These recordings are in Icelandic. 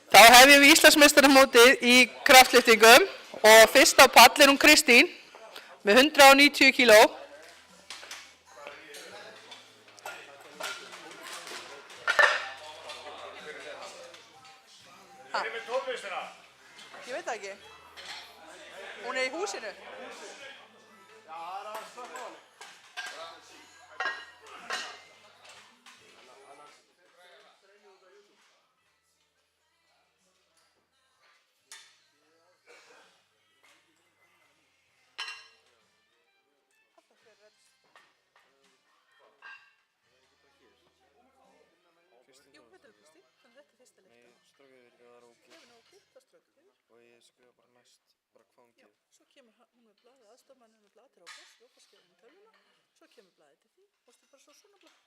Þá hefjum við Íslandsmeistaramótið í kraftlyftingum og fyrst á pall hún Kristín með 190 kíló. Ég veit það ekki. Hún í húsinu. Jú, þetta Kristín. Þannig þetta fyrsta leikta. Nei, strákaði yfir það er ókei. Gefinu ókei, það strákaði yfir. Og ég skrifa bara næst, bara hvað hún gefur. Já, svo kemur hún með blaðið, aðstofmanninn með blaðið til Róbert, Róbert skrifir með tölvuna, svo kemur blaðið til því, og stu bara svo svona blað.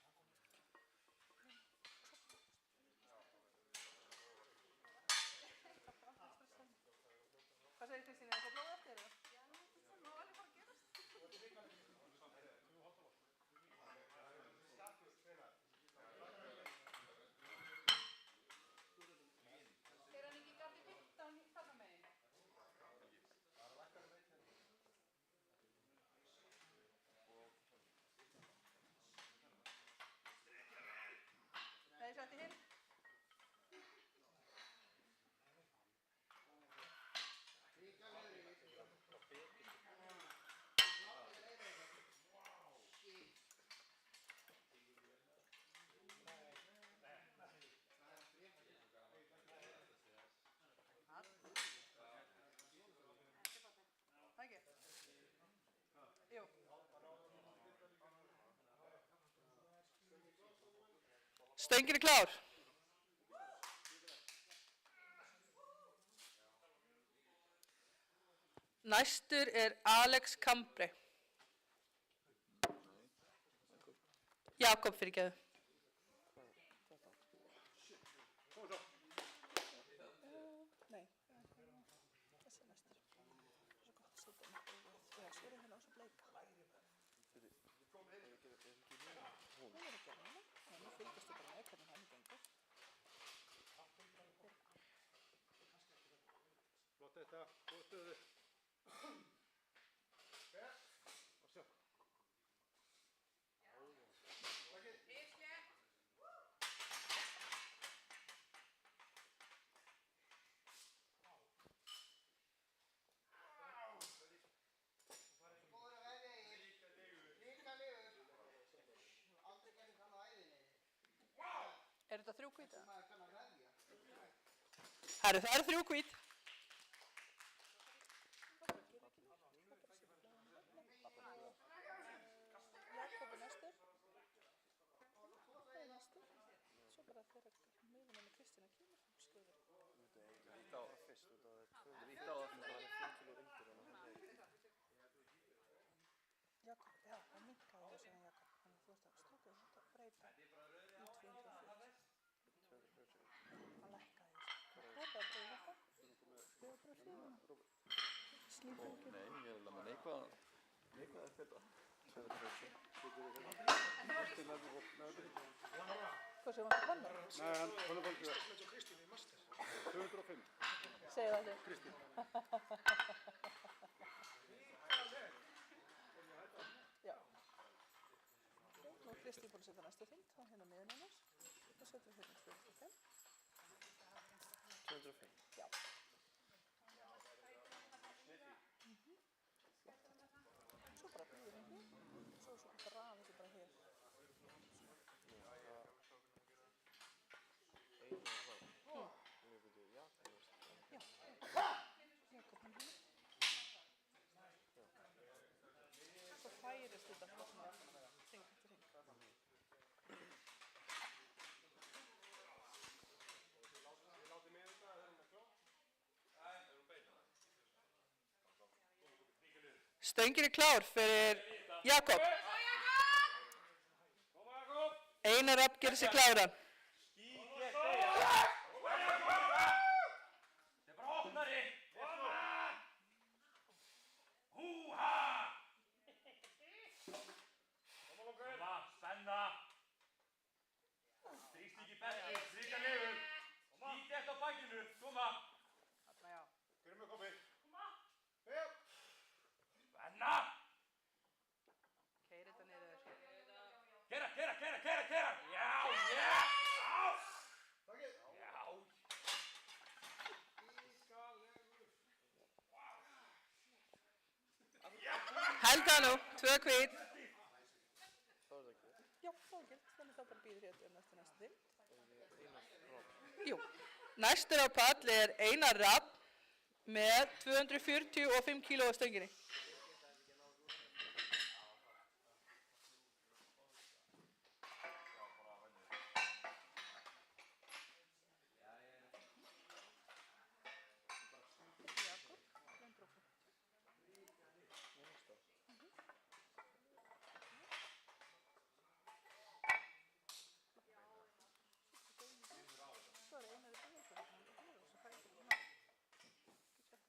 Hvað segir Kristín, er það blóð eftir það? Já, það má alveg fara að gerast. Er hann ekki gafið 15 þarna megin? Nei, sætti hinn. Jú. Stöngin klár. Næstur Alex Cambre. Jakob fyrirgefðu. Nei, þessi næstur. Svo gott að setja mig. Já, svo hérna á svo bleika. Hún að gera hana. En nú fylgist bara með hvernig hann gengur. Flott þetta, góð stöðu. Og sjá. Er þetta 3 hvít? Herru, það eru 3 hvít. Jakob næstur. Það næstur. Svo bara þegar miðunum með Kristín að kemur, þá skrifur. Þú veit á það fyrst, þú veit á það fyrst, það er 5 kíló undir hana. Jakob, já, hann minkaði þessu en Jakob. Þannig þú veist að strákaði þetta breyta í 240. 240. Hann lækkaði þessu. Það er bara að breyta það. 404. Slípa ekki. Nei, ég vil að maður neikvað er þetta. 240. Hvað séu vantar panna? Nei, hann er bara eins og Kristín í master. 205. Segðu það þig. Kristín. Já. Nú er Kristín búin að setja næstu þyngd, þá hérna miðun hennars. Og setjum hérna 205. 205. Já. Flott þetta. Svo bara býður henni. Svo draf þessu bara hér. Já. Jakob hann hérna. Svo færist þetta frá svona hring eftir hring. Stöngin klár fyrir Jakob. Einar Rapp gerir sig kláran. Belti, líka niður. Dítið eftir á bakinu, koma. Þarna, já. Hver er með komið? Hei! Spenna. Keyri þetta niður. Kera. Já. Takkið! Já. Helga nú, 2 hvít. Það var það ekki. Já, það er gilt. Þannig þá bara býður hérna eftir næstu þing. Einar Rafn. Jú. Næstur á palli er Einar Rafn með 245 kíló á stönginni. Svo er Einar í búið og svo fæði þetta ná.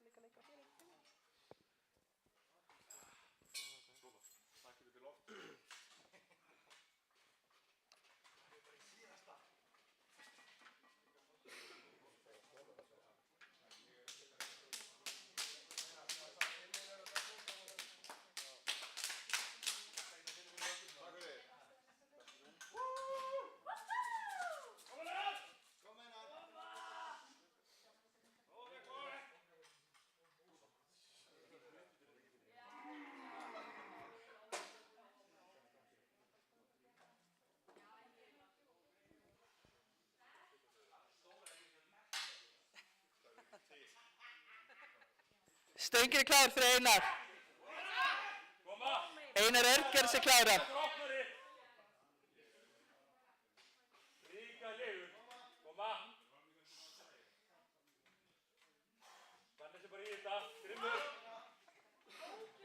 Getur þetta líka leika fyrir. Takk fyrir til loft. Stöngin er klár fyrir Einar. Koma. Einar Örn gerir sig klára. Opnari. Líka niður. Koma. Spenna sig bara í þetta. Grimmur.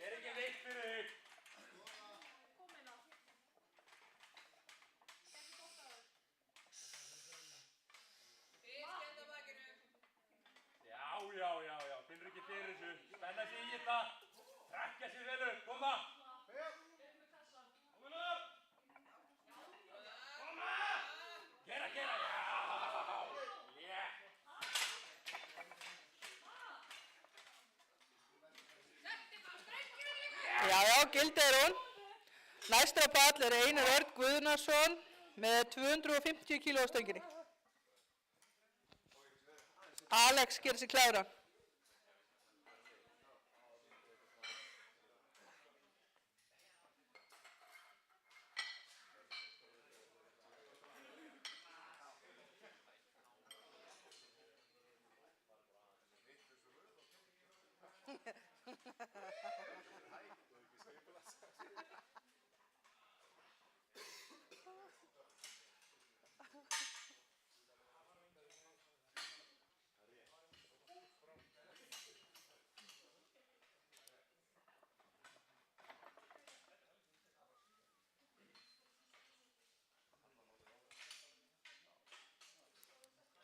Ekki veikt fyrir þig. Já. Finnur ekki fyrir þessu. Spenna sig í þetta. Trekja sig vel upp. Koma. Koma. Gera. Já. Já, gildi er hún. Næstur á palli er Einar Örn Guðnason með 250 kíló á stönginni. Alex gerir sig klára.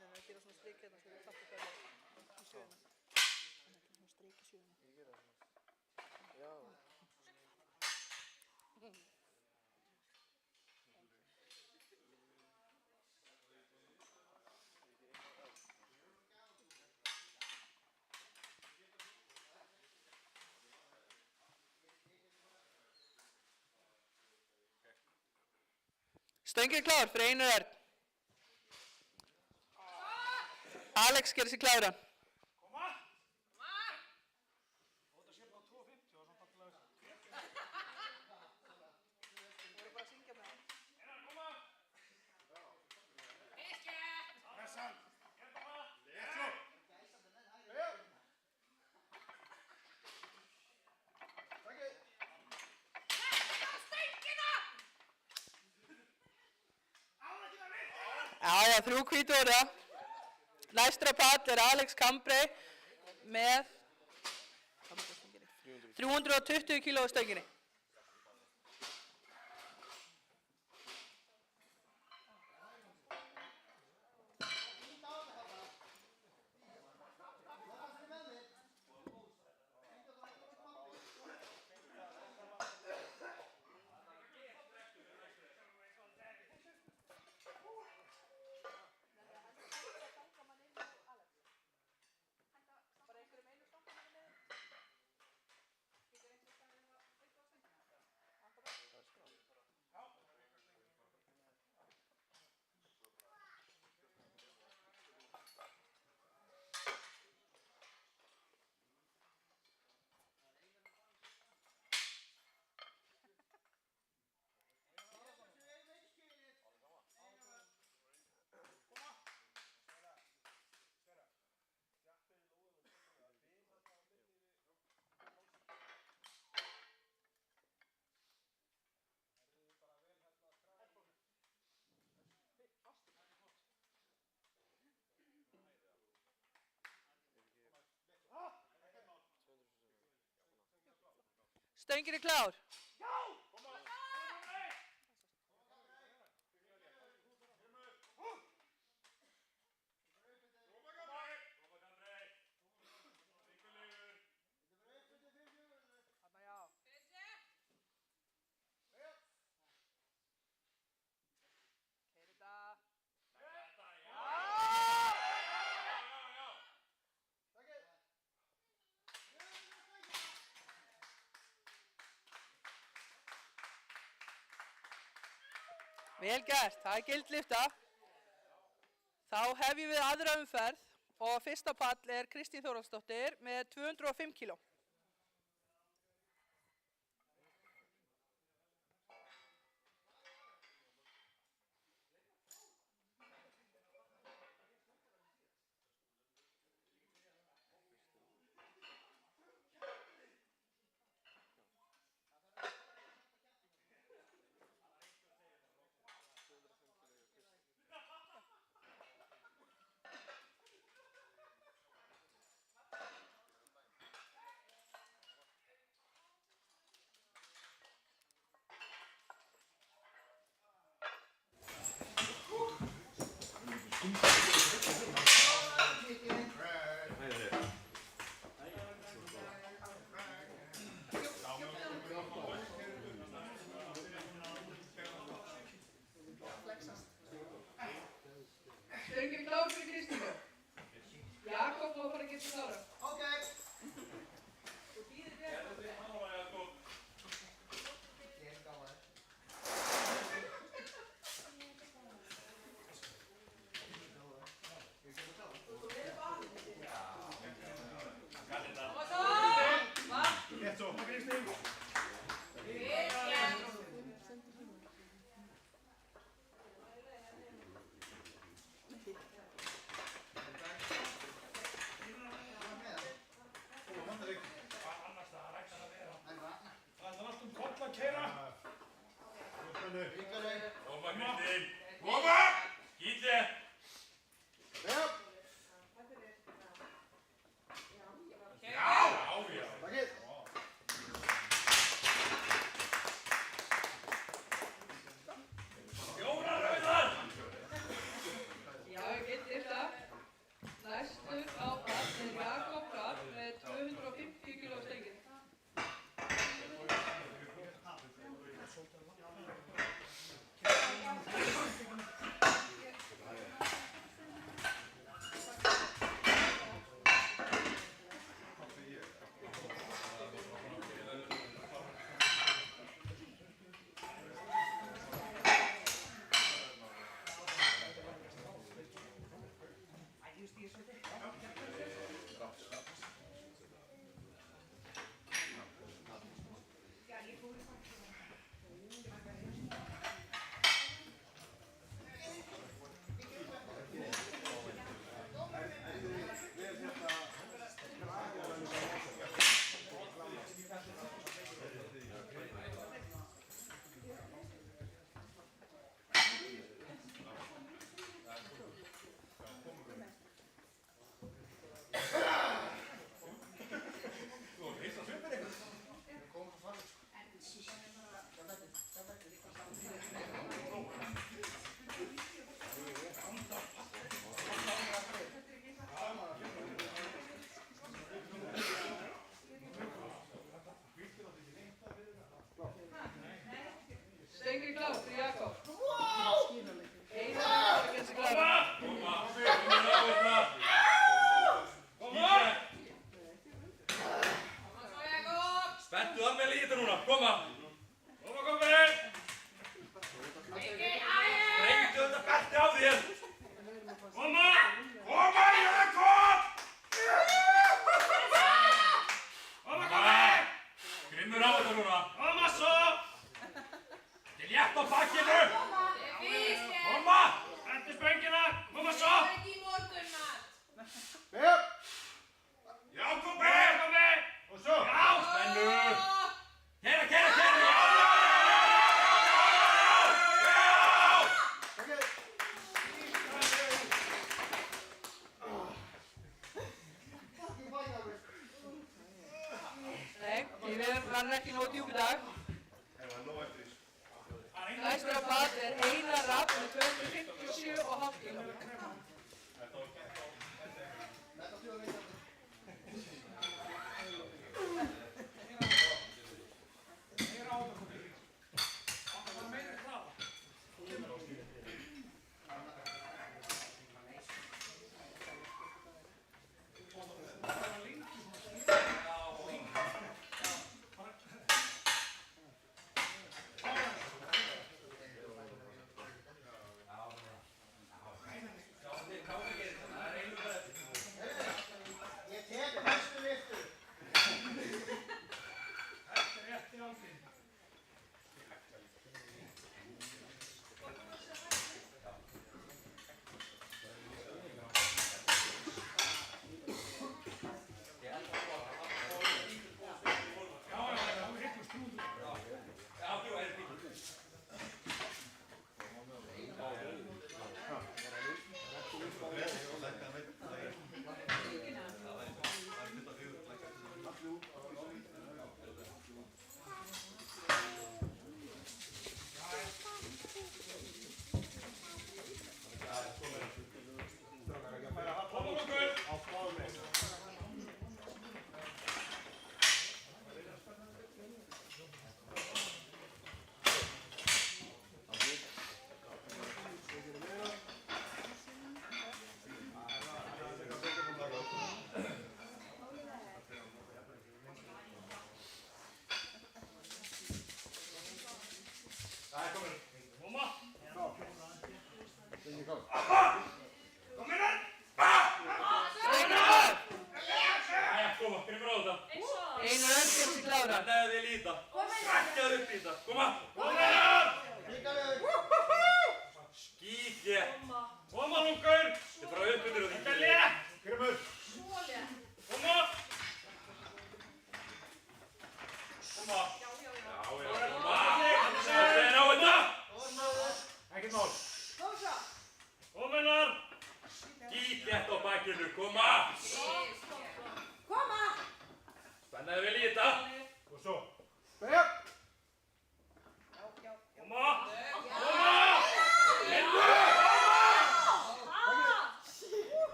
Þannig að gera svona strik hérna þegar við fattum hvað er í sjöuna. Þannig að gera svona strik í sjöuna. Ég gera það. Já. Stöngin er klár fyrir Einar Örn. Alex gerir sig klára. Þetta sé bara 250 og svona alltaf. Þú voru bara að syngja með það. Pressan! Léttu! Hei! Takkið! Já, 3 hvít voru það. Næstur á palli er Alex Cambre með 320 kíló á stönginni. Stöngin er klár. Vel gert, það er gildlifta. Þá hefjum við aðra umferð og fyrsta pall er Kristín Þórhallsdóttir með 205 kíló. Stöngin klár fyrir Kristínu. Jakob má fara að geta klára. Ok. Þú býðir vel. Rétt svo. Takk Kristín. Koma Kristín. Koma! Gísli. Já. Takkið. Fjórar rauðar. Já, gildlifta. Næstur á pall er Jakob Rapp með 250 kíló stöngin. Stöngin klár fyrir Jakob. Einar má fara að geta klára. Spenntu að með líta núna. Koma. Koma. Sprengtu þetta belti á þér. Koma, Jakob. Koma. Grimmur á þetta núna. Koma svo. Þetta er létt á bakkinu. Koma. Hentu sprengina. Koma svo. Jakob. Og svo. Já, spennu. Kæra. hann er ekki nógu djúp í dag. Næstur á pall er Einar Rapp með 257,5 kíló.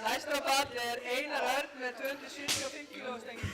Næstur á pall er Einar Örn með 275 kíló stengi.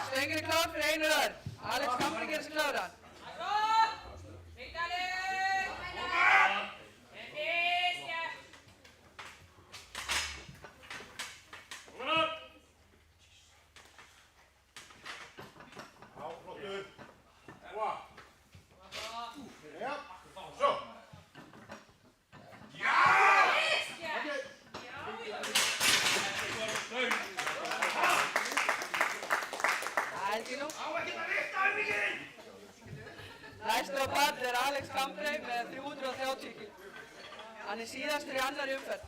Stengir er klár fyrir Einar Örn. Alex Kamri gerir sig kláran. Næstur á pall er Alex Kamri með 330 kíló. Hann er síðastur í annarri umferð.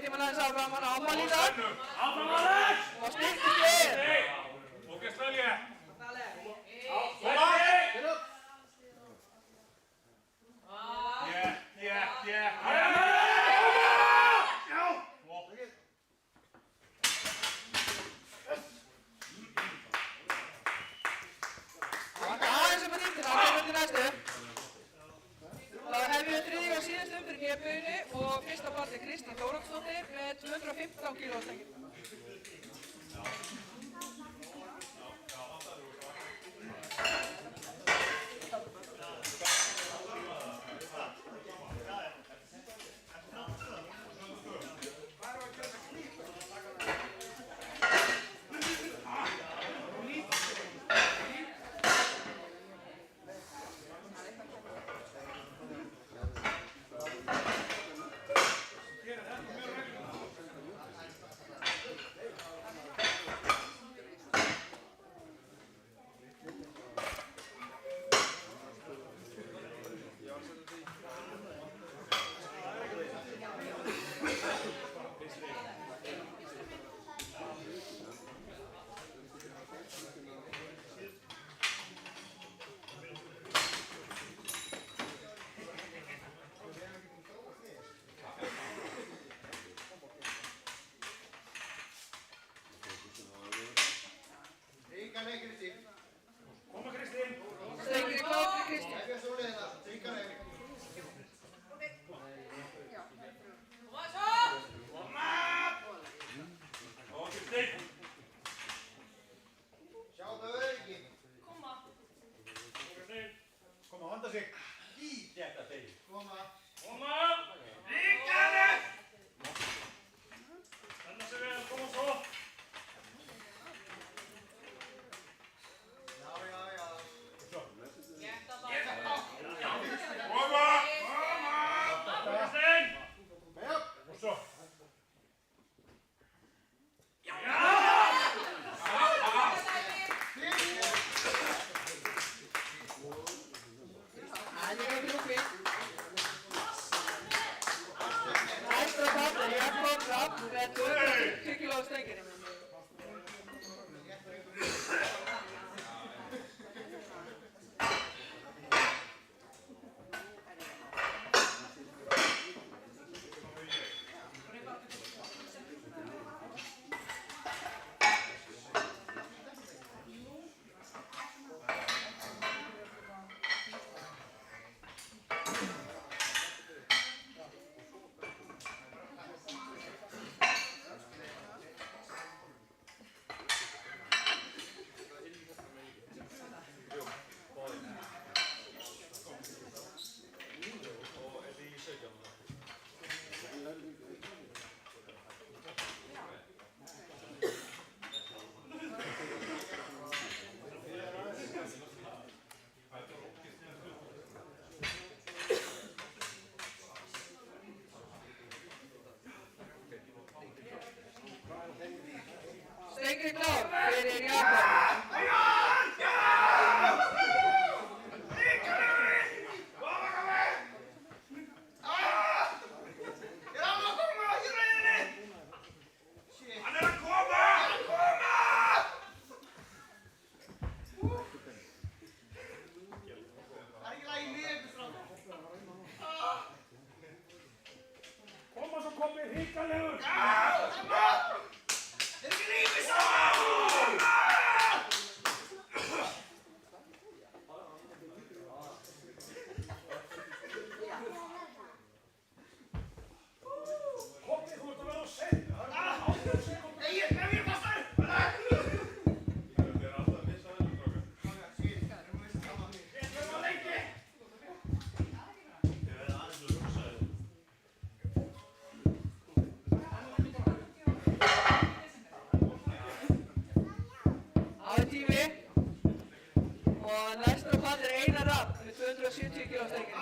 tíman aðeins áfram, hann á afmæli í dag. Áfram Alex! Og styrkist við. Ógeðslega létt. Aðeins upp á nýttina, hann kemur til næstu. Þá hefjum við þriðja og síðast umfyrir nýjaböginni og fyrsta pall er Kristín Þóróksdóttir með 215 kíló stengir. Koma Kristín! Stengir í klár fyrir Kristín. Koma Kristín! Kom að handa sig. Koma. Koma! Líkari! Standa sig vel, koma svo! Koma! Kristín! Og svo! Næsta pall er Jakob Rapp með 250 kíló stengir. Stengir í klár fyrir Jakob. Hann er að koma! Koma svo komið híkalegur! Komið, þú ert að vera á seinn! Aðeins tími. Og næsta pall er Einar Rapp með 270 kíló stengir.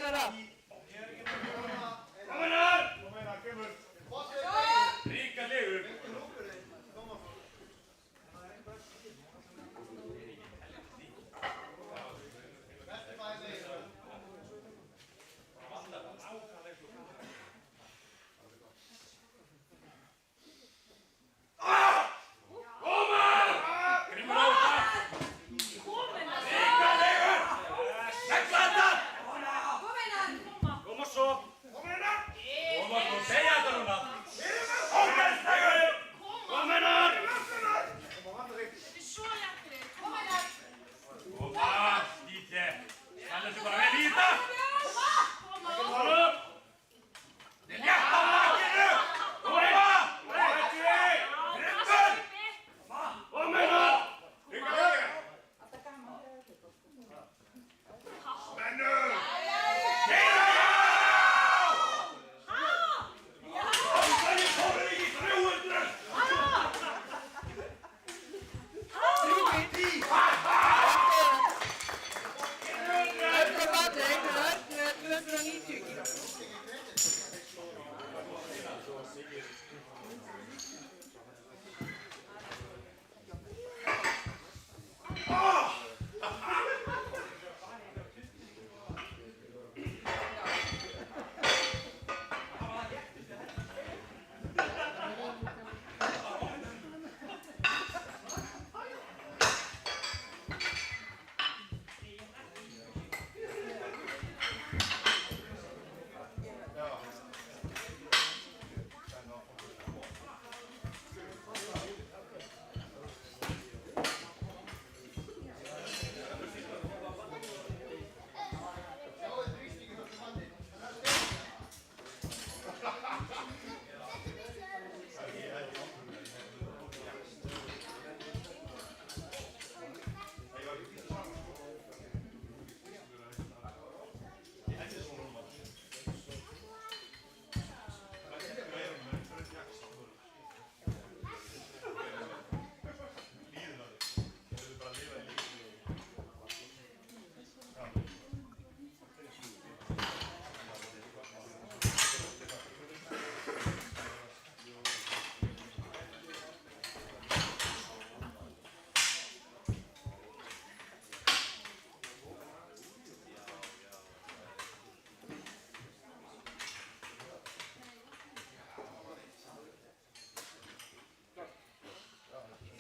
herra. Kominar! Ríka liður.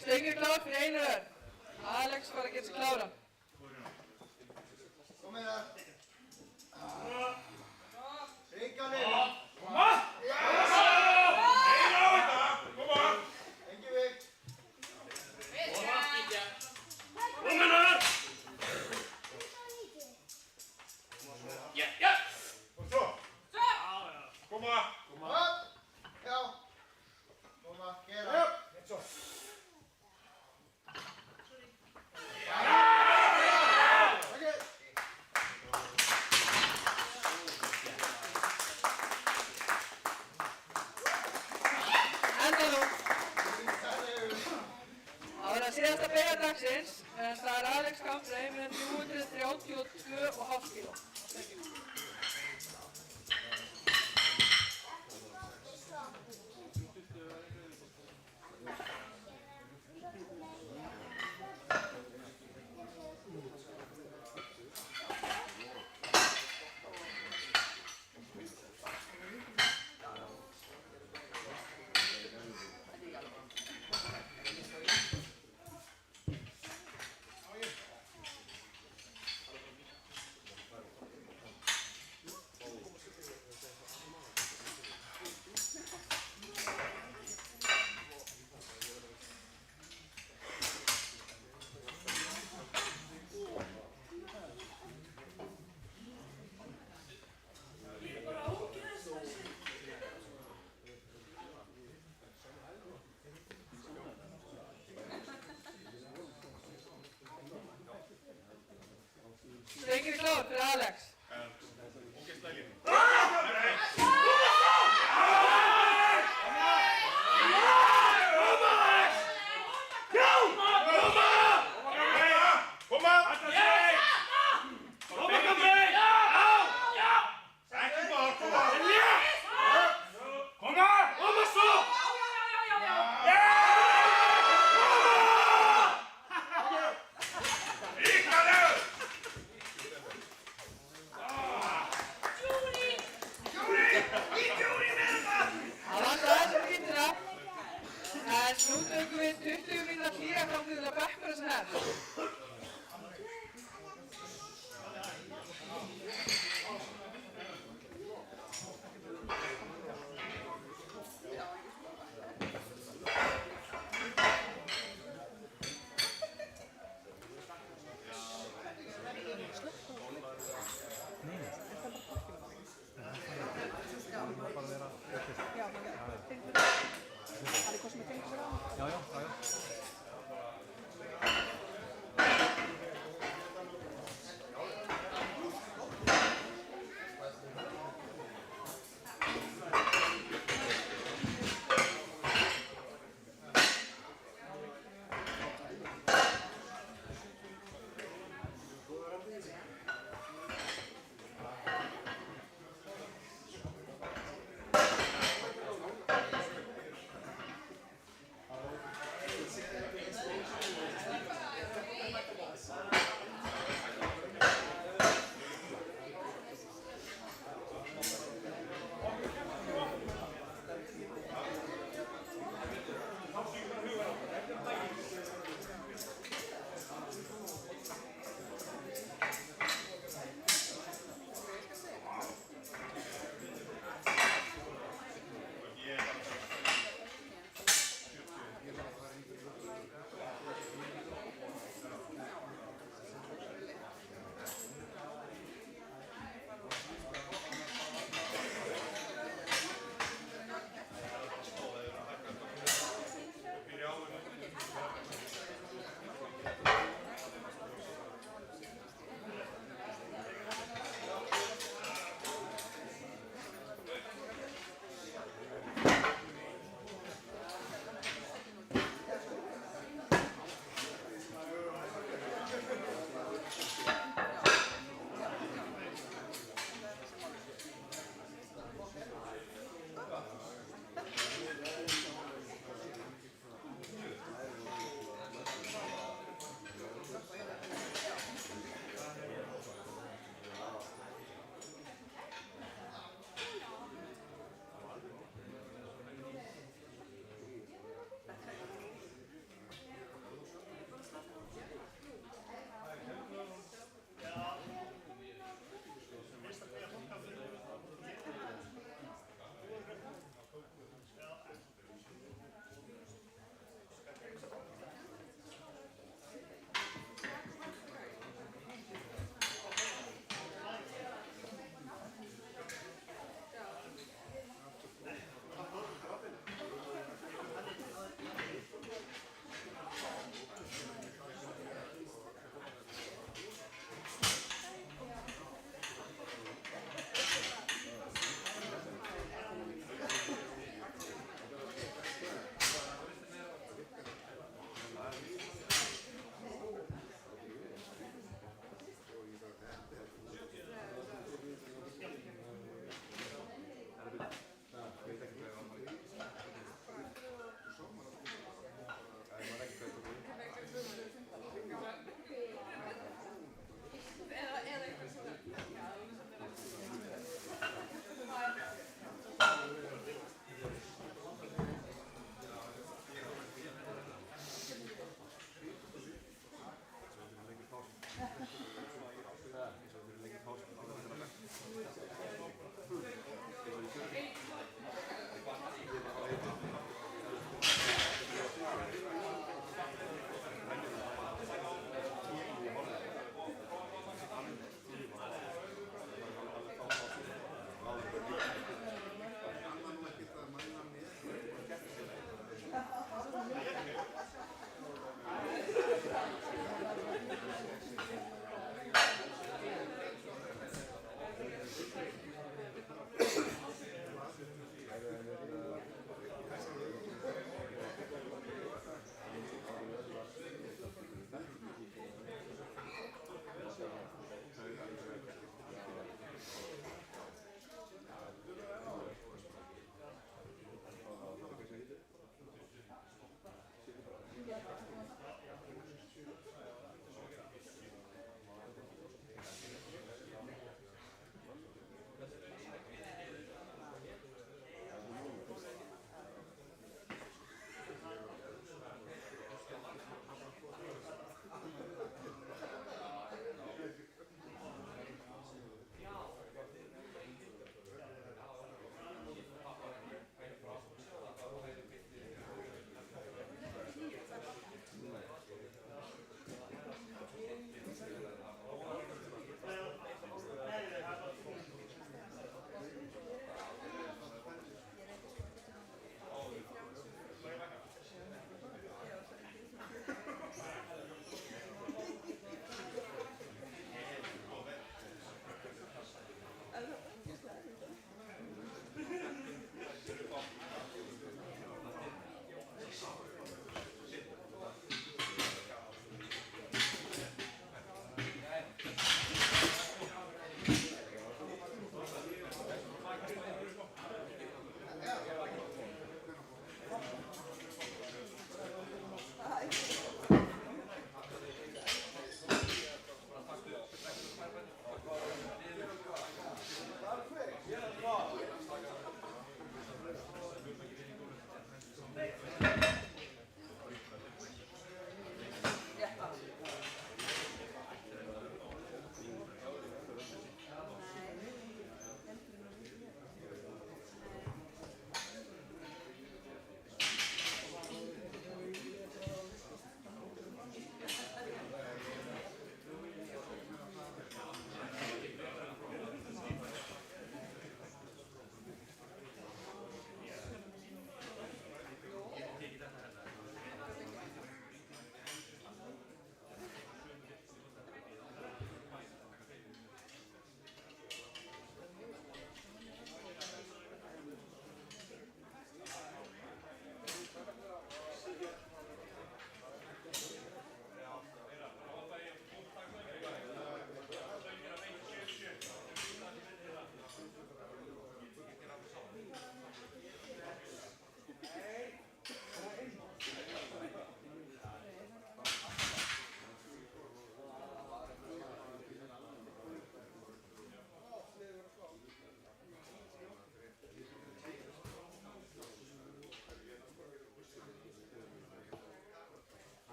Stöngin klár fyrir einu röð. Alex var að geta sig kláran. Komið það. Ríka liður. Koma! Eina á þetta! Koma! Engi vik. Kominar! Ja! Og svo. Koma. Koma. Já. Koma, gera. Eitt svo. Síðasta beygja dagsins, en það er Alex Kamprey með 332,5 kíló.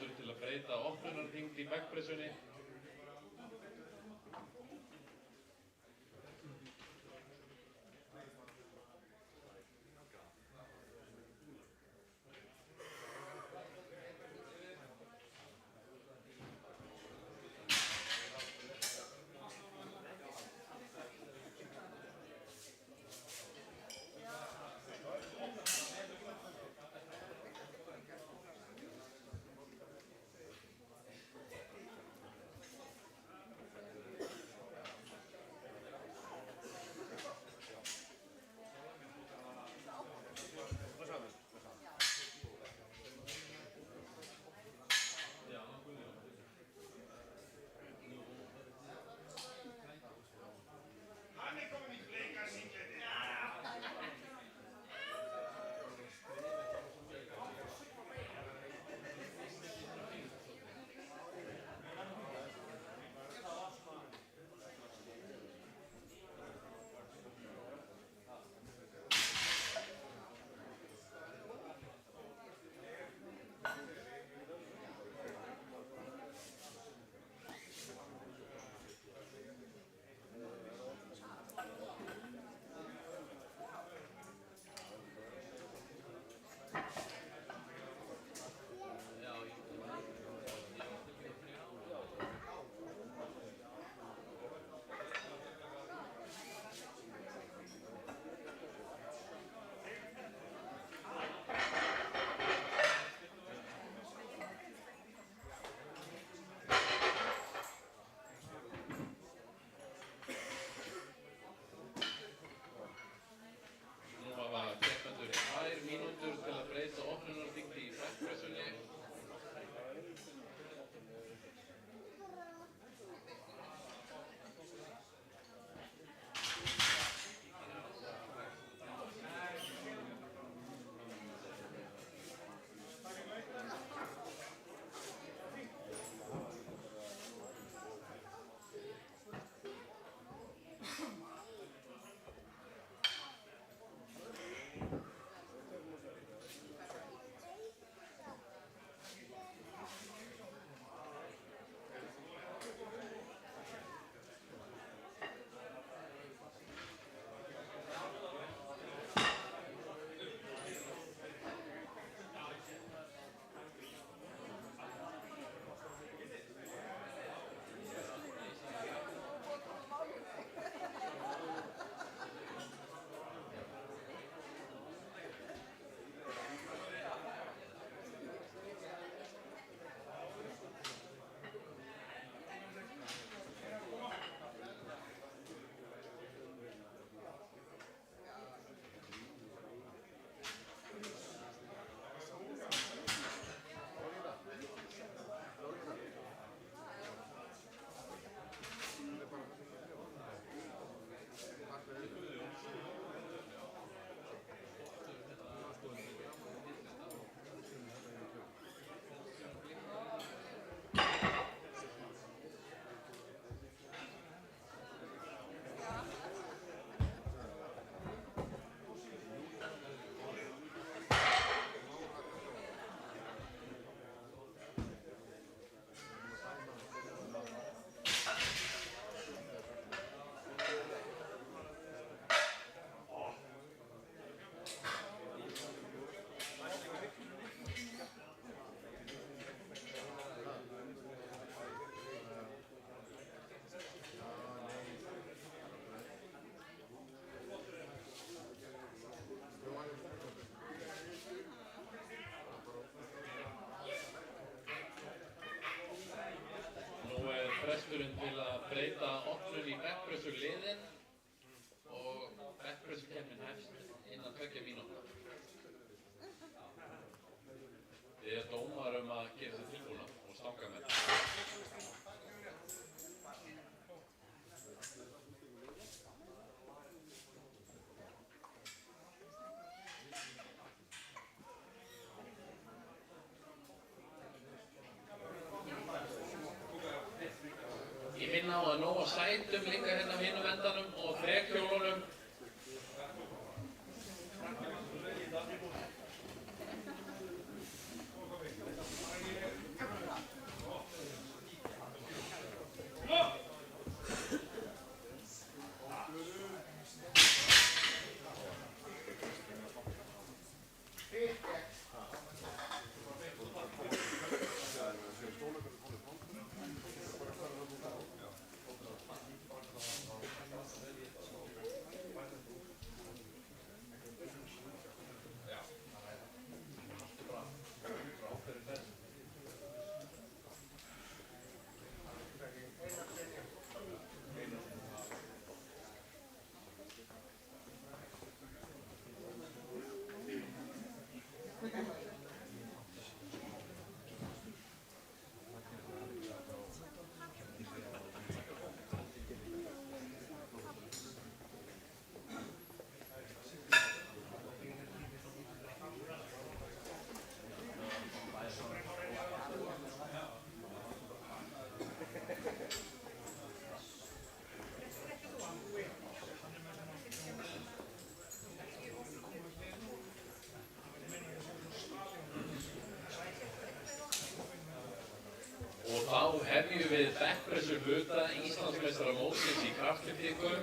mínútur til að breyta opnunarþyngd í bekkpressunni. fresturinn til að breyta opnun í bekkpressu liðin og bekkpressukeppnin hefst innan 2 mínútna. Þið er dómar að gera þið tilbúna og stanga með. Ég minna á að nóga sætum líka hérna á hinum endanum og þrekhjólunum. Og þá hefjum við bekkpressu hluta Íslandsmeistaramótsins í kraftlyftingum.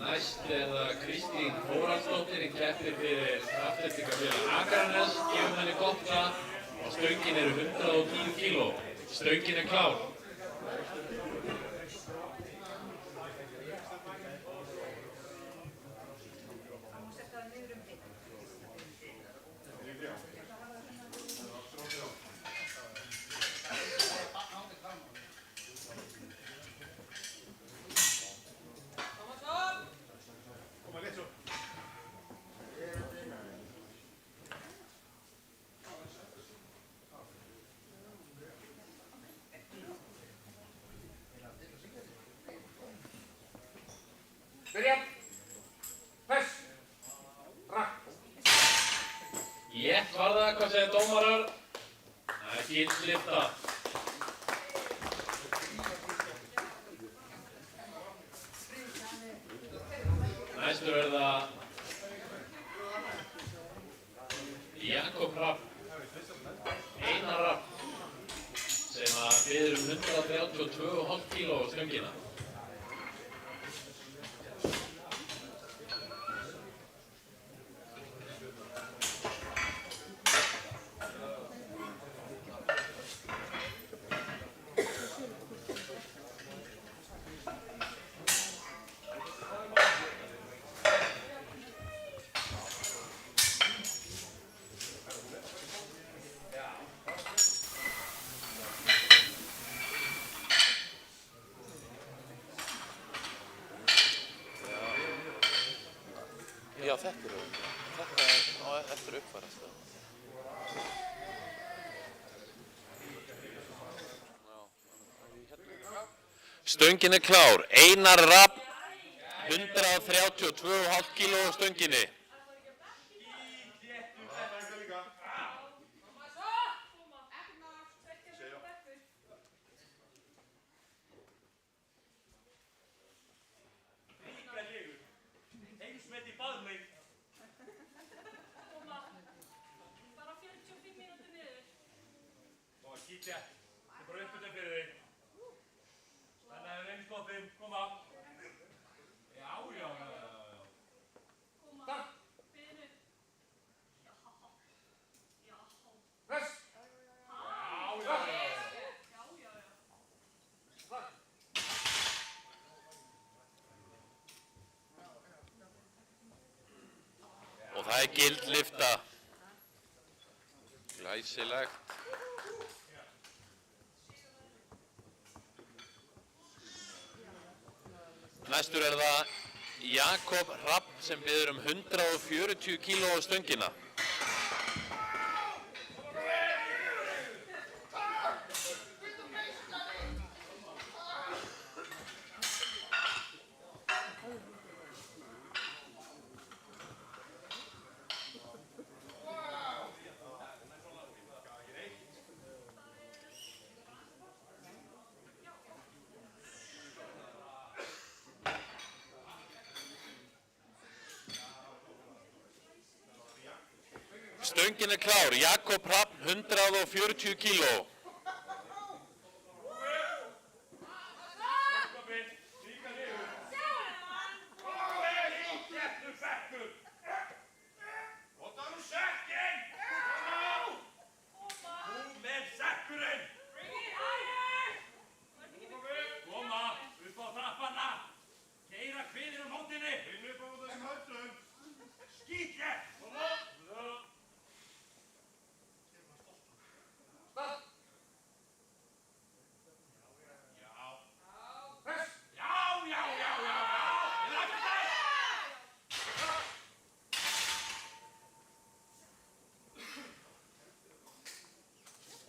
Næst það Kristín Þórhallsdóttir í keppni fyrir kraftlyftingafélag Akraness, gefum henni gott klapp og stöngin eru 110 kíló. Stöngin er klár. Byrja. Press. Rakk. Létt var það, hvað segir dómarar? Það er gildlyfta. Næstur það Jakob Rapp, Einar Rapp, sem biður 132,5 kíló á stöngina. Já, þetta á eftir að uppfærast það. Stöngin er klár. Einar Rapp, 132,5 kíló á stönginni. Heimsmet í baðmeng. Bara 45 mínútur niður. Koma, skítja. Það er bara uppbytun fyrir þig. Spennaður einu stoppum, koma. Já. Koma. Byrju. Já. Press. Já. Og það er gildlyfta. Glæsilegt. Næstur það Jakob Rapp sem biður 140 kíló á stöngina. Stöngin er klár. Jakob Rapp, 140 kíló.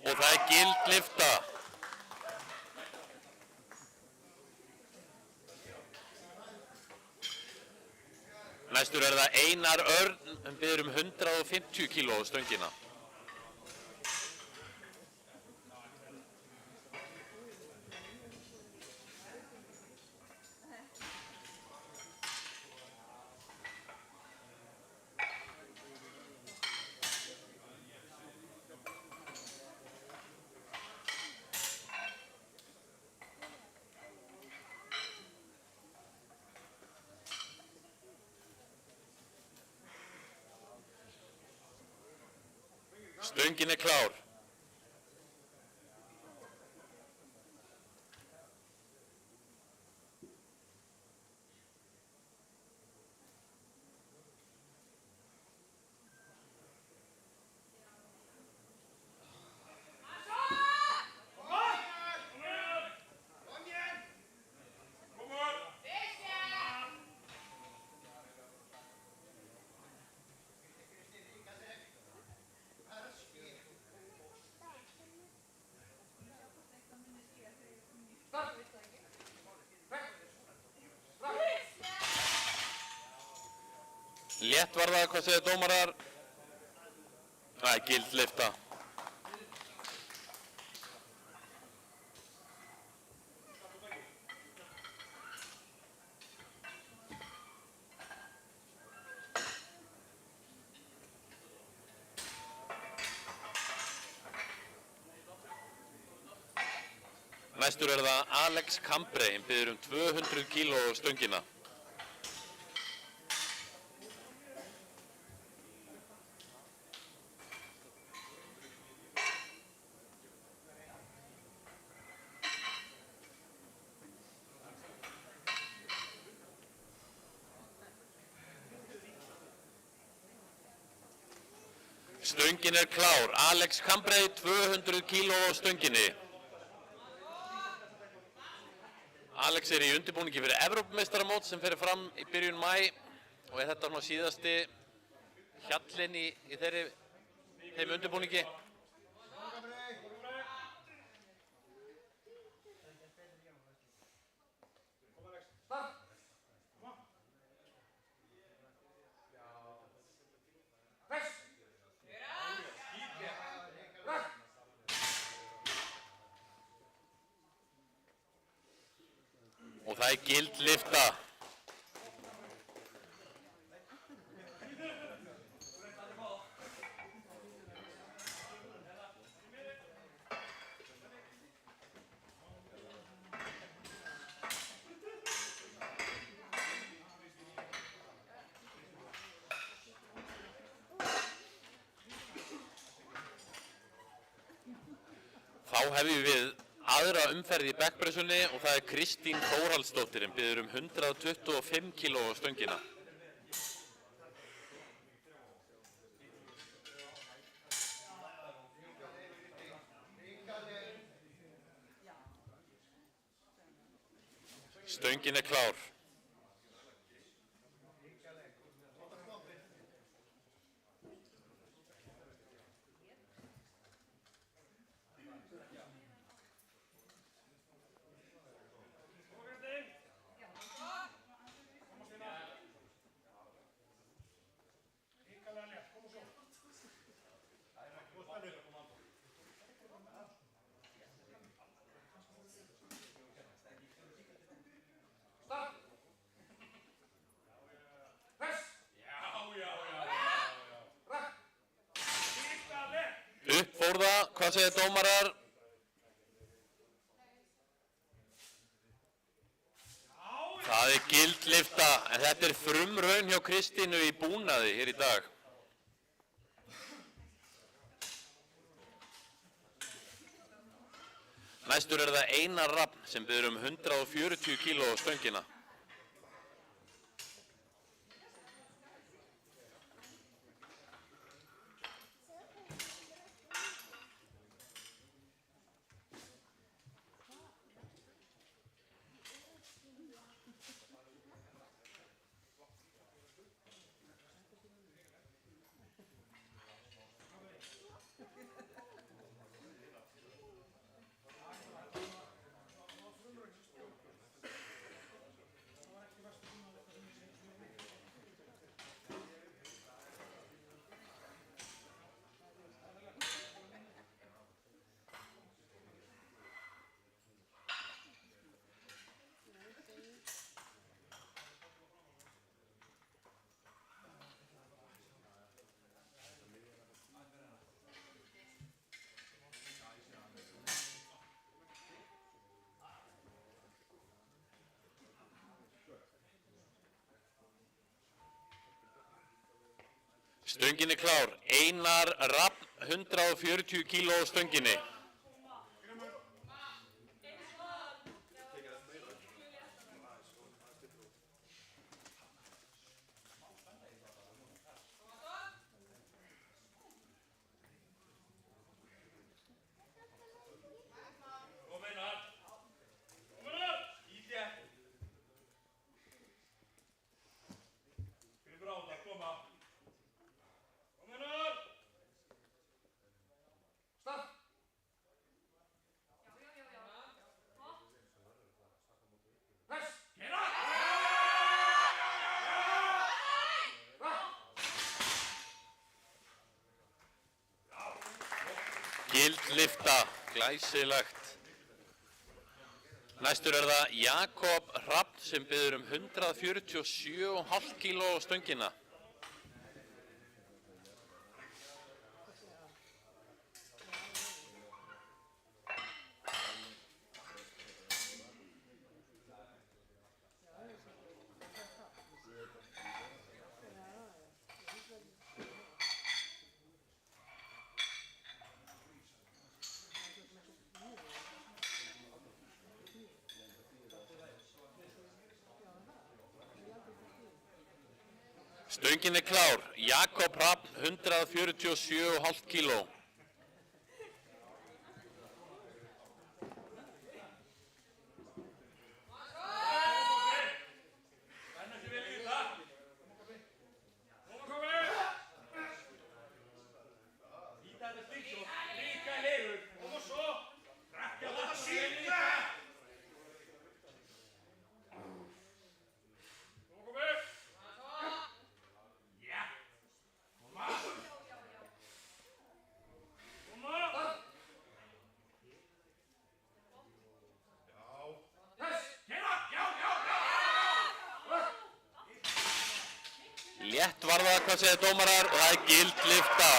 Og það er gildlyfta. Næstur það Einar Örn, hann biður 150 kíló á stöngina. Stöngin er klár. Létt var það, hvað segir dómarar? Það er gild lyfta. Næstur er það Alex Cambre, hann biður 200 kíló stöngina. Stöngin er klár. Alex Cambre, 200 kíló á stönginni. Alex er í undirbúningi fyrir Evrópumeistaramót sem fer fram í byrjun maí og er þetta svona síðasti hjallinn í þeim undirbúningi. Og það er gild lyfta. Þá hefjum við aðra umferð í bekkpressunni og það er Kristín Þórhallsdóttir sem biður 125 kíló á stöngina. Stöngin er klár. Upp fór það, hvað segir dómarar? Það er gild lyfta, en þetta er frumraun hjá Kristínu í búnaði hér í dag. Næstur er það Einar Rafn sem biður 140 kíló á stöngina. Stöngin er klár. Einar Rafn 140 kíló á stönginni. Kom Einar. Kom Einar. Ídja. Fyrir bráða, koma. Kom Einar. Stopp. Press. Kera. Gild lyfta, glæsilegt. Næstur er það Jakob Hrafn sem biður 147,5 kíló á stöngina. Stöngin er klár. Jakob Hrafn, 147,5 kíló. Spenna sig vel í þetta. Koma, koma. Íta þetta stík svo. Líka legur. Koma svo. Drakka þetta síta. Koma, koma. Ja. Koma. Koma. Press. Kera. Já. Létt var það, hvað segir dómarar, og það er gild lyfta.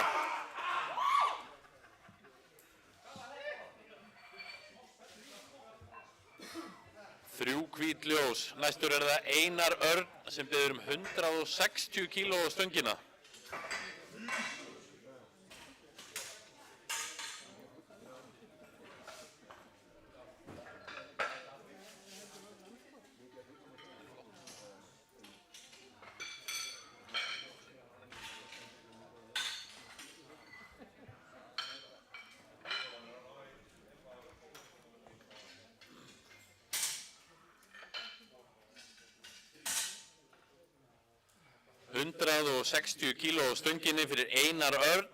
Þrjú hvít ljós. Næstur er það Einar Örn sem biður 160 kíló á stöngina. Hundrað og 60 kíló á stönginni fyrir Einar Örn,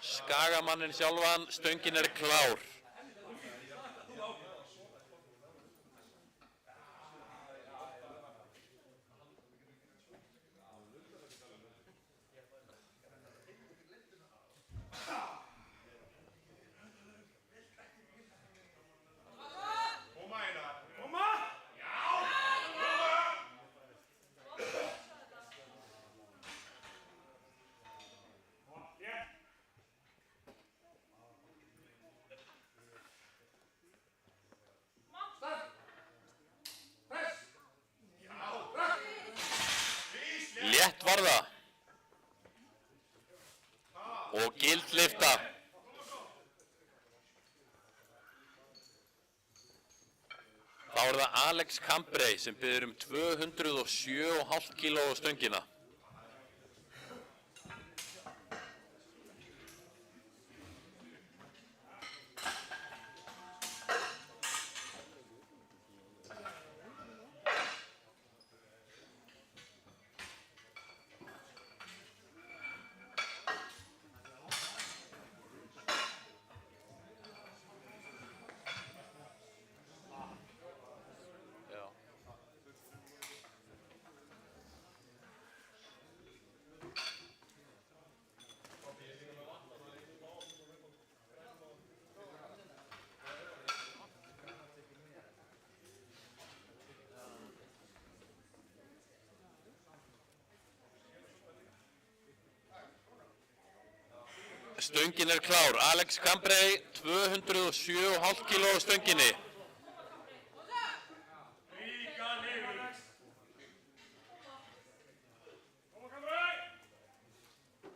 Skagamanninn sjálfan, stöngin er klár. Koma Einar. Koma. Já. Koma. Létt. Létt var það. Og gild lyfta. Þá er það Alex Cambray sem biður 207,5 kíló á stöngina. Stöngin er klár. Alex Cambray, 207,5 kíló á stönginni. Líka legur. Koma, Cambray.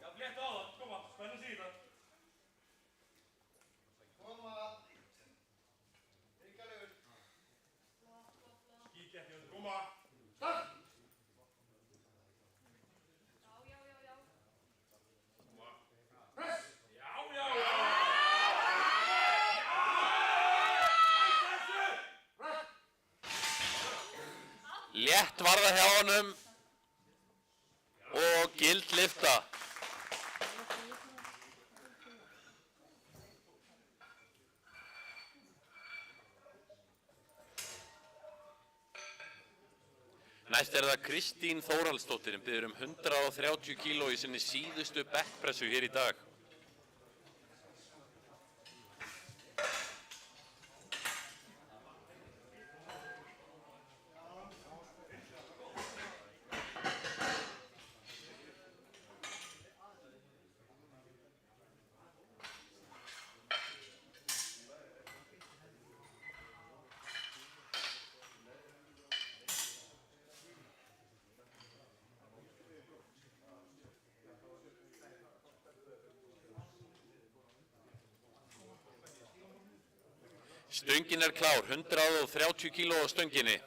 Já, létt á það. Koma, spenna sig í það. Létt varða hjá honum og gild lyfta. Næst er það Kristín Þórhallsdóttir, sem biður 130 kíló í sinni síðustu bekkpressu hér í dag. Stöngin er klár, 130 kíló á stönginni.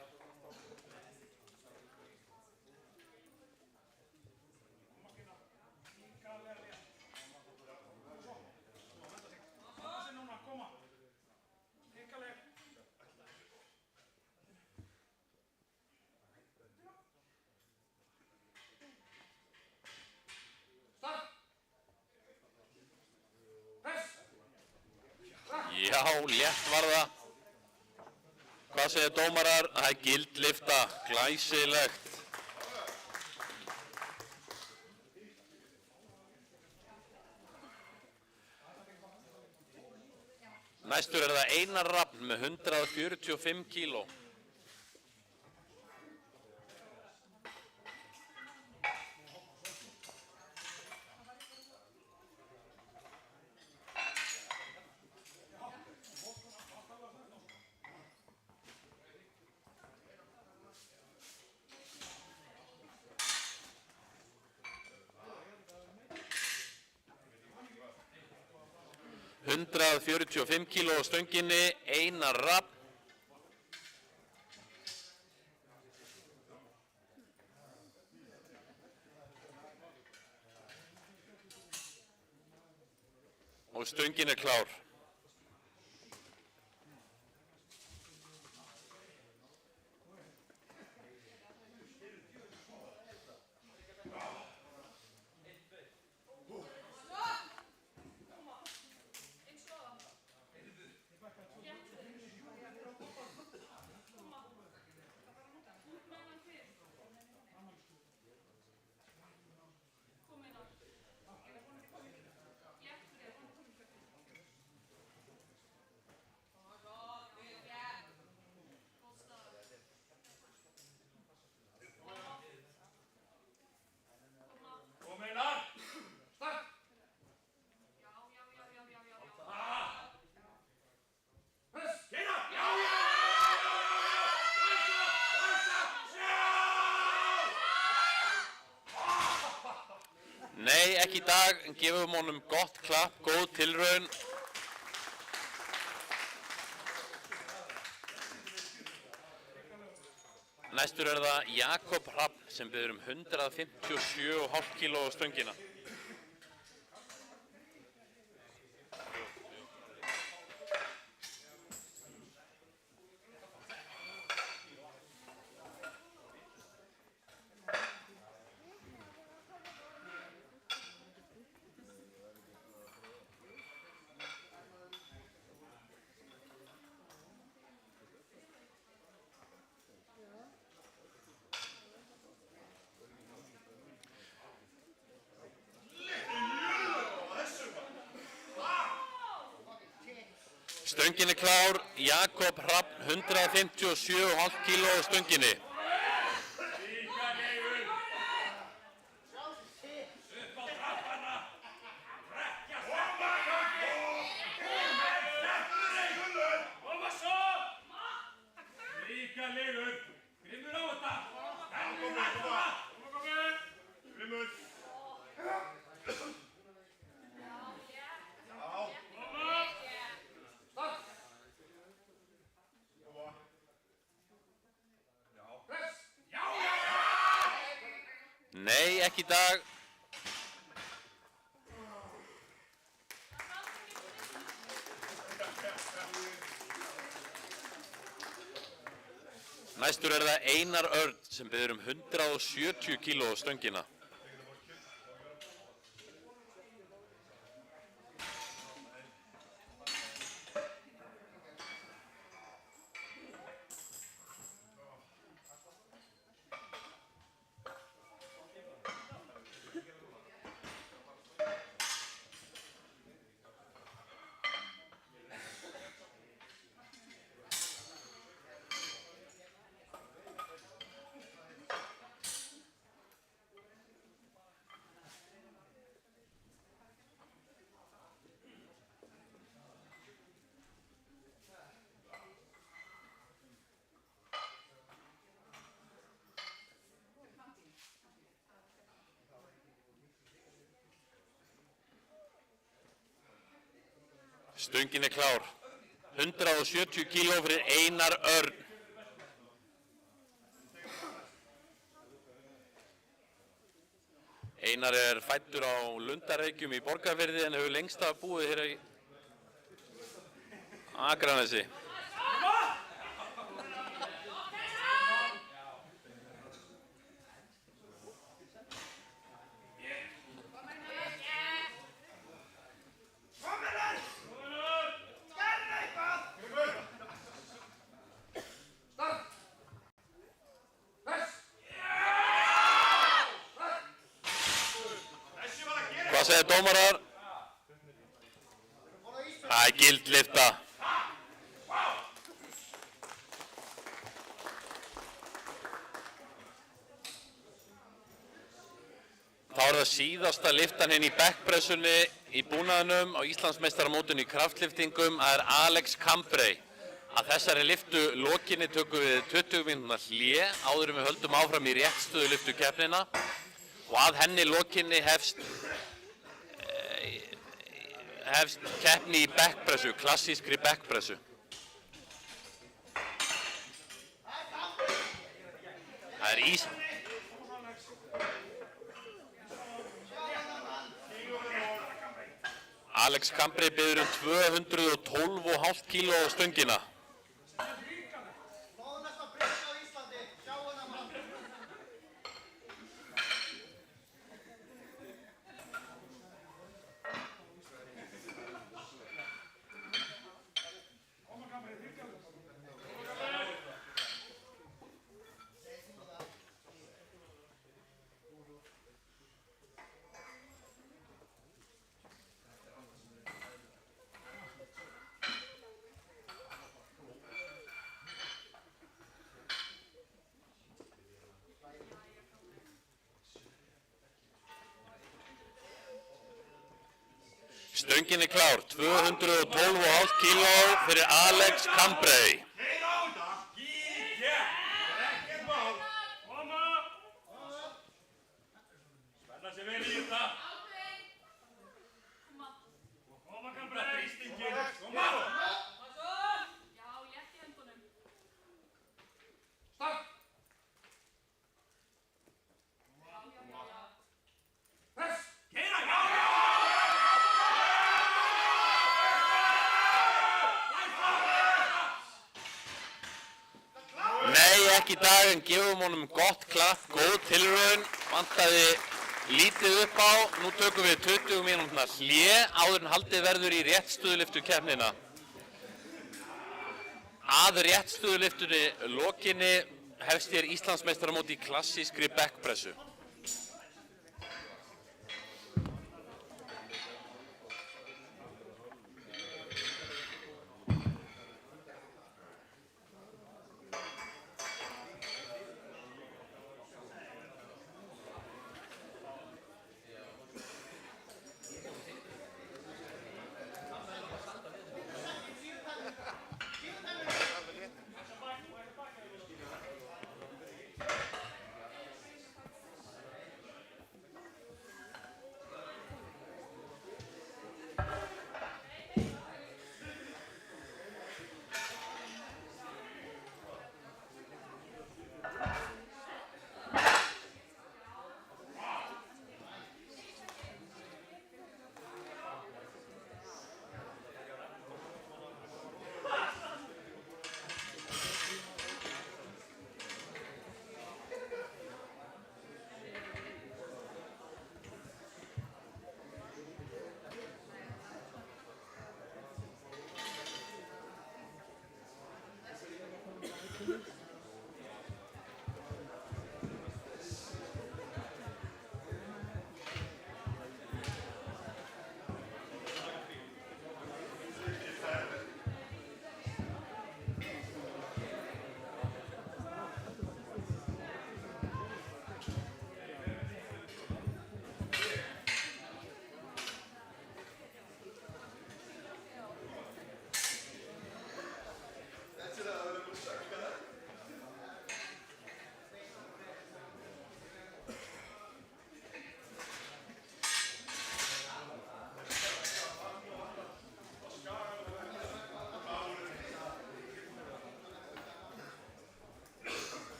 Já, létt varða. Hvað segir dómarar? Það er gild lyfta, glæsilegt. Næstur er það Einar Rafn með 145 kíló. Hundrað 45 kíló á stönginni, Einar Rafn. Og stöngin er klár. Nei, ekki í dag, en gefum honum gott klapp, góð tilraun. Næstur er það Jakob Hrafn sem biður 157,5 kíló á stöngina. Stöngin er klár, Jakob Hrafn, 157,5 kíló á stönginni. Nei, ekki í dag. Næstur er það Einar Örn sem biður 170 kíló stöngina. Stöngin er klár. 170 kíló fyrir Einar Örn. Einar er fæddur á Lundareykjum í Borgarfirði en hefur lengst af búið hér í Akranesi. Hvað segir dómarar? Það er gild lyfta. Þá er það síðasta lyftan í bekkpressunni í búnaðinum á Íslandsmeistaramótinu í kraftlyftingum. Það er Alex Cambray. Að þessari lyftu lokinni tökum við 20 mínútna hlé áður en við höldum áfram í réttstöðu lyftukeppnina og að henni lokinni hefst keppni í bekkpressu, klassískri bekkpressu. Það er Alex Cambray biður 212,5 kíló á stöngina. Stöngin er klár, 212,5 kíló fyrir Alex Cambray. Spenna sig vel í þetta. Koma Cambray. Koma. Já, létt í höndunum. Stopp. Press. Keira, já. Nei, ekki í dag, en gefum honum gott klapp, góð tilraun, vantaði lítið upp á. Nú tökum við 20 mínútna hlé áður en haldið verður í réttstöðulyftukeppnina. Að réttstöðulyftunni lokinni hefst hér Íslandsmeistaramót í klassískri bekkpressu.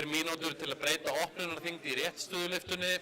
2 mínútur til að breyta opnunarþyngd í réttstöðulyftunni.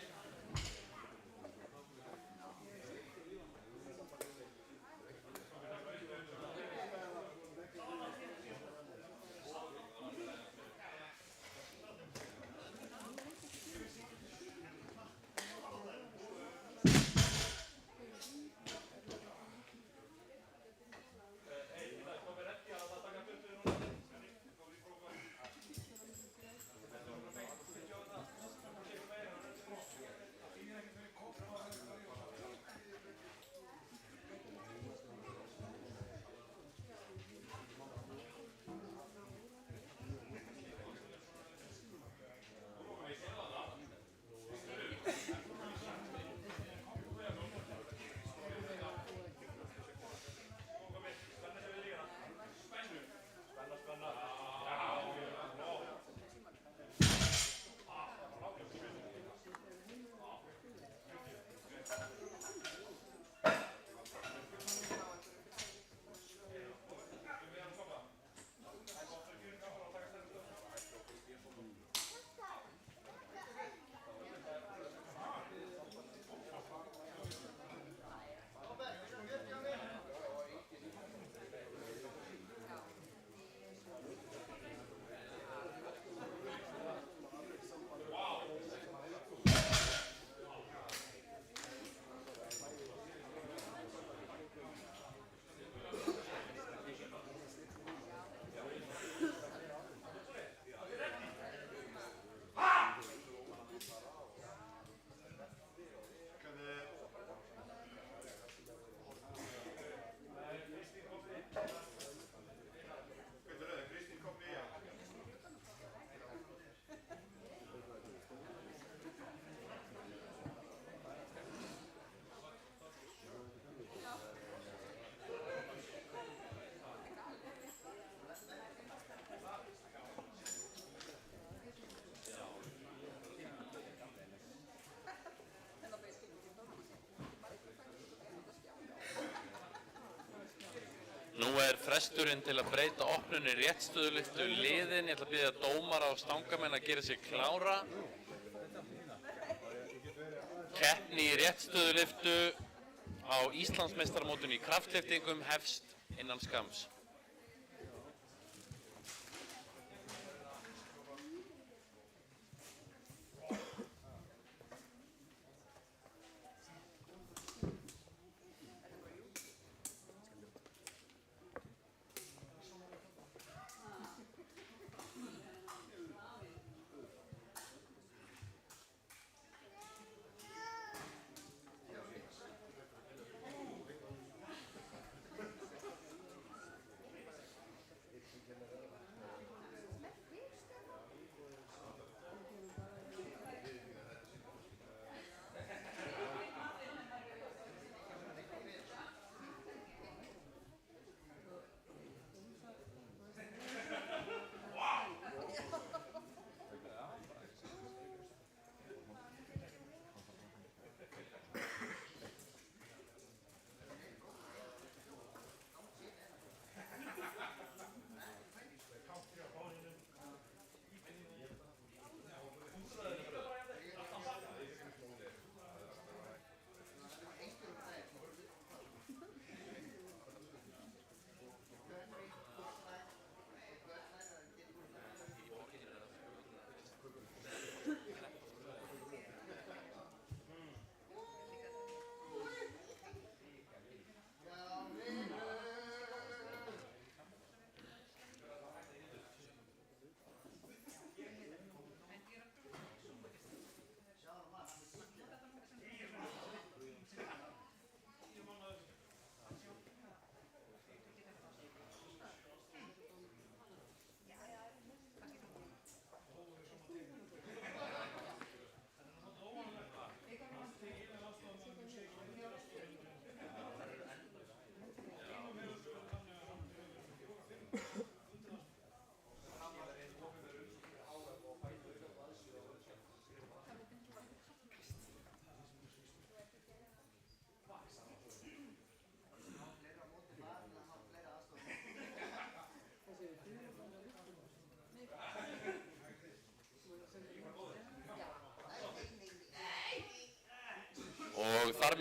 Nú fresturinn til að breyta opnunni réttstöðulyftu liðin. Ég ætla að biðja dómara og stangamenn að gera sig klára. Keppni í réttstöðulyftu á Íslandsmeistaramótinu í kraftlyftingum hefst innan skamms.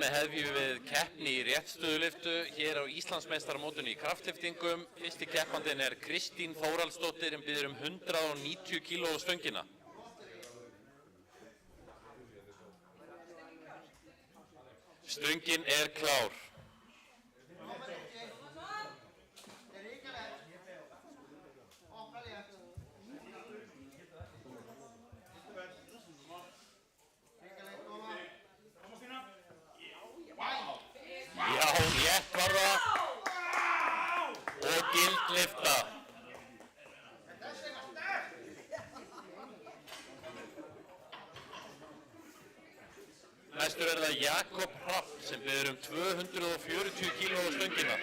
með hefjum við keppni í réttstöðulyftu hér á Íslandsmeistaramótinu í kraftlyftingum. Fyrsti keppandinn er Kristín Þórhallsdóttir sem biður 190 kíló stöngina. Stöngin er klár. Já, rétt var það. Og gild lyfta. Næstur er það Jakob Hrapp sem biður 240 kíló stöngina.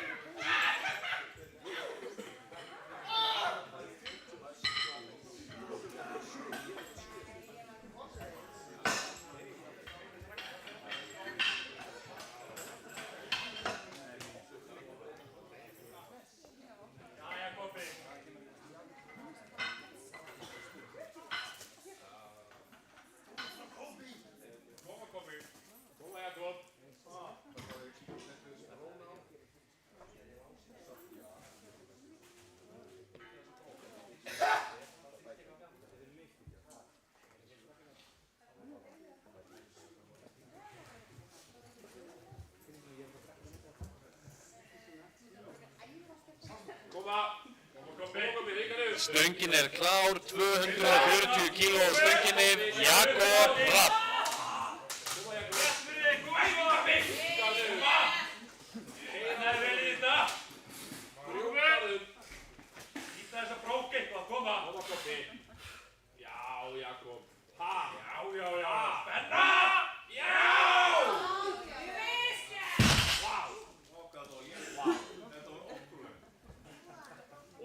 Stöngin er klár, 240 kíló á stönginni, Jakob Hrapp.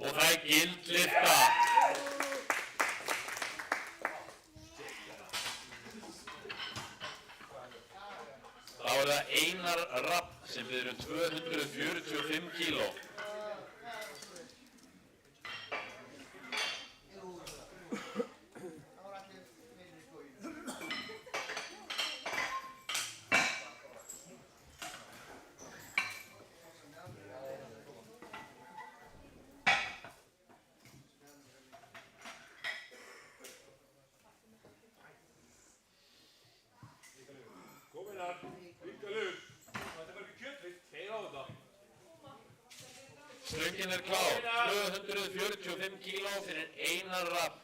Og það er gild lyfta. Þá er það Einar Rapp sem biður 245 kíló. Stöngin er klár, 245 kíló fyrir Einar Rapp.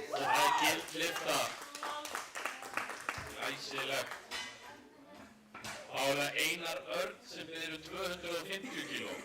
Og það er gild lyfta. Glæsilegt. Þá er það Einar Örn sem biður 250 kíló.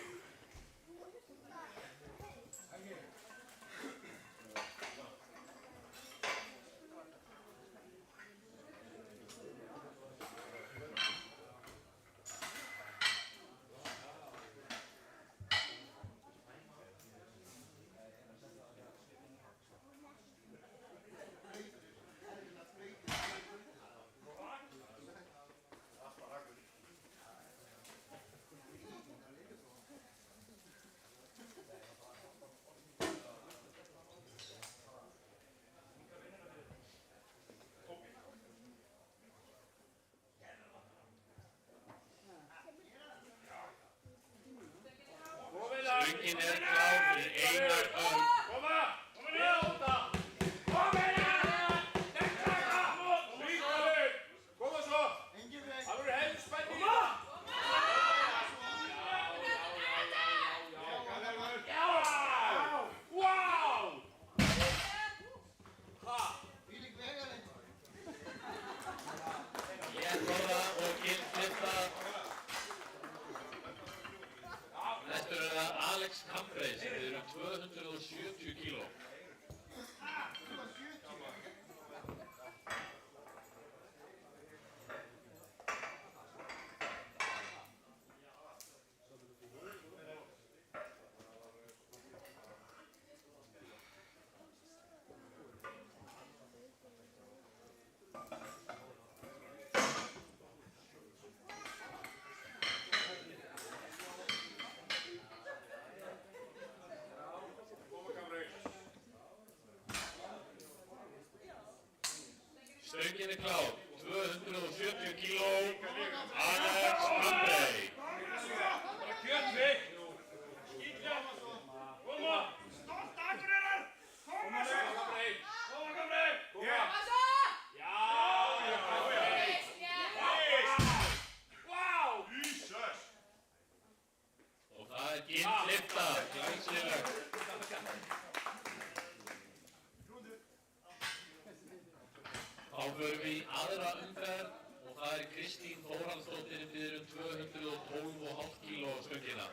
Stöngin er klár, 270 kíló, Alex Cambrey. Bara kjötvig. Skýtja. Koma. Stolt Akureyrar. Koma svo. Koma Cambrey. Koma. Já. Vá. Jesus. Og það er gindlifta, glæsilegt. Þá förum við í aðra umferð og það er Kristín Þórhallsdóttir biður 212,5 kíló stöngina.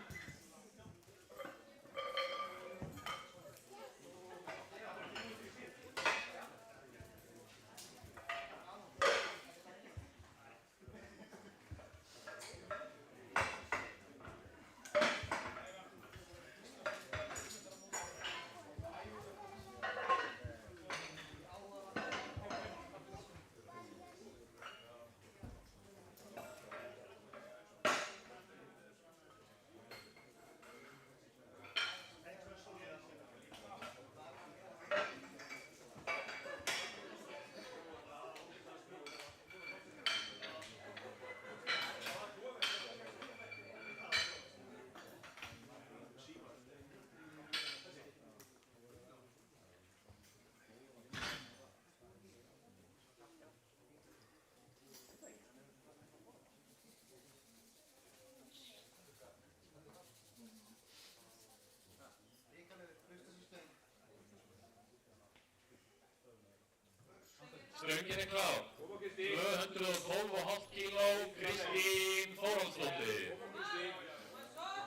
Stöngin er klár, 212,5 kíló, Kristín Þórhallsdóttir.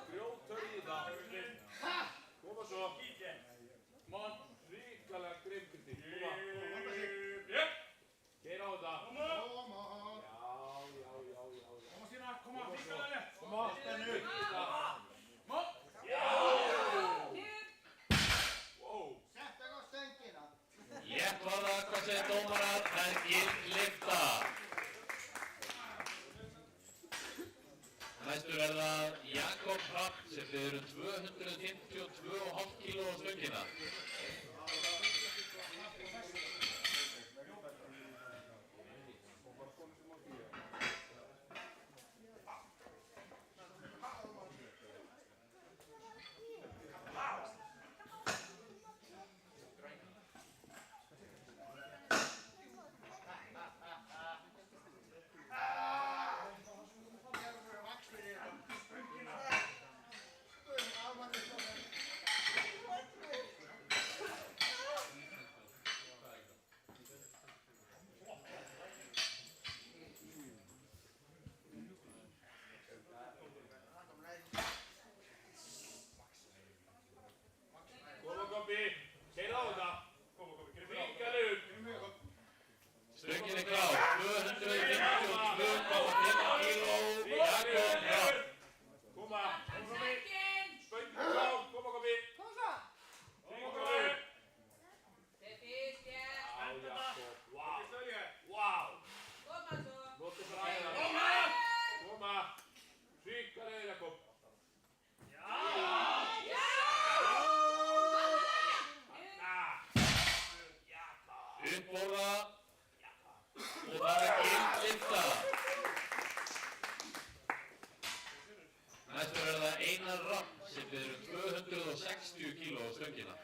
Grjótörn í það. Koma svo. Mann, ríkalega grimm Kristín. Koma. Keira á þetta. Koma. Já. Koma sína, koma, ríkalega létt. Koma, spennu. Mann. Já. Wow. Setta á stöngina. Létt var það, hvað segir dómarar, það er gindlifta. Næstu verða Jakob Hrapp sem biður 252,5 kíló stöngina. Koma, Kobbi. Keira á þetta. Koma, Kobbi. Ríkalegur. Stöngin er klár, 252,5 kíló, Jakob Hrapp. Koma. Stöngin klár. Koma, Kobbi. Ríkalegur. Já, Jakob. Vá. Lóttu bara aðeins. Koma. Ríkalegur, Jakob. Uppborða og það er gindlifta. Næstu verða Einar Rapp sem biður 260 kíló stöngina.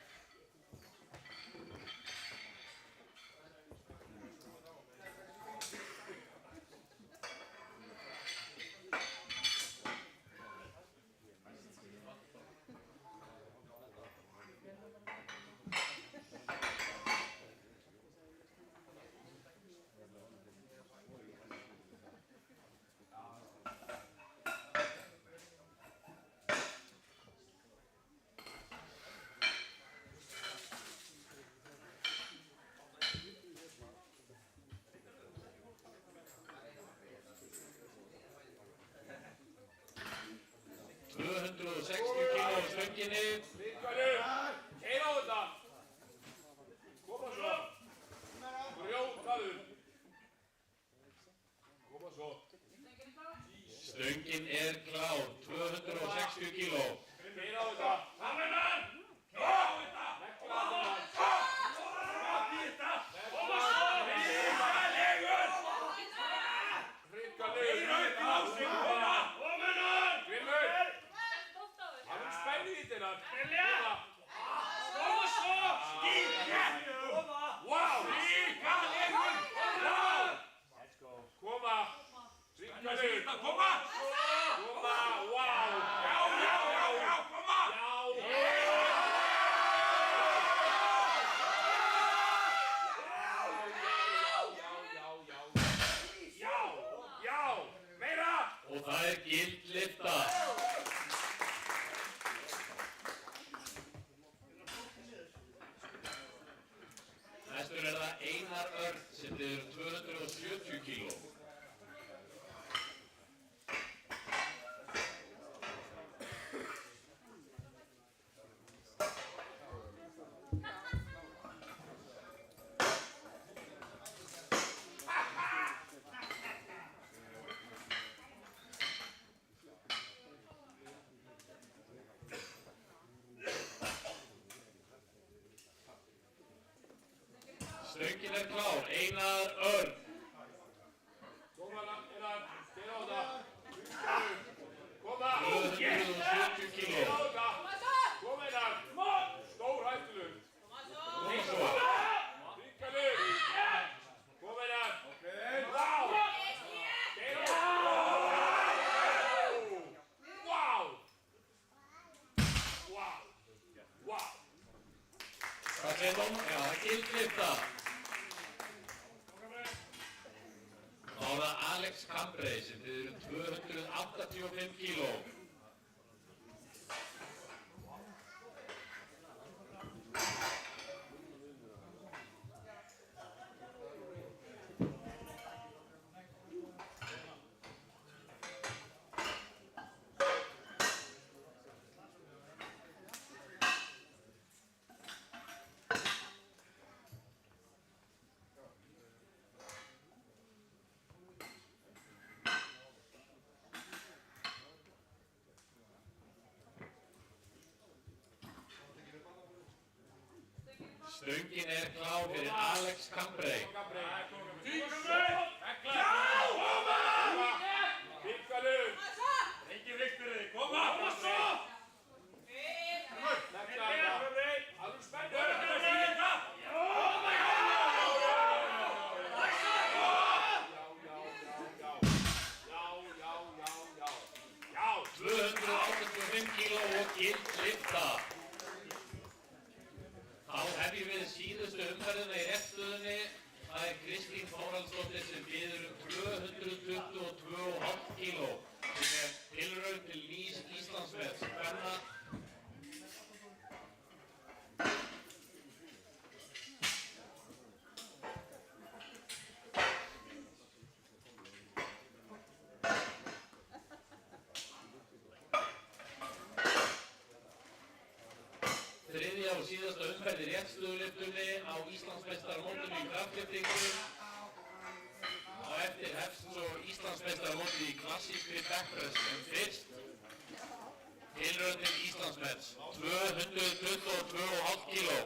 stöngginni. Ríkalegur, keira á þetta. Koma svo. Brjótaður. Koma svo. Stöngin er klár, 260 kíló. Keira á þetta. Sammennar. Keira á þetta. Negla á þetta. Koma svo. Ríkalegur. Þetta er síðasta, koma! Koma, wow! Já, koma! Já, meira! Og það er gild lyfta. Næstur er það Einar Örn sem biður 270 kíló. Stöngin er klár, Einar Örn. Koma, Einar, stela á það. Koma! 270 kíló. Koma, Einar! Stór hættulur. Koma svo. Ríkalur. Koma, Einar. Vá! Stela á það. Vá! Hvað segir þú? Já, það er gild lyfta. Þá er það Alex Cambray sem biður 285 kíló. Stöngin er klár fyrir Alex Cambray. Ríkalur. Engin vikt fyrir þig. Koma svo! Alveg spenntur. Já. 285 kíló og gild lyfta. Þá hefjum við síðustu umferðina í réttstöðunni. Það er Kristín Þórhallsdóttir sem biður 222,5 kíló. Sem er tilraun til nýs Íslandsmets kvenna. Þriðja og síðasta umferð í réttstöðulyftunni á Íslandsmeistaramótinu í kraftlyftingum. Á eftir hefst svo Íslandsmeistaramótið í klassískri backpress en fyrst tilraun til Íslandsmets 222,5 kíló.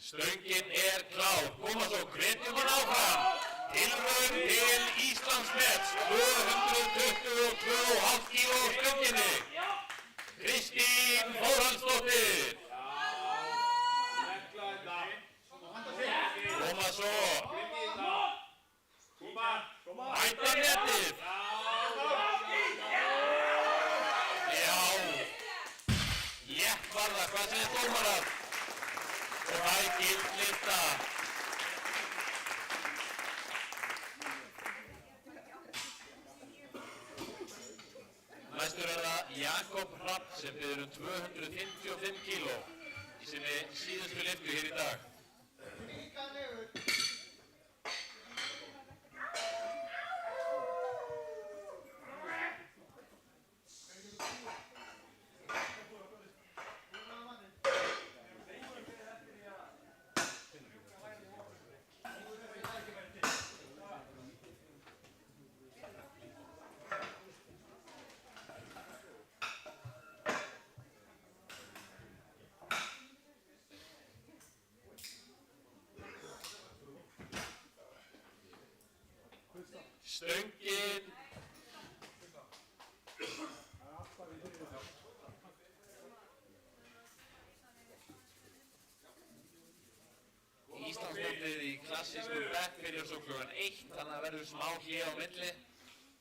Stöngin er klár. Koma svo, hvetjum hann áfram. Tilraun til Íslandsmets 222,5 kíló á stönginni. Kristín Þórhallsdóttir. Koma svo. Hætta netið. Já. Jætt var það. Hvað segir dómarar? Og það er gild lyfta. Næstur er það Jakob Hrapp sem biður 255 kíló í sinni síðustu lyftu hér í dag. Stöngin. Íslandsmótið í klassískum bekk fyrir svo klukkan 1, þannig að það verður smá hlé á milli.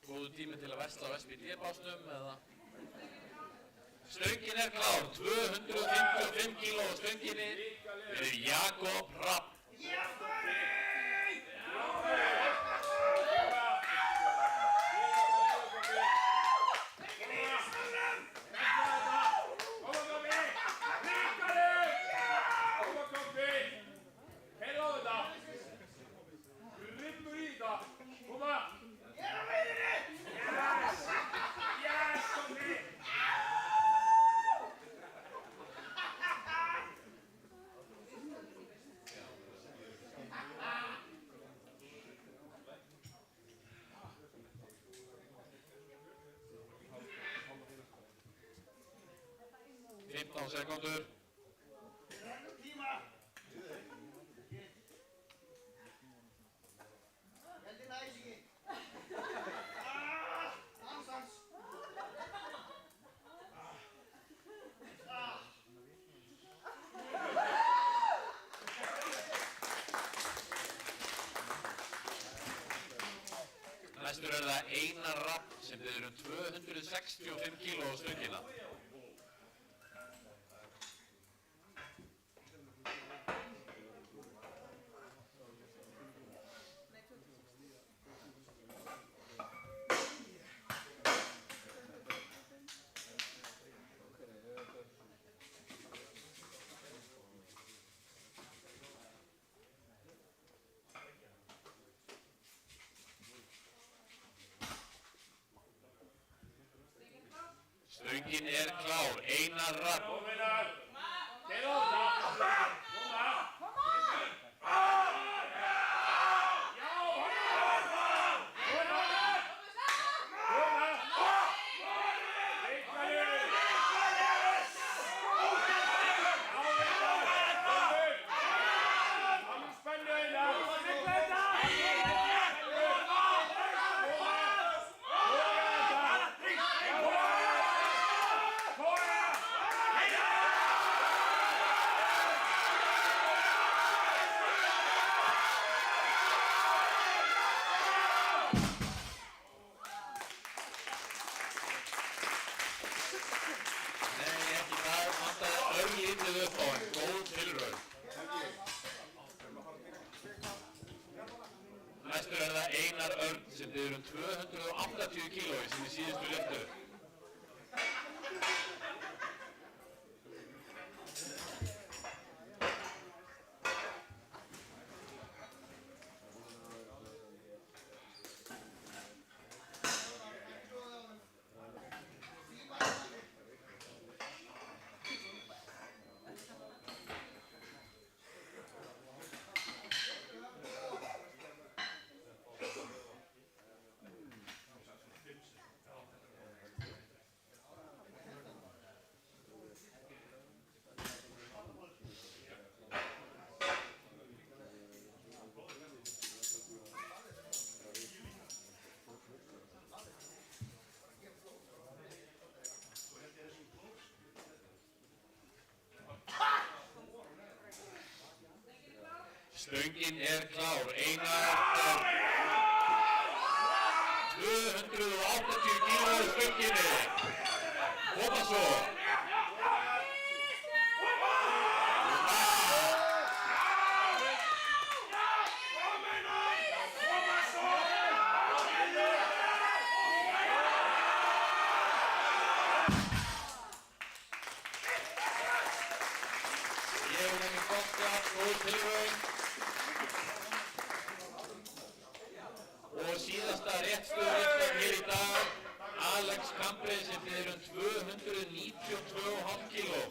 Góðu tími til að versla á SPD-básnum eða... Stöngin er klár, 255 kíló á stönginni fyrir Jakob Hrafn. Sekúndur. Næstur er það Einar Rafn sem biður 265 kíló á stöngina. Stöngin er klár, Einar Rafn. Næstur er það Einar Örn sem biður 280 kíló í sinni síðustu lyftu. Stöngin er klár, Einar Örn. 280 kíló í stönginni. Koma svo. Ég er henni gott að góð tilraun. Og síðasta réttstöðulyftan hér í dag, Alex Cambre sem biður 292,5 kíló.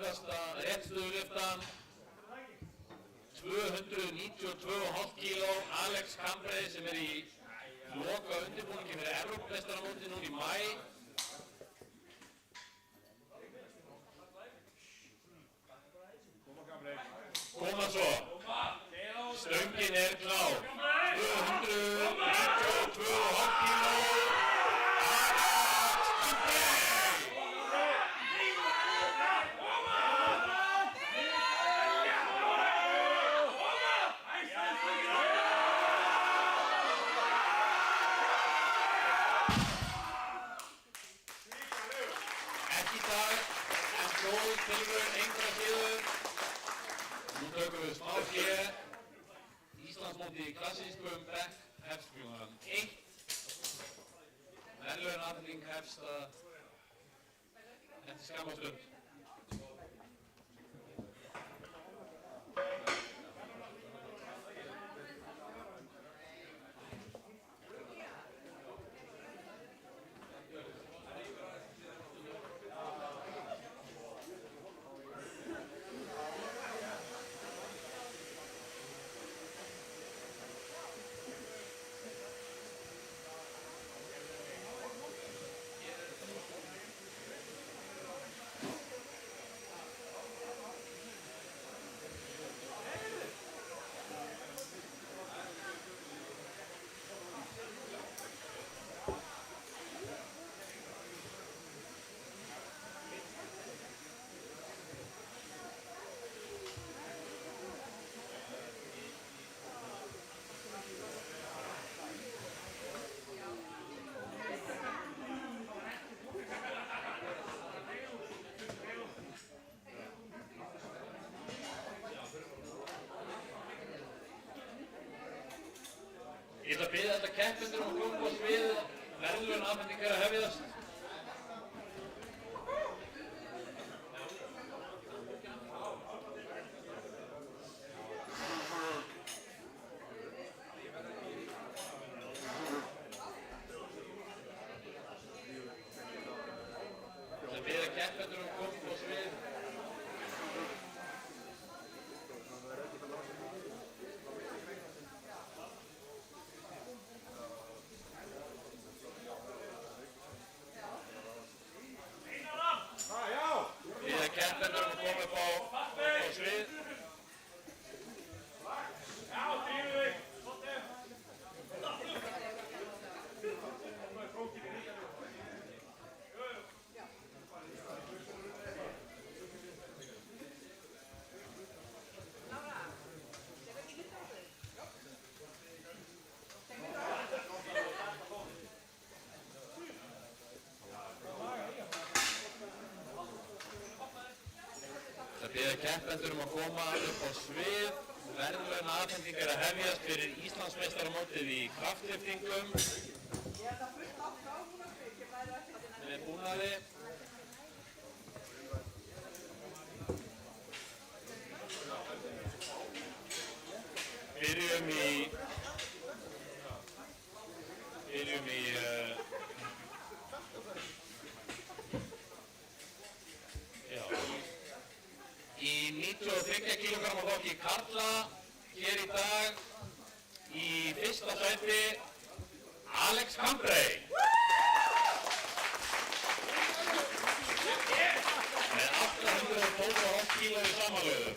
síðasta réttstöðulyftan, 292,5 kíló, Alex Cambray sem í loka undirbúningi fyrir Evrópumeistaramótið núna í maí. Koma svo. Stöngin klár. 292,5 kíló. Ekki í dag, en góð tilraun engra síður. Nú tökum við smá hlé. Íslandsmótið í klassískum bekk hefst klukkan 1. Verðlaunaafhending hefst eftir skamma stund. Ég ætla að biðja þetta keppendur að koma á svið, verðlaunaafhending að hefjast. Ég ætla að biðja keppendur að koma á svið. Keppendur að koma upp á svið. Það biðja keppendur að koma upp á svið. Verðlaunaafhending að hefjast fyrir Íslandsmeistaramótið í kraftlyftingum. Með búnaði. Byrjum í 93 kg flokki karla hér í dag í fyrsta sæti Alex Cambray með 812,5 kg í samanlögðu.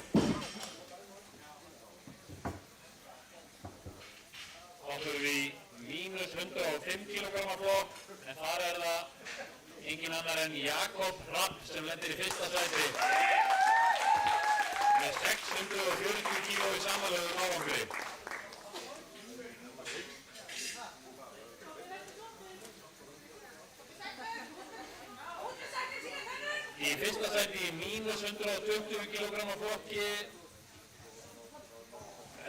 Þá fyrir við í -105 kg flokk en þar það engin annar en Jakob Rapp sem lendir í fyrsta sæti með 640 kg í samanlögðum árangri. Í fyrsta sæti í -120 kg flokki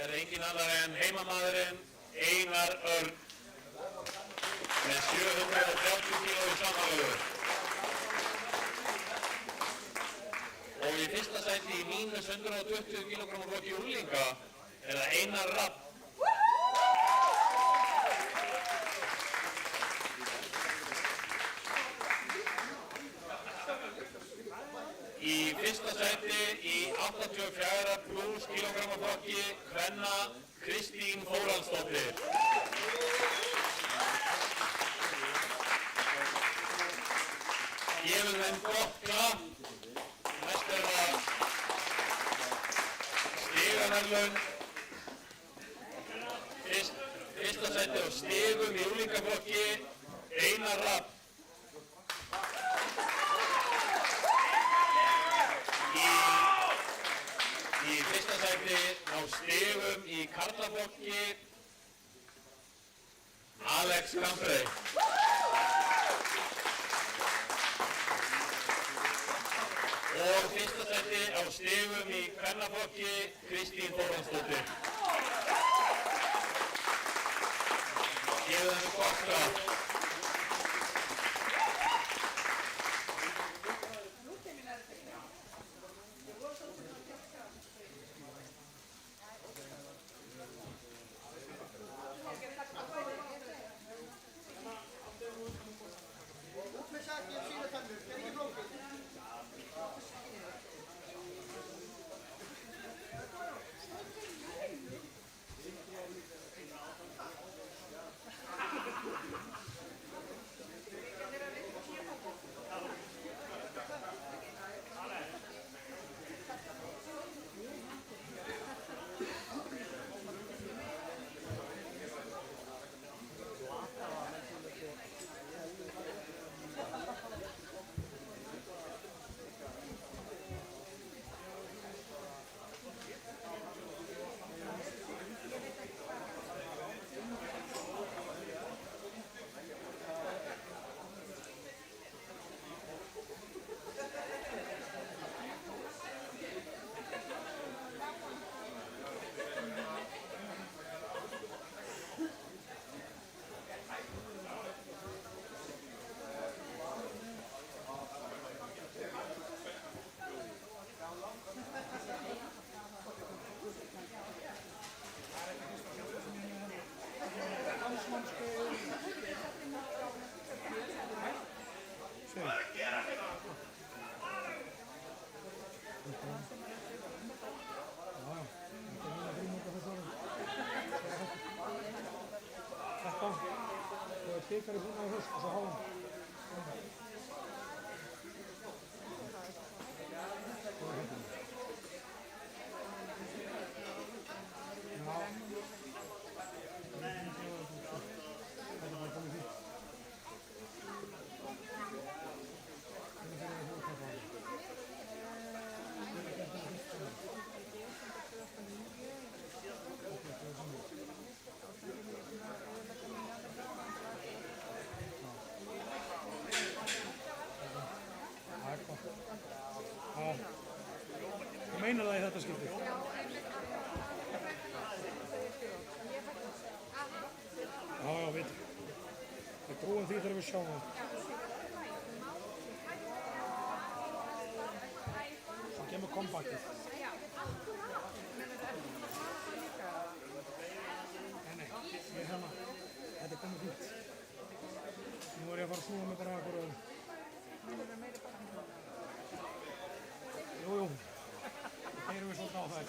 engin annar en heimamaðurinn Einar Örn með 730 kg í samanlögðu. Og í fyrsta sæti í -120 kg flokki unglinga það Einar Rapp. Í Í fyrsta sæti í 84 plus kilogramma flokki kvenna Kristín Þórhallsdóttir. Gefum þeim gott klapp. Næst það stigaverðlaun. Fyrsta sæti á stigum í unglingaflokki Einar Rapp. Í fyrsta sæti á stigum í karlaflokki Alex Cambrey. Og fyrsta sæti á stigum í kvennaflokki Kristín Þórhallsdóttir. Gefum þeim gott klapp. Bikar í búin á höst og svo háum. Þú meinar það í þetta skipti? Já, veit ég. Við trúum því þegar við sjáum það. Það kemur kompaktið. Nei, ég er hérna. Þetta er komið fínt. Nú er ég að fara að snúa mig bara að hverju öðru. Jú. Erum við svolítið á það.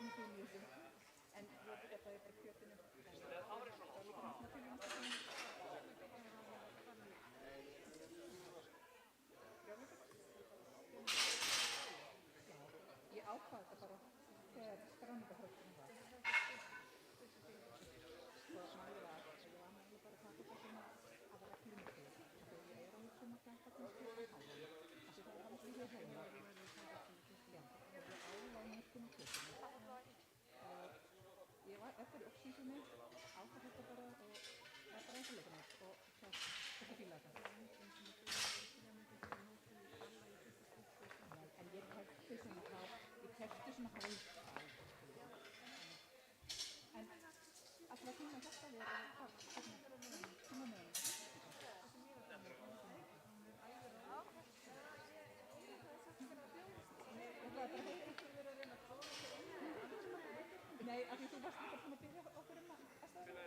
svona til í þessu. En ég þetta bara kjötinu. Ég ákvað þetta bara þegar skráningarfrösturinn var. Svo málið var að ég var náttúrulega bara að taka þetta svona að reglum til. Þegar ég er alveg svona að gæta kannski á hálfum. Þessi það er alveg líka heima. Já, og ég álaði mörgum á kjötinu. Ég var eftir uppsýnsunni, ákvað þetta bara og var bara eins og leikunum og þetta fílaði það. En ég kefti svona hálf. En alltaf tíma þetta við að tíma með henni. Nei, af því þú varst líka búin að byrja okkur að staða.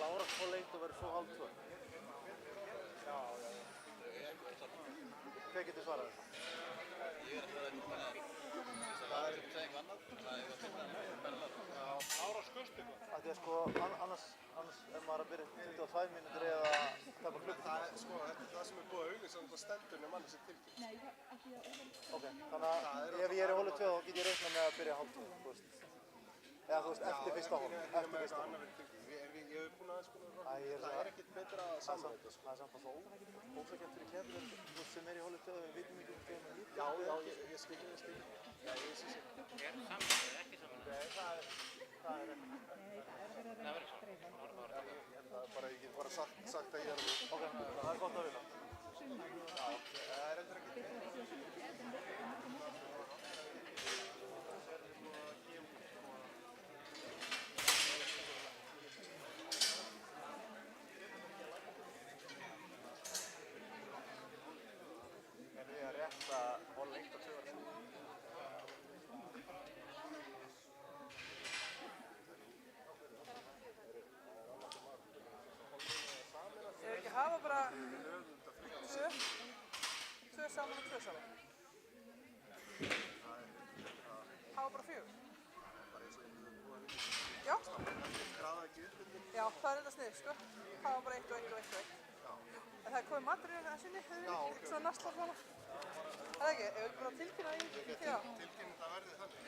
klárast svo lengt og verður svo hálftvö. Já. Hver getur svarað þessu? Ég er að svara þetta það er sem segja annað, það er að finna Ára skust eitthvað. Því að sko, annars er maður að byrja 22 mínútur eða Það er bara hlutur. Það er sko, þetta er það sem er búið að auglýsa um það stendur nema manni sem tilkynnt. Nei, af því að Ok, þannig að ef ég er í holu 2 þá get ég reiknað með að byrja hálf 2, þú veist. Eða þú veist, eftir fyrsta holu, eftir fyrsta holu. Ég hef búin að sko, það er ekkert betra að saman þetta sko. Það er samt að svo ósakent fyrir kemur sem er í holu 2, við vitum ekki hvað með lítið. Já, ég skil. Já, ég sé sér. Er saman eða ekki saman? Nei, það er ekki. það er að vera Ég get bara sagt að ég er alveg. Ok, það er gott að vinna. Já, það er endur ekki. Er þið að rétta hol 1 og 2 ára? Ég ekki hafa bara tvö saman og tvö saman. Hafa bara 4. Já. Já, það er þetta snið, sko. Hafa bara 1 og 1 og 1 og 1. En það er komið matur í það sinni, ekki svona nasla svona. Það er ekki, ef við bara tilkynna í því að. Tilkynna það verði þannig.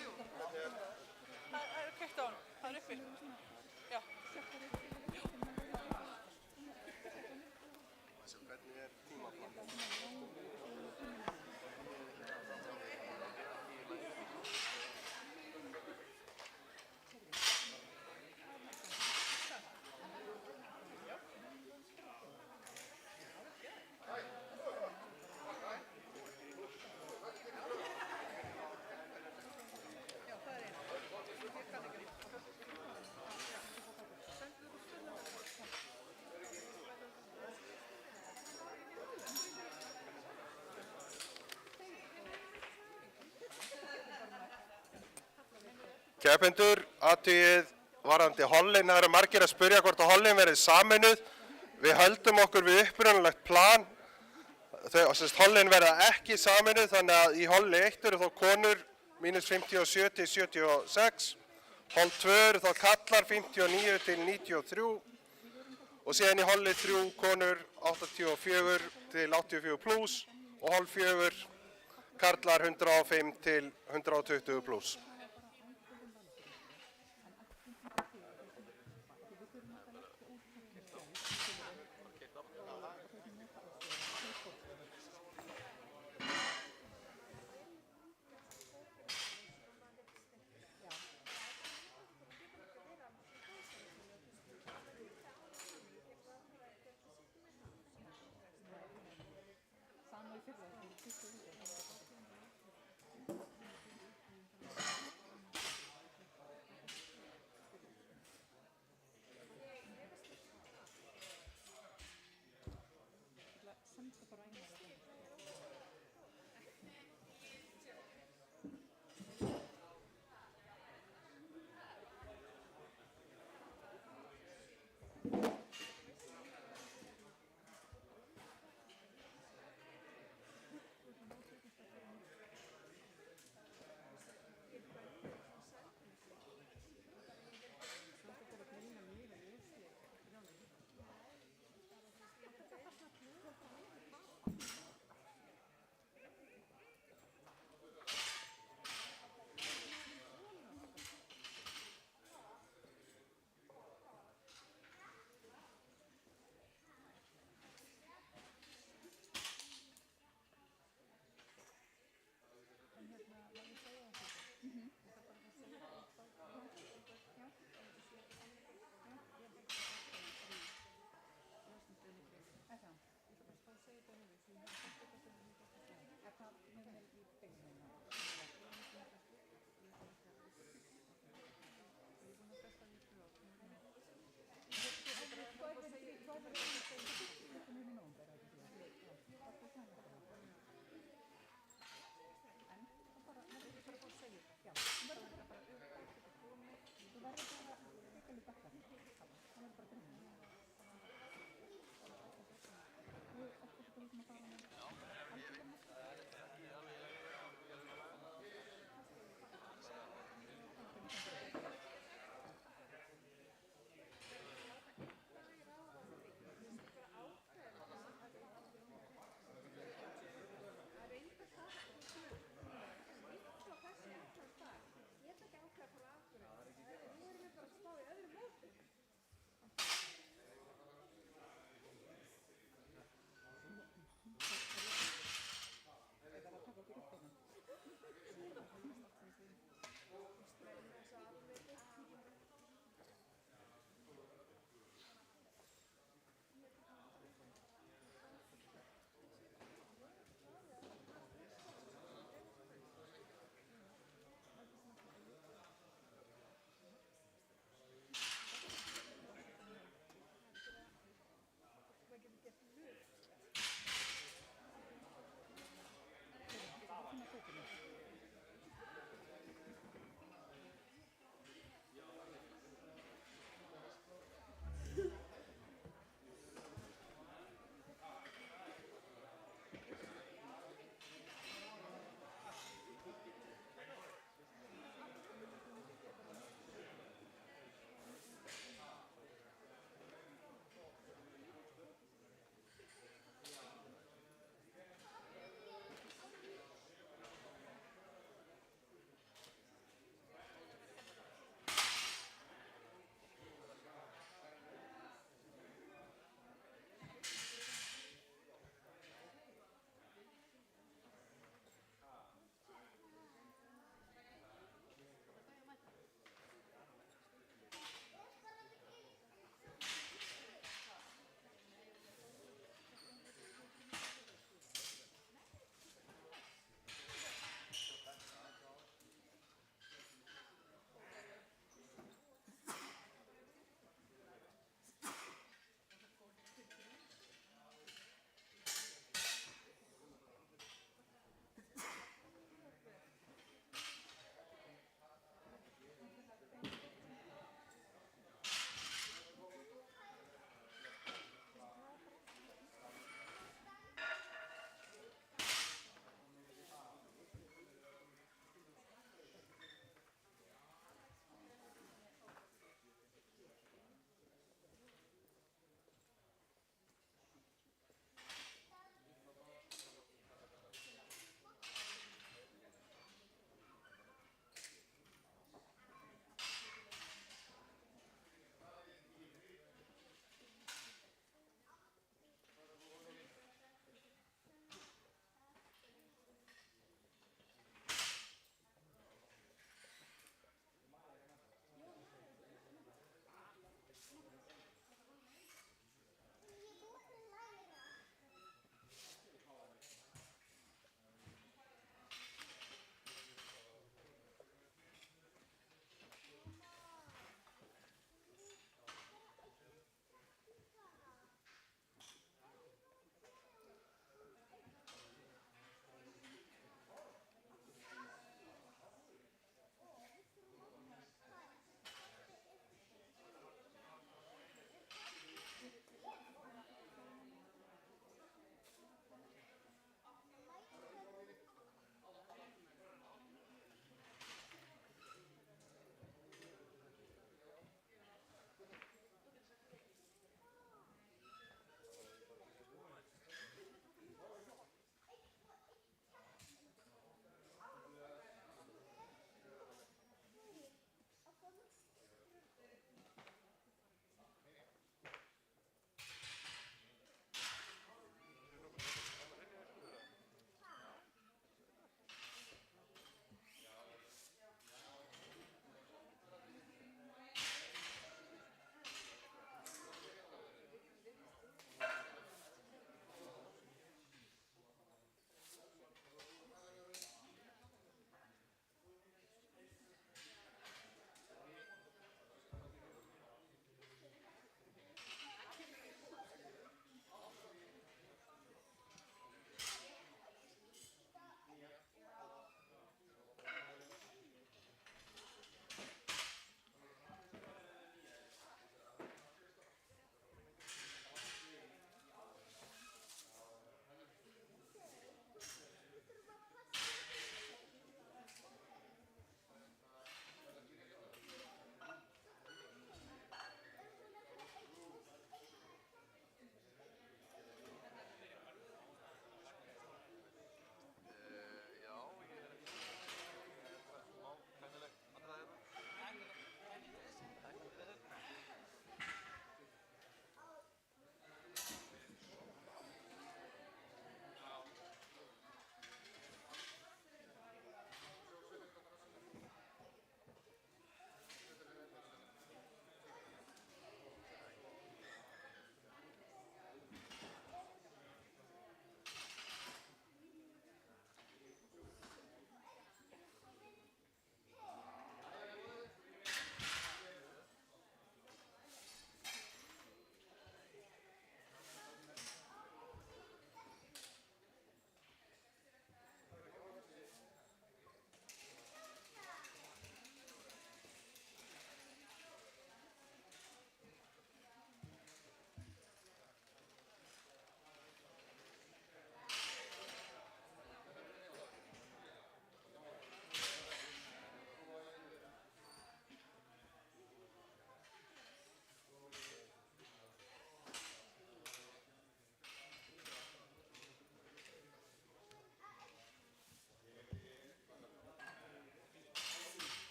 Það er keitt á hann, það er uppi. Já. Hvernig er tímaplan? Keppendur, athugið varðandi hollin. Það eru margir að spyrja hvort að hollin verið sameinuð. Við höldum okkur við upprunalegt plan. Hollin verða ekki sameinuð, þannig að í holli 1 eru þá konur -57 til 76. Holl 2 eru þá kallar 59 til 93. Og síðan í holli 3 konur 84 til 84 plus og holl 4 karlar 105 til 120 plus.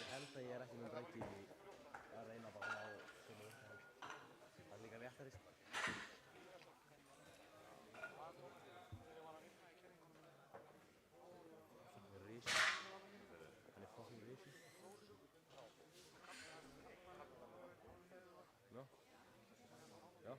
Ég held að ég er ekki með breyki að reyna bara að ná sömu upphæð. Það er líka léttari sko. Það er risi. Hann er fucking risi. Já. Já.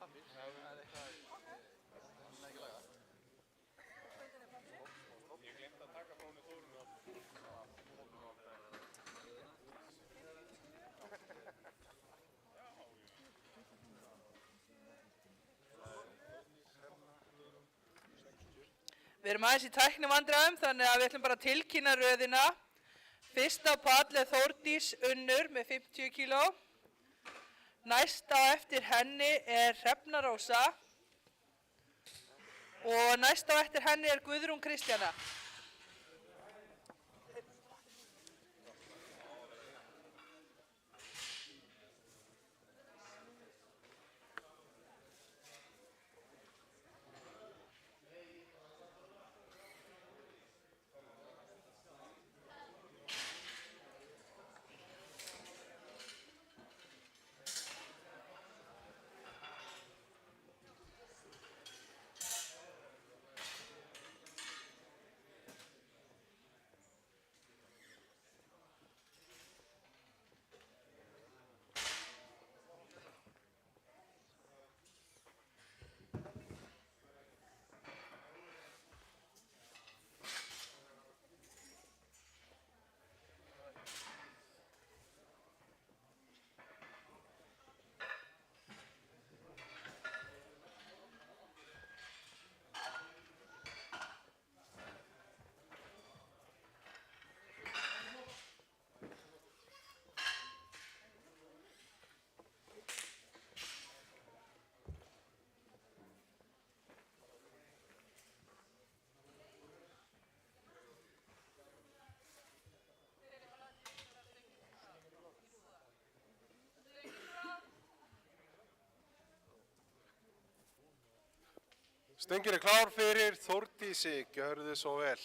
pappír. Það er eitthvað, hann er ekki laga. Ég glemt að taka frá henni Þórunni á. Við erum aðeins í tæknivandræðum þannig að við ætlum bara að tilkynna röðina. Fyrst á pall er Þórdís Unnur með 50 kíló. Næst á eftir henni er Hrefna Rósa. Og næst á eftir henni er Guðrún Kristjana. Stöngin er klár fyrir Þórdísi, gjörðu svo vel.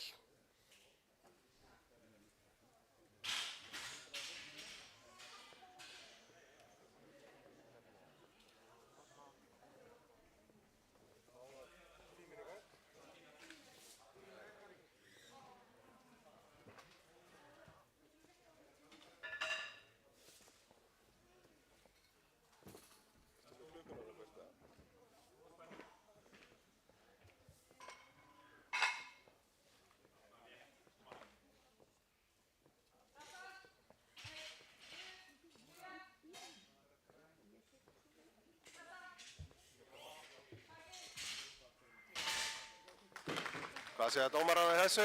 Hvað segja dómarar við þessu?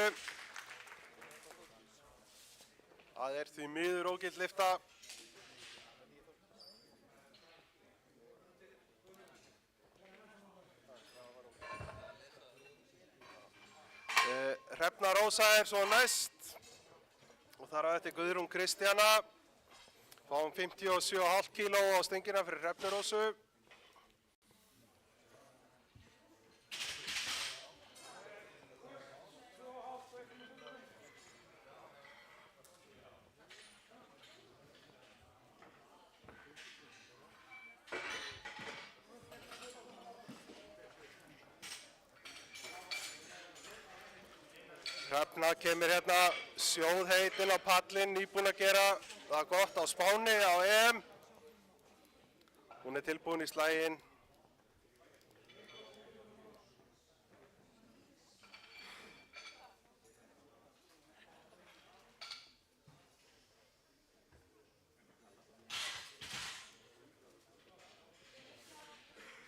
Það er því miður ógild lyfta. Hrefna Rósa er svo næst og þar á eftir Guðrún Kristjana. Fáum 57,5 kíló á stöngina fyrir Hrefnu Rósu. Hrefna kemur hérna sjóðheit inn á pallinn, nýbúin að gera það gott á Spáni á EM. Hún er tilbúin í slaginn.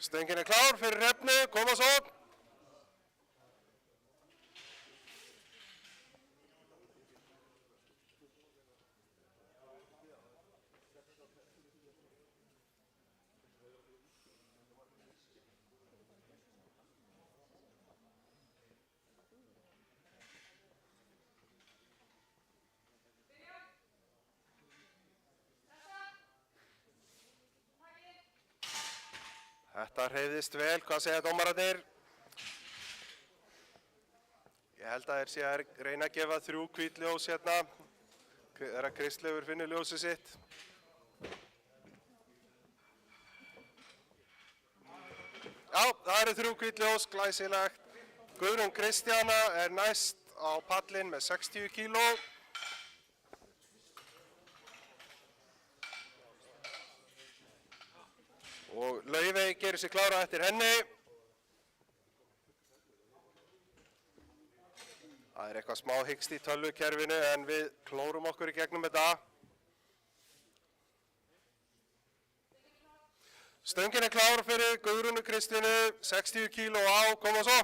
Stöngin er klár fyrir Hrefnu, koma svo. Þetta hreyfðist vel, hvað segja dómararnir? Ég held að þeir sé að reyna að gefa 3 hvít ljós hérna. Þegar Kristleifur finnur ljósið sitt. Já, það eru 3 hvít ljós, glæsilegt. Guðrún Kristjana er næst á pallinn með 60 kíló. Og Laufey gerir sig klára eftir henni. Það er eitthvað smá hikst í tölvukerfinu en við klórum okkur í gegnum þetta. Stöngin er klár fyrir Guðrúnu Kristínu, 60 kíló á, koma svo.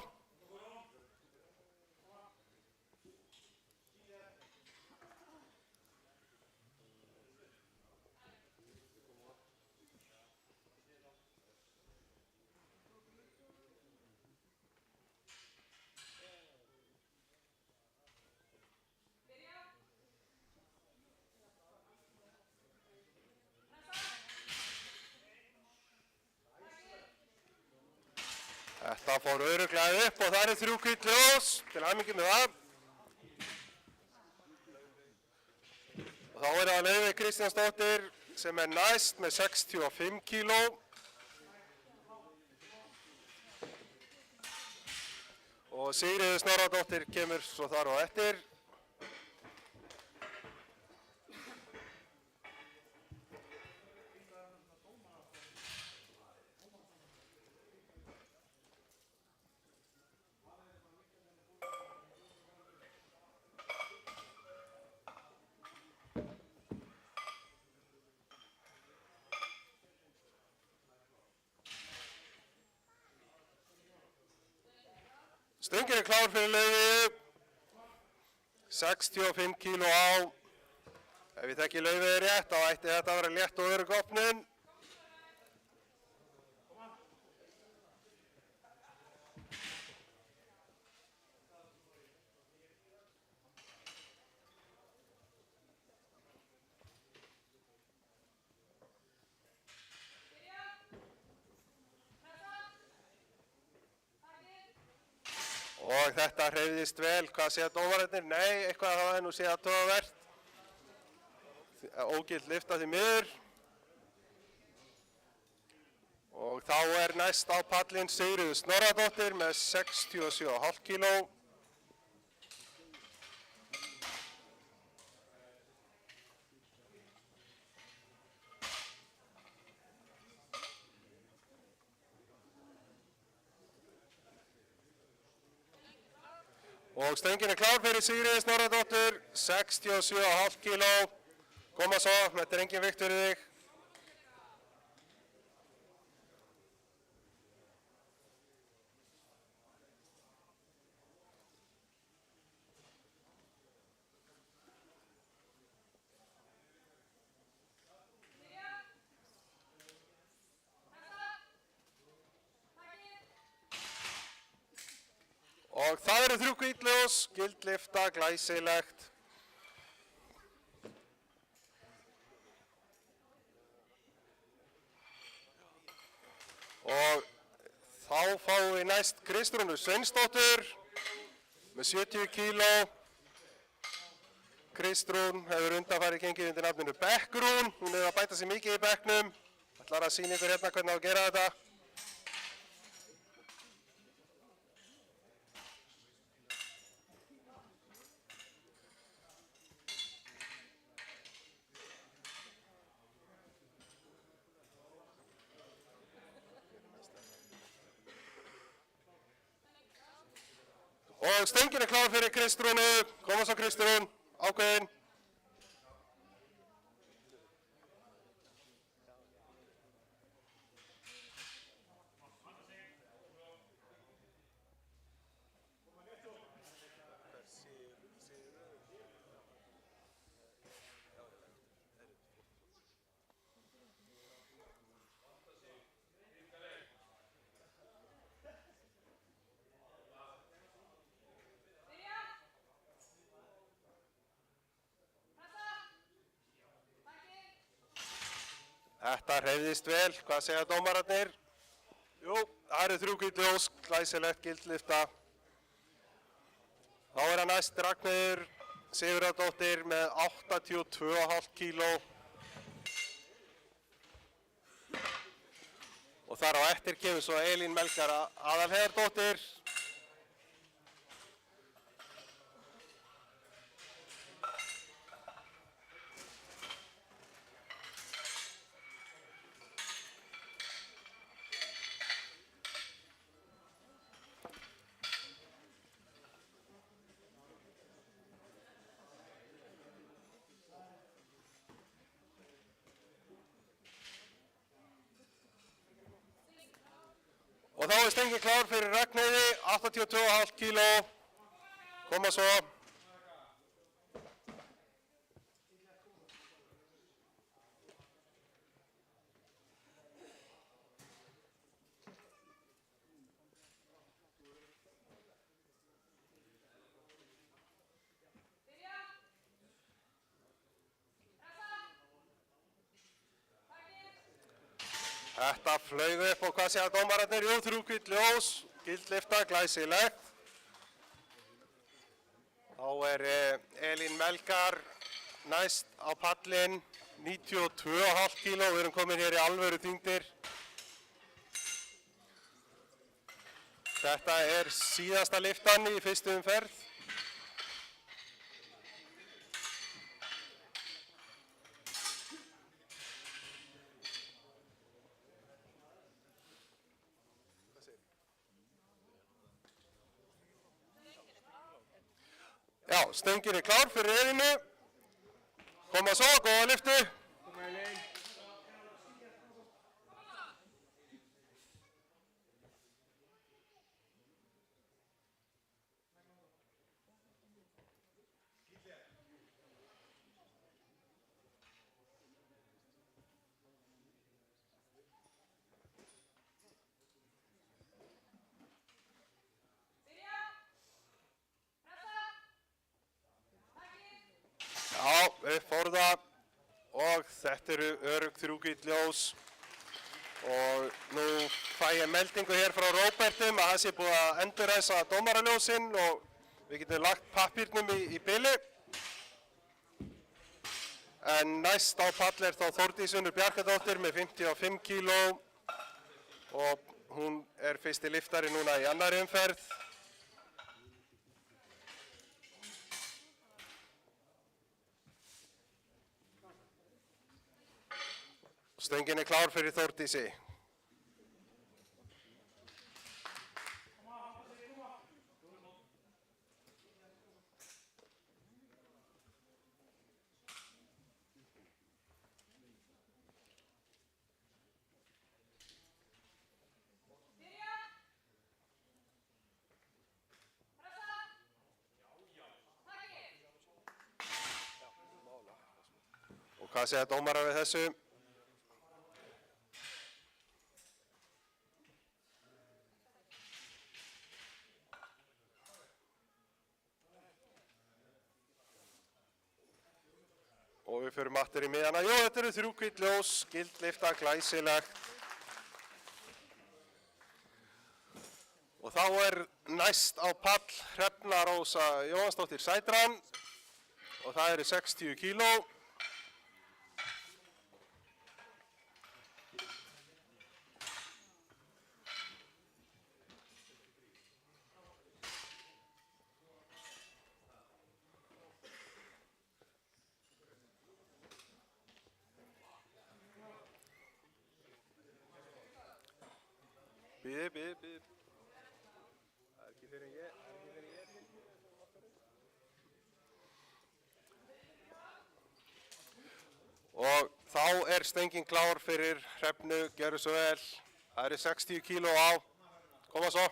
Þetta fór örugglega upp og það eru 3 hvít ljós, til hamingju með það. Og þá er það Laufey Kristjánsdóttir sem er næst með 65 kíló. Og Sigríður Snorradóttir kemur svo þar á eftir. Stöngin er klár fyrir Laufeyju, 65 kíló á. Ef ég þekki Laufeyju rétt, þá ætti þetta að vera létt og örugg opnun. Og þetta hreyfðist vel, hvað segja dómararnir? Nei, eitthvað það er nú séð athugavert. Ógild lyfta því miður. Og þá er næst á pallinn Sigríður Snorradóttir með 67,5 kíló. Og stöngin er klár fyrir Sigríður Snorradóttir, 67,5 kíló. Koma svo, þetta er engin vikt fyrir þig. Og það eru 3 hvít ljós, gild lyfta, glæsilegt. Og þá fáum við næst Kristrúnu Sveinsdóttur með 70 kíló. Kristrún hefur undanfarið gengið undir nafninu Bekkrún. Hún er að bæta sig mikið í bekknum. Ætlar að sýna ykkur hérna hvernig á að gera þetta. Og stöngin er klár fyrir Kristrúnu. Koma svo Kristrún, ákveðin. Þetta hreyfðist vel, hvað segja dómararnir? Jú, það eru 3 hvít ljós, glæsilegt gild lyfta. Þá er það næst Ragnheiður Sigurðardóttir með 82,5 kíló. Og þar á eftir kemur svo Elín Melgar Aðalheiðardóttir. Og þá er stengin klár fyrir Ragnheiði, 82,5 kíló. Koma svo. Þetta flaug upp og hvað segja dómararnir? Jú, 3 hvítt ljós, gildlyfta, glæsilegt. Þá er Elín Melgar næst á pallinn, 92,5 kíló. Við erum komin hér í alvöru þyngdir. Þetta er síðasta lyftan í fyrstu umferð. Já, stöngin er klár fyrir Elínu. Koma svo, góða lyftu. Já, upp fór það og þetta eru örugg 3 hvítt ljós og nú fæ ég meldingu hér frá Róbertum að það sé búið að endurræsa dómaraljósin og við getum lagt pappírnum í bili. En næst á pall er þá Þórdís Unnur Bjarkadóttir með 55 kíló og hún er fyrsti lyftari núna í annarri umferð. Stöngin er klár fyrir Þórdísi. Og hvað segja dómarar við þessu? Og við förum aftur í miðjana. Jú, þetta eru 3 hvítt ljós, gildlyfta, glæsilegt. Og þá er næst á pall Hrefna Rósa Jóhannsdóttir Sætran og það eru 60 kíló. Bíð. Það er ekki fyrir ég. Og þá er stöngin klár fyrir Hrefnu, gjörðu svo vel. Það eru 60 kíló á. Koma svo.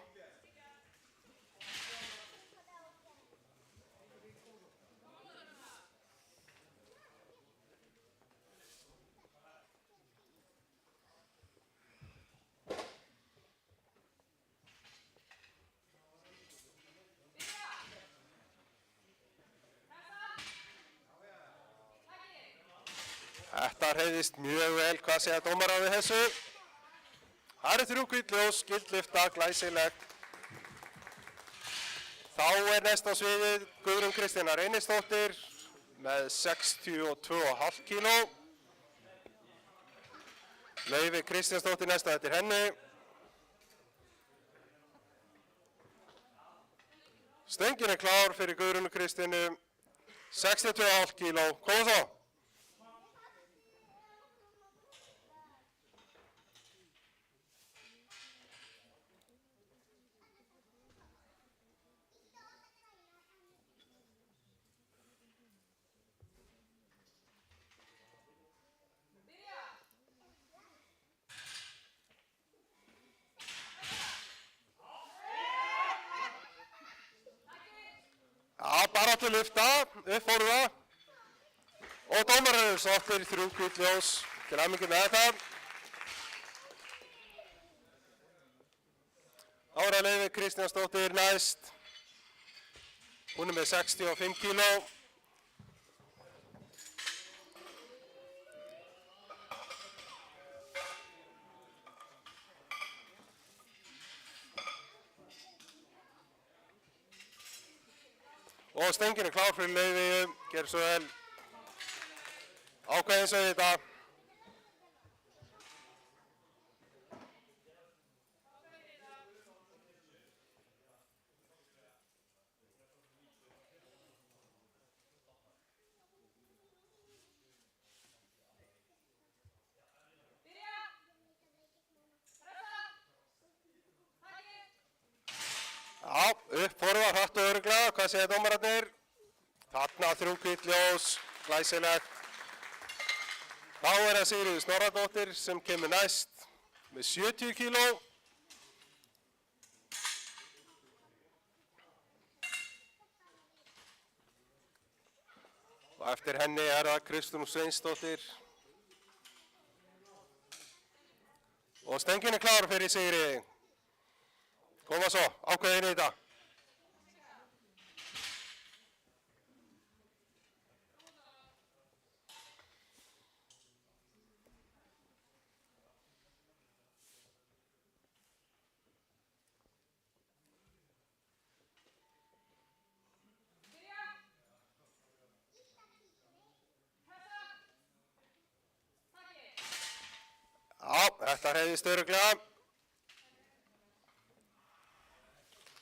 Þetta hreyfðist mjög vel, hvað segja dómarar við þessu? Það eru 3 hvítt ljós, gildlyfta, glæsilegt. Þá er næst á sviðið Guðrún Kristína Reynisdóttir með 62,5 kíló. Laufey Kristjánsdóttir næst á eftir henni. Stöngin er klár fyrir Guðrúnu Kristínu, 62,5 kíló. Koma svo. baráttu lyfta, upp fóru það. Og dómararnir sóttir 3 hvít ljós. Til hamingju með þetta. Þá er að Laufey Kristjánsdóttir næst. Hún er með 65 kíló. Og stengin er klár fyrir Laufeyju, gerð svo vel. Ákveðin svo þetta. Já, upp fóru það hratt og örugglega, hvað segir dómararnir? Þarna 3 hvít ljós, glæsilegt. Þá er það Sigríður Snorradóttir sem kemur næst með 70 kíló. Og eftir henni er það Kristrún Sveinsdóttir. Og stengin er klár fyrir Sigríði. Koma svo, ákveðin í þetta. Já, þetta hreyfist örugglega.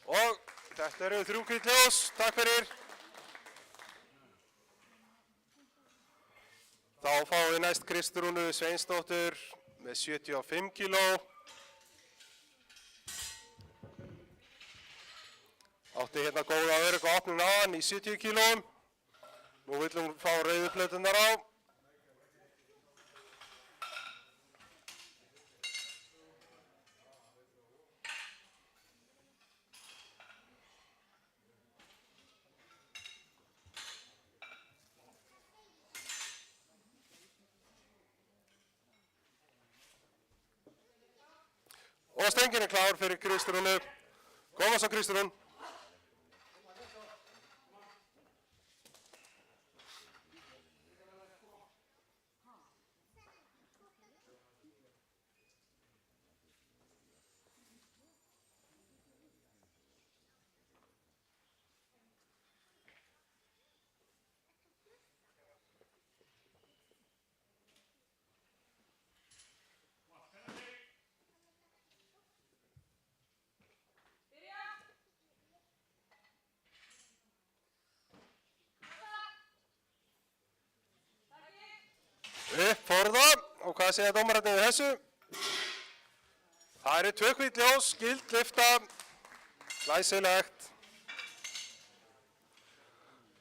Og þetta eru 3 hvít ljós, takk fyrir. Þá fáum við næst Kristrúnu Sveinsdóttur með 75 kíló. Átti hérna góða örugga opnun á hann í 70 kílóum. Nú vill hún fá rauðu plöturnar á. Og stengin er klár fyrir Kristrúnu. Koma svo Kristrún. Upp fór það, og hvað segja dómararnir við þessu? Það eru 2 hvít ljós, gild lyfta, glæsilegt.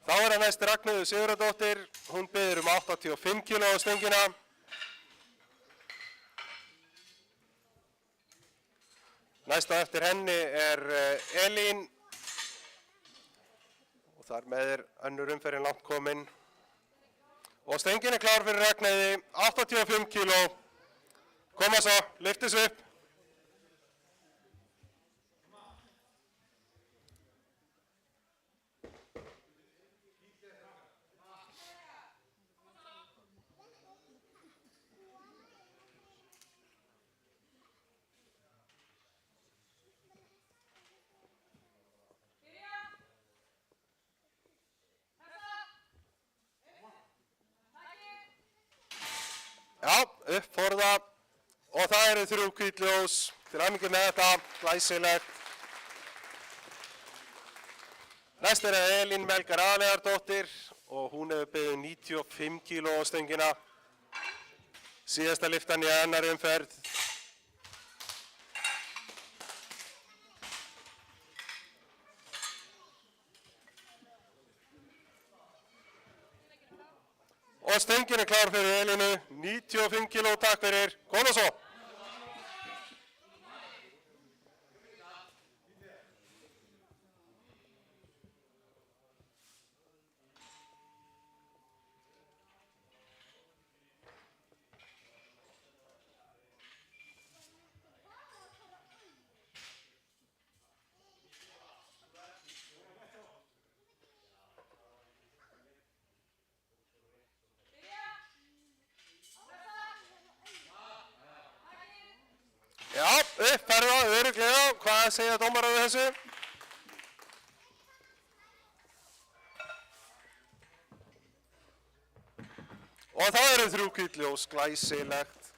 Þá er það næst Ragnheiður Sigurðardóttir, hún biður um 85 kíló á stengina. Næsta eftir henni er Elín, og þar með er önnur umferðin langt komin. Og stengin er klár fyrir Ragnheiði, 85 kíló. Koma svo, lyftis upp. Já, upp fór það. Og það eru 3 hvít ljós. Til hamingju með þetta, glæsilegt. Næst er það Elín Melgar Aðlegardóttir og hún hefur beðið 95 kíló á stöngina. Síðasta lyftan í annarri umferð. Og stöngin er klár fyrir Elínu, 95 kíló, takk fyrir. Koma svo. Hvað segja dómarar við þessu? Og það eru 3 hvít ljós, glæsilegt.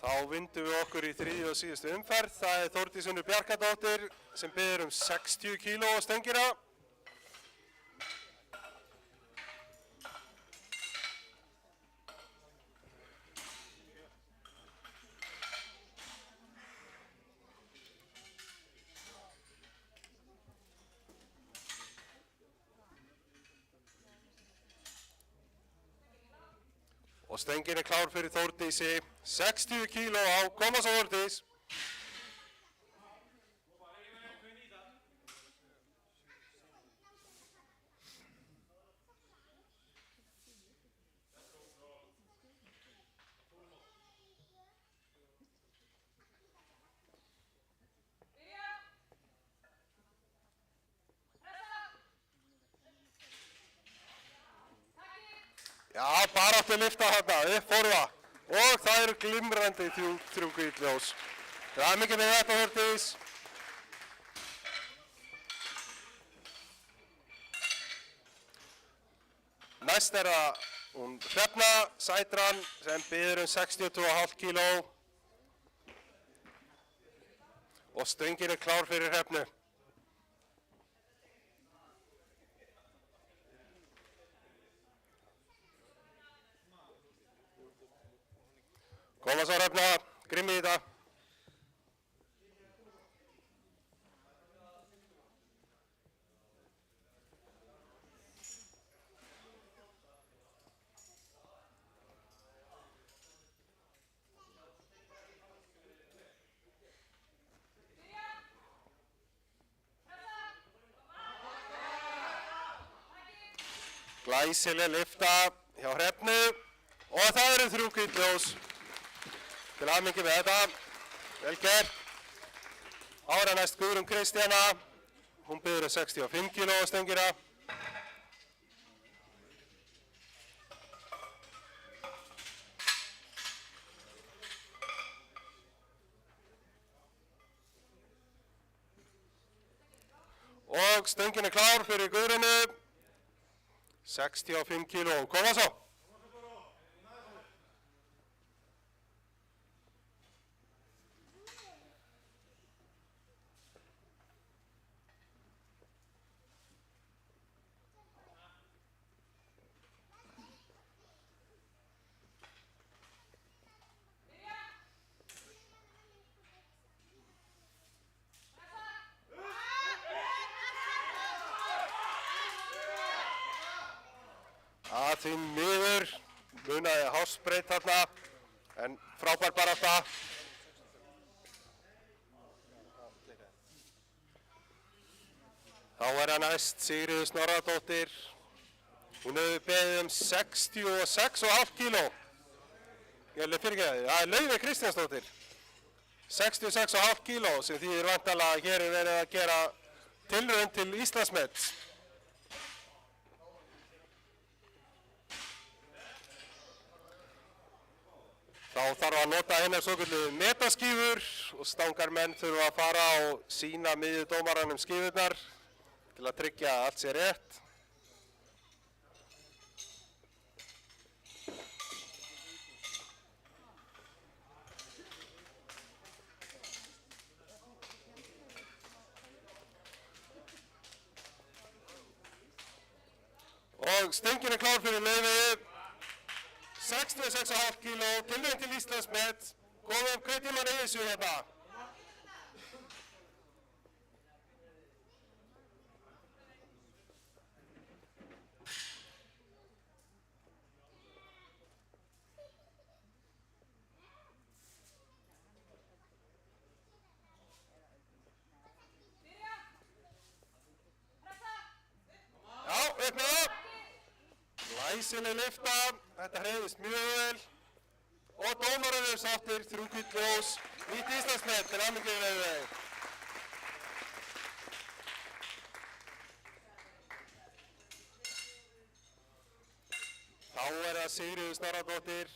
Þá vindum við okkur í 3. og síðustu umferð. Það er Þórdís Unnur Bjarkadóttir sem biður 60 kíló á stöngina. Og stöngin er klár fyrir Þórdísi. 60 kíló á, koma svo Þórdís. Já, bara átti að lyfta þarna, upp fóru það. Og það eru glimrandi 3 hvít ljós. Það er mikið með þetta, Þórdís. Næst er það hún Hrefna Sætran sem biður 62,5 kíló. Og stöngin er klár fyrir Hrefnu. Koma svo Hrefna, grimmi í þetta. Glæsileg lyfta hjá Hrefnu og það eru 3 hvít ljós. Til hamingju með þetta. Vel gert. Ára næst Guðrún Kristjana. Hún biður 65 kíló á stöngina. Og stöngin er klár fyrir Guðrúnu. 65 kíló. Koma svo. Því miður munaði hársbreytt þarna, en frábær barátta. Þá er það næst Sigríður Snorradóttir. Hún hefur beðið 66,5 kíló. Fyrirgeðu, það er Laufey Kristjánsdóttir. 66,5 kíló sem þýðir væntanlega að hér er verið að gera tilraun til Íslandsmets. Þá þarf að nota hennar svokölluðu metaskífur og stangarmenn þurfa að fara og sýna miðjudómaranum skífurnar til að tryggja að allt sé rétt. Og stöngin er klár fyrir Laufeyju. 66,5 kíló, tilraun til Íslandsmet. Komum Kauptímann í þessu hérna. Já, upp með það. Glæsileg lyfta, þetta hreyfist mjög vel og dómarar eru sáttir, 3 hvít ljós, nýtt Íslandsmet til hamingju með þau. Þá er það Sigríður Snorradóttir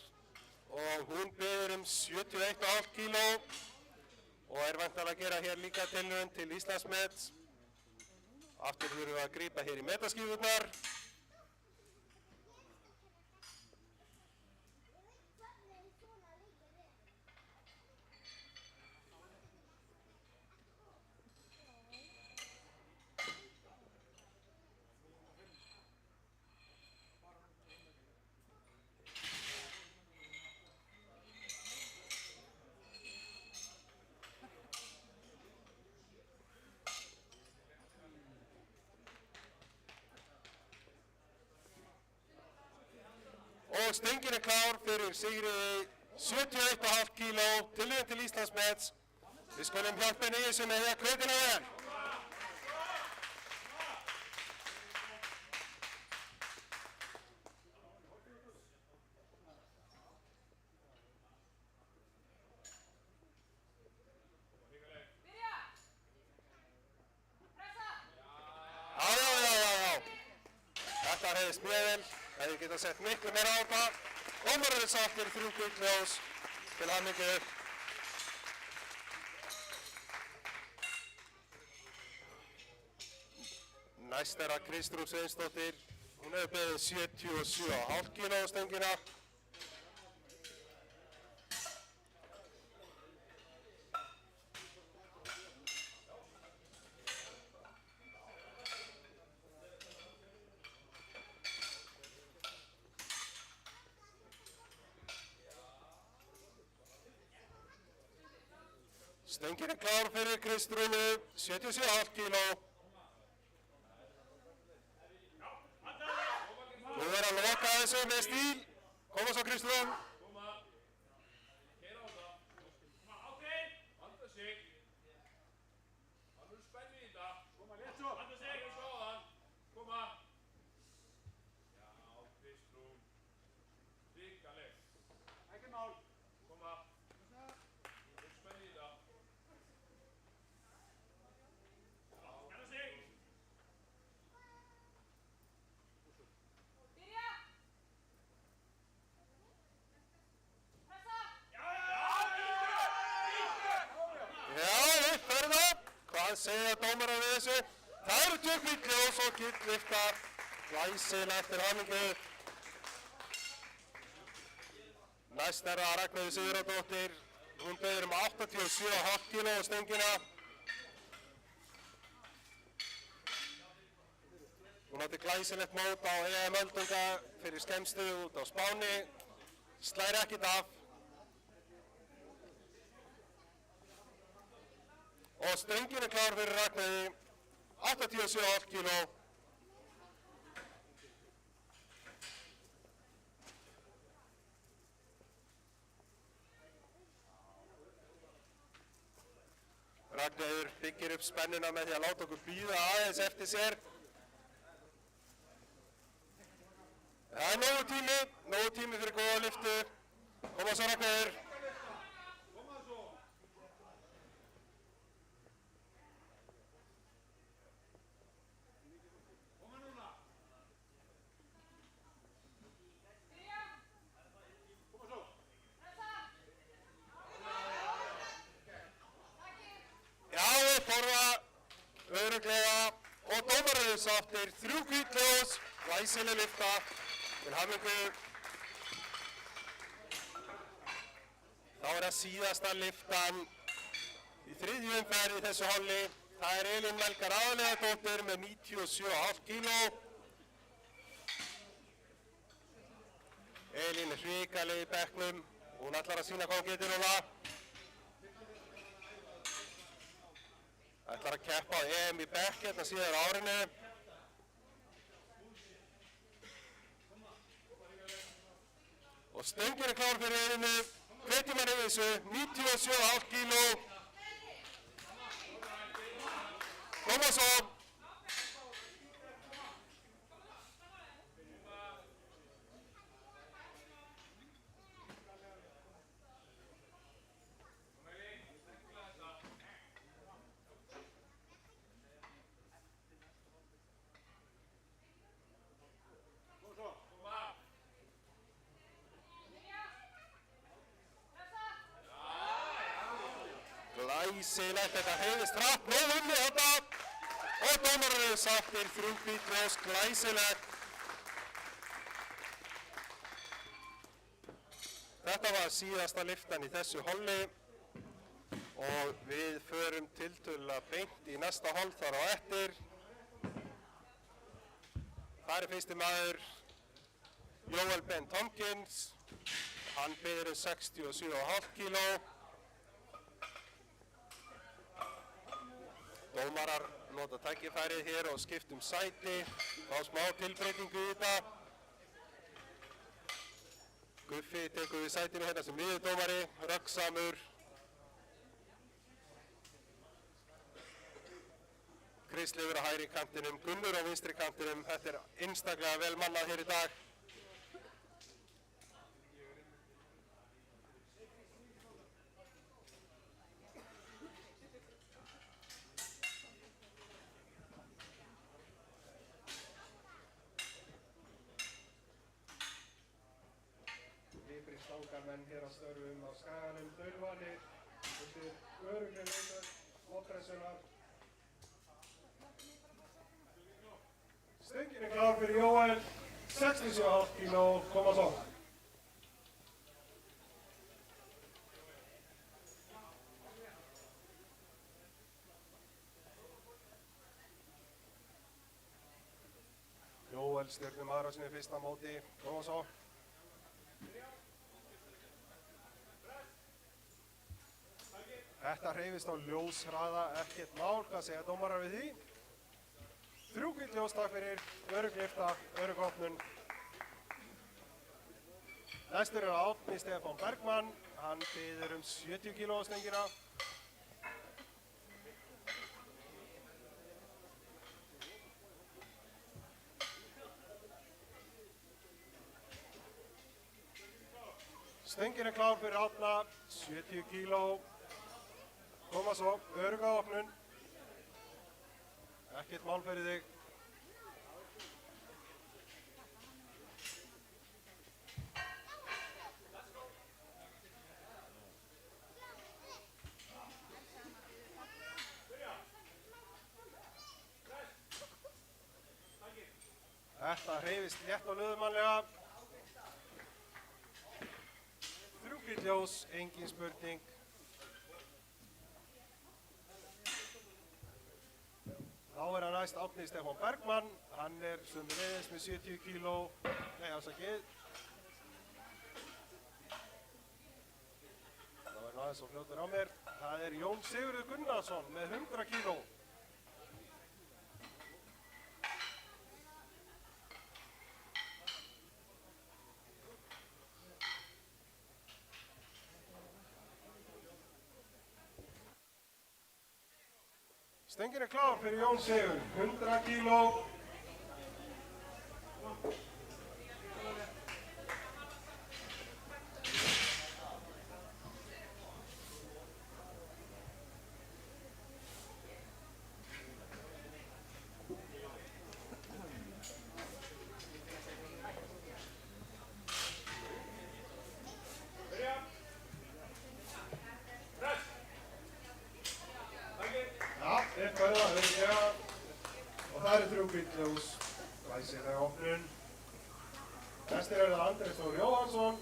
og hún biður 71,5 kíló. að gera hér líka tilraun til Íslandsmets. Aftur þurfum við að grípa hér í metaskífurnar. Og stöngin klár fyrir Sigriði, 71,5 kíló, tilraun til Íslandsmets. Við skulum hjálpa henni í þessu með því að hvetja vel. Já. Þetta reyðist mjög vel. Hefði getað sett miklu meira á þetta. Dómarinn sáttir 3 gult ljós til hamingju. Næst er að Kristrún Sveinsdóttir. Hún hefur beðið 77,5 kíló á stöngina. Stöngin er klár fyrir Kristrúnu, 77,5 kíló. Nú er að loka þessu með stíl. Koma svo Kristrún. Koma. Keyra á það. Koma ákveðin. Halda sig. Það verður spennu í þetta. Koma létt svo. Halda sig. Koma svo á það. Koma. Já, Kristrún. Ríkaleg. Ekki mál. Koma. Það verður spennu í þetta. Halda sig. Já, uppferða. Hvað segja dómarar við þessu? Það eru 2 gult ljós og gult lyfta. Glæsilegt til hamingju. Næst er það Ragnheiður Sigurðardóttir. Hún beðir 87,5 kíló á stöngina. Hún átti glæsilegt mót á EM öldunga fyrir skemmstu út á Spáni. Slær ekkert af. Og stöngin er klár fyrir Ragnheiði, 87,5 kíló. Ragnheiður byggir upp spennuna með því að láta okkur bíða aðeins eftir sér. Það er nógu tími fyrir góða lyftu. Koma svo Ragnheiður. Örugglega og dómarinn sáttir 3 gult ljós, glæsileg lyfta til hamingju. Þá er það síðasta lyftan í 3. umferð í þessu holli. Það er Elín Melga Aðalheiðardóttir með 97,5 kíló. Elín er hrikaleg í bekknum. Hún ætlar að sýna hvað hún getur núna. Ætlar að keppa á EM í bekk hérna síðar á árinu. Og stöngin er klár fyrir Elínu. Hvetjum henni við þessu, 97,5 kíló. Koma svo. glæsilegt, þetta hreyfist hratt, nóg unnið þarna og dómarar eru sáttir, 3 hvít ljós, glæsilegt. Þetta var síðasta lyftan í þessu holli og við förum tiltölulega beint í næsta holl þar á eftir. Það er fyrsti maður Joel Ben Tompkins, hann biður 67,5 kíló. Dómarar nota tækifærið hér og skiptum sæti, fá smá tilbreytingu í þetta. Guffi tekur við sætinu hérna sem miðjudómari, röggsamur. Kristleifur á hægri kantinum, Gunnur á vinstri kantinum. Þetta er einstaklega vel mannað hér í dag. Stangarmenn hér að störfum á skaganum, þaulvanir, undir öruggri leikur, mótpressunar. Stöngin er klár fyrir Jóel, 67,5 kíló, koma svo. Jóel stjörnumaður á sinni fyrsta móti, koma svo. Þetta hreyfist á ljóshraða, ekkert mál, hvað segja dómarar við því? 3 hvít ljós, takk fyrir, örugg lyfta, örugg opnun. Næstur er Árni Stefán Bergmann, hann biður 70 kíló á stöngina. Stöngin er klár fyrir Árna, 70 kíló. Koma svo, örugga opnun. Ekkert mál fyrir þig. Þetta hreyfist létt og löðumannlega. 3 hvít ljós, engin spurning. Þá er hann næst Árni Stefán Bergmann, hann er sömuleiðis með 70 kíló, nei afsakið. Það var aðeins svo fljótur á mér. Það er Jón Sigurður Gunnarsson með 100 kíló. Stöngin er klár fyrir Jón Sigur, 100 kíló. Og það eru 3 hvít ljós, glæsileg opnun. Næstir er það Andrés Þór Jóhannsson.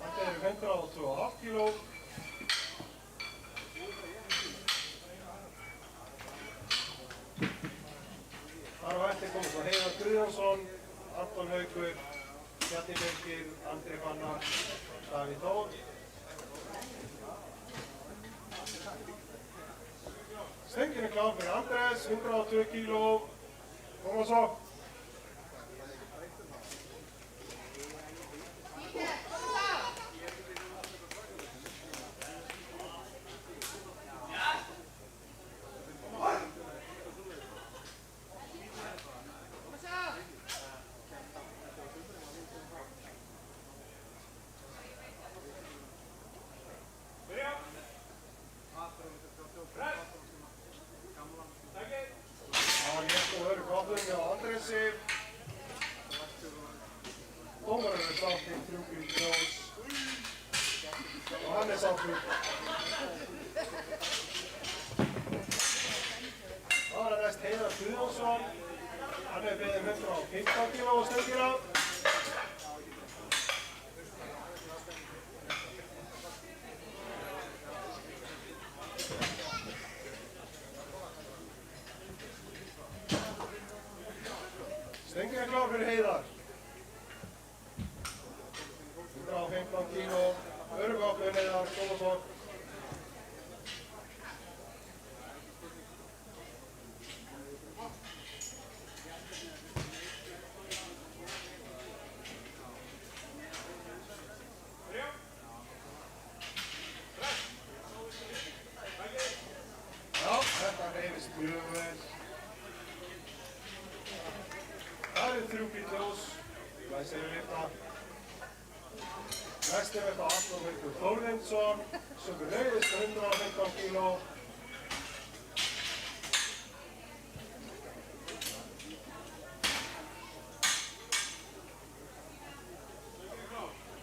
Þetta eru 102,5 kíló. Þar á eftir komið svo Heiðar Guðjónsson, Anton Haukur, Bjarni Birgir, Andri Fannar, Davíð Þór. Stöngin er klár fyrir Andrés, 102 kíló, koma svo. Dómarar eru sáttir, 3 hvít ljós og hann er sáttur. er beðin 115 kíló á stöngina. Stöngin er klár fyrir Heiðar. 115 kíló, öruggáflun Heiðar Skólason. Já, þetta hreyfist mjög vel. Það eru 3 bíl ljós, læsir lyfta. Næst er þetta Arnór Haukur Þórðinsson, sömuleiðis með 115 kíló.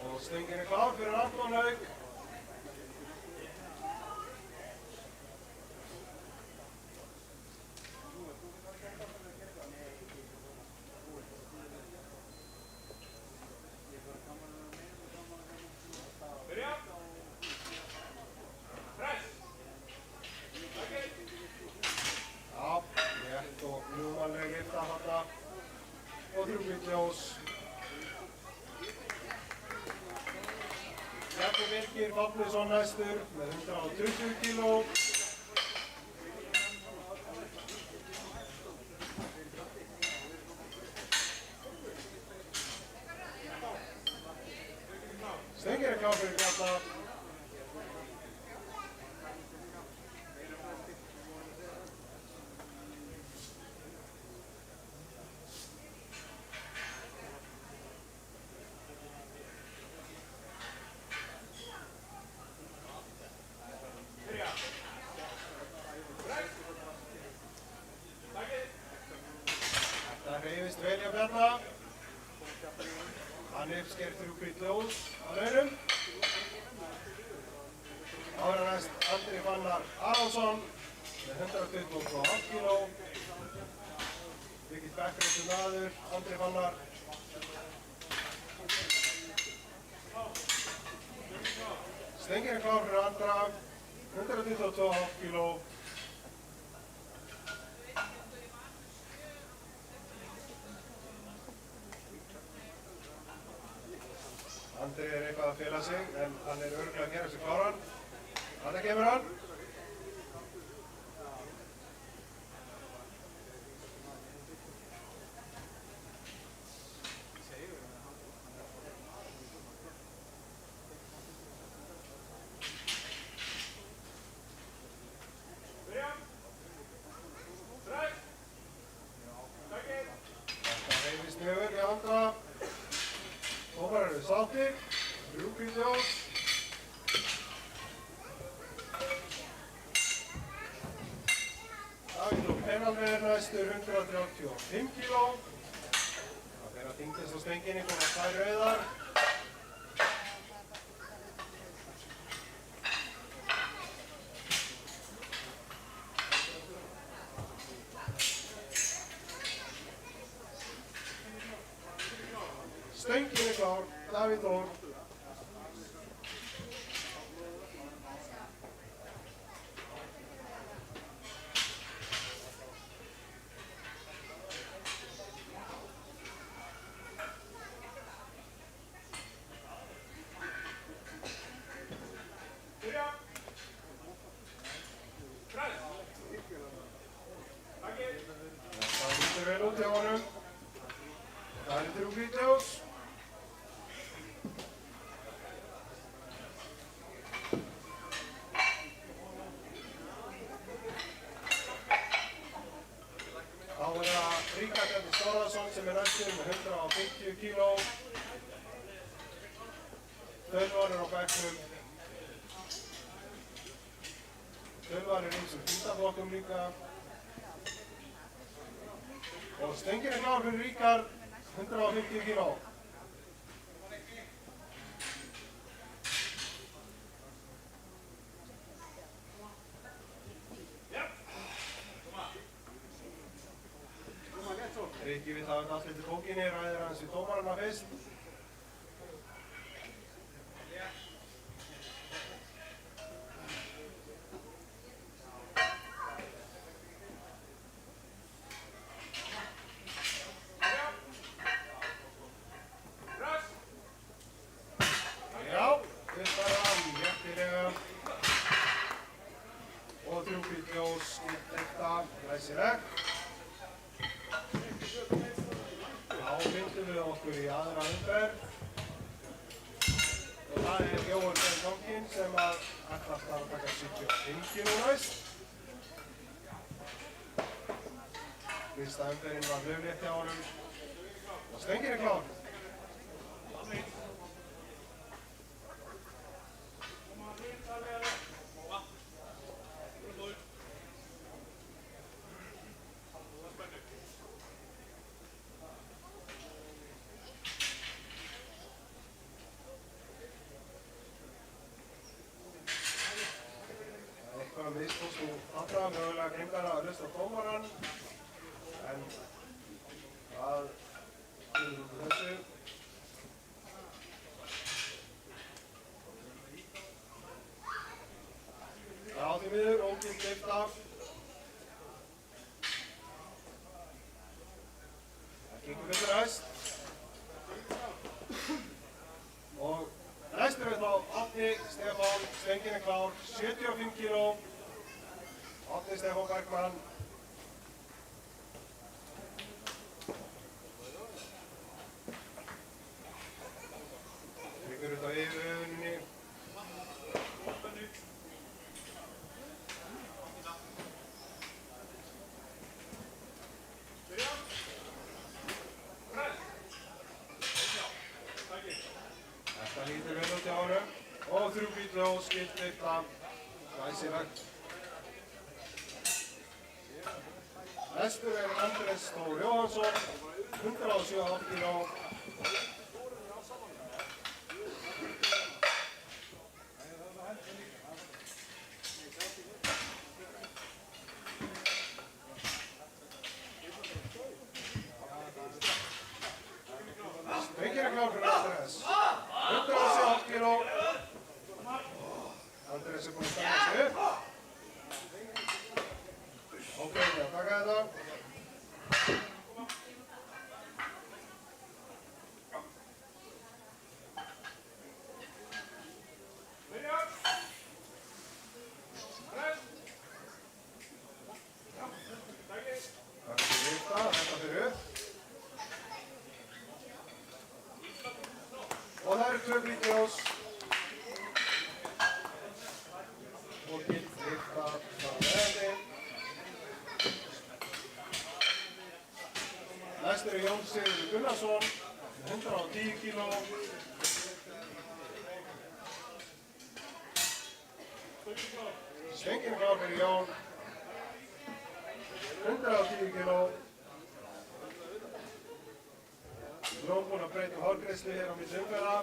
Og stöngin er klár fyrir Arnór Hauk. Já, rétt og ljúmanleg lyfta þarna og 3 bíl ljós. Bjarni Birgir Fáfnisson næstur með 120 kíló. Stöngin er klár fyrir Bjarna. Þetta hreyfist vel hjá Bjarna. Hann uppsker 3 bíl ljós á launum. Þá er næst Andri Fannar Aronsson með 122,5 kíló. Mikill backpressu maður, Andri Fannar. Stöngin er klár fyrir Andra, 122,5 kíló. Andri er eitthvað að fela sig, en hann er örugglega að gera sig kláran. Þarna kemur hann. Þetta hreyfist mjög vel hjá Andra. Dómarar eru sáttir, 3 bíl ljós. Davíð Lók Penalver næstur 135 kíló. Það fer að þyngdist á stönginni, koma 2 rauðar. Stöngin er klár, Davíð Þór. Það lítur vel út hjá honum. Það eru 3 bíl ljós. Þá er það Ríkard Bjarni Snorrason sem er næstur með 150 kíló. Tölvar er á bekknum. Tölvar er eins og hýtaflokkum líka. Og stöngin er klár fyrir Ríkard, 150 kíló. Rikki vill hafa þetta allt eftir bókinni, ræðir hans við dómarana fyrst. Já, fyrsta rann, réttilega. Og 3 hvít ljós, skipt efta, glæsilegt. Þá myndum við okkur í aðra umferð. Og það Jóhann Sveinn Tomkin sem ætlast að taka 75 nú næst. Fyrsta umferðin var hljóðlétt hjá honum. Og Stengir klár. Mistókst nú allra mögulega gleymdara að hlusta á dómarann, en það kemur út úr þessu. Já, því miður, ógild lyfta. Það gengur betur hæst. Og næstur við þá Árni Stefán, Stengir klár, 75 kg. Árni Stefán Bergmann. Tryggur út á yfirhöfuninni. Þetta lítur vel út hjá honum. Og 3 hvít ljós, skipt lyfta. Glæsilegt. Næstur Andrés Þór Jóhannsson, 107,5 kg. Stengir klár fyrir Andrés, 107,5 kg. Andrés búinn að standa sig upp. Ok, að taka þetta. Þetta fyrir upp. Og það eru 2 hvít ljós. Og gilt lyfta frá veðandi. Næstur Jón Sigurður Gunnarsson, 110 kg. Stengir klár fyrir Jón, 110 kg. Jón búinn að breyta hárgreiðslu hér á milli umferða.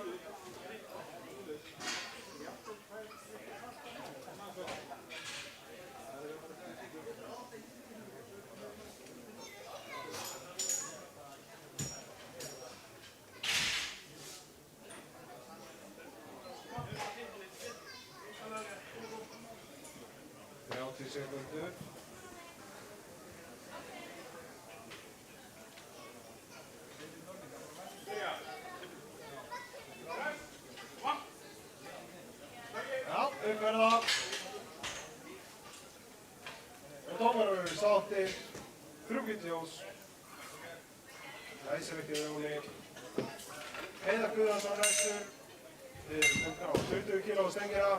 Sekundur. Já, umferða. Og dómarar eru sáttir. 3 hvít ljós. Glæsilegt hjá Jóni. Heiðar Guðjónsson næstur. Við erum 120 kg stengina.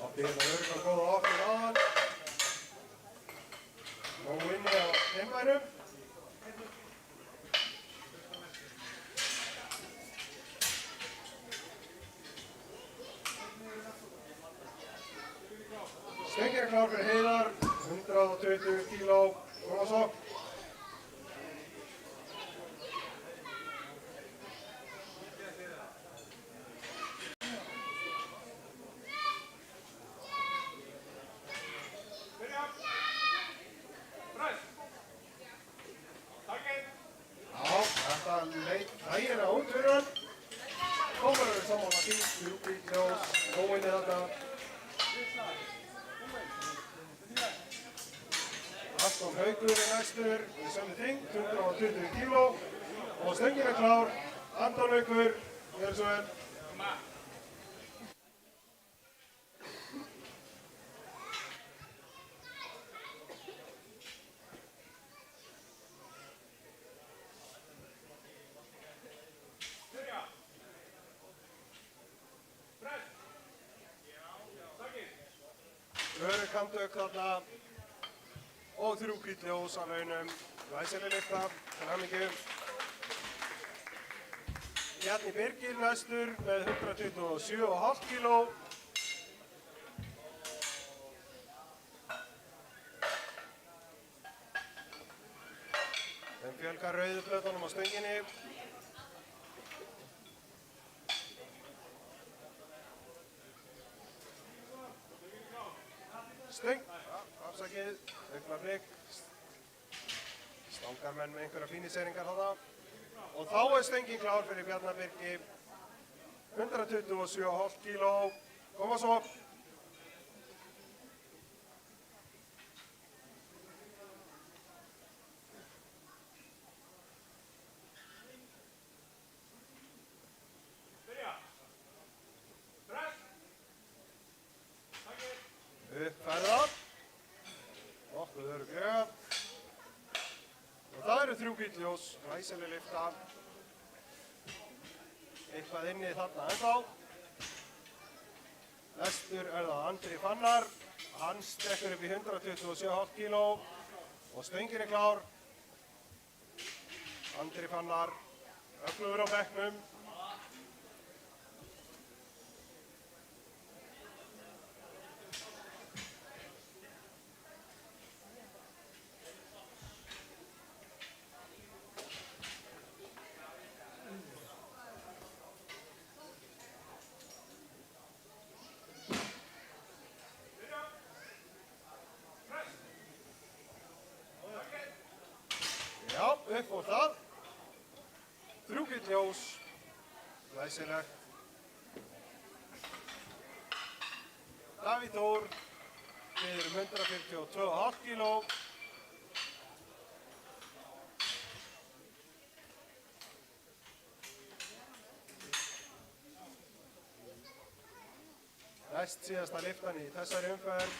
Átti hérna örgulega góða opnum aðan. Nógu inni á heimbænum. Stengir klár fyrir Heiðar, 120 kg. Koma svo. Jóinni þarna. Anton Haukur er næstur í sömu þyngd, 120 kíló. Og stöngin er klár. Anton Haukur, gjörðu svo vel. Örugkamtök þarna og 3 hvít ljós á launum. Glæsileg lyfta, til hamingju. Bjarni Birgir næstur með 127,5 kíló. Þeim fjölgar rauðu plötunum á stönginni. Stöng, afsakið, augnablik, stangarmenn með einhverja fíniseringar þarna. Og þá er stöngin klár fyrir Bjarnar Birgi, 127,5 kíló, koma svo. Uppfærðar, nokkuð örugglega. Og það eru 3 hvít ljós, glæsileg lyfta. Eitthvað inni þarna ennþá. Næstur er það Andri Fannar. Hann stekkur upp í 127,5 kíló og stöngin er klár. Andri Fannar, öflugur á bekknum. Já, upp og það. 3 hvít ljós, glæsilegt. Davíð Þór, við erum 142,5 kíló. Næst síðasta lyftan í þessari umferð.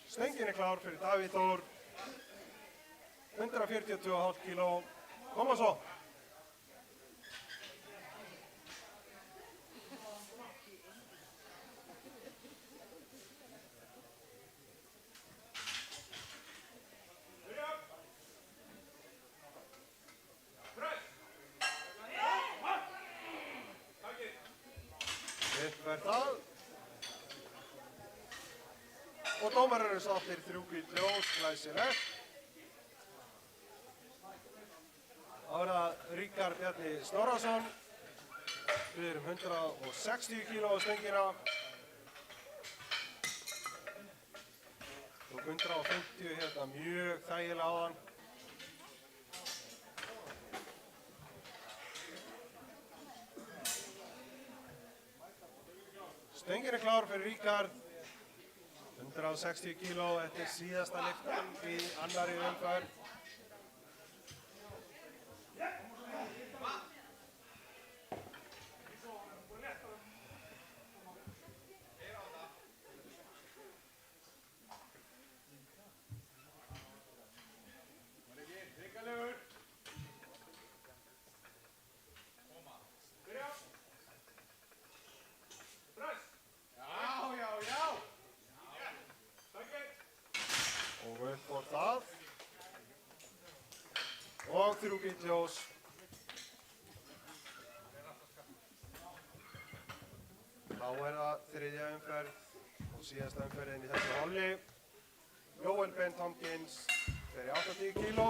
Stöngin er klár fyrir Davíð Þór, 142,5 kíló, koma svo. Upp er það. Og dómarar eru sáttir, 3 hvít ljós, glæsilegt. Þá er það Ríkharð Bjarni Snorrason. Við erum 160 kíló á stöngina. Og 150 hérna mjög þægilega áðan. Stöngin er klár fyrir Ríkharð. 160 kíló, þetta er síðasta lyftan í annari umferð. Og upp og það. Og 3 hvít ljós. Þá er það þriðja umferð og síðasta umferðin í þessu holli. Jóel Ben Tompkins fer í 80 kíló.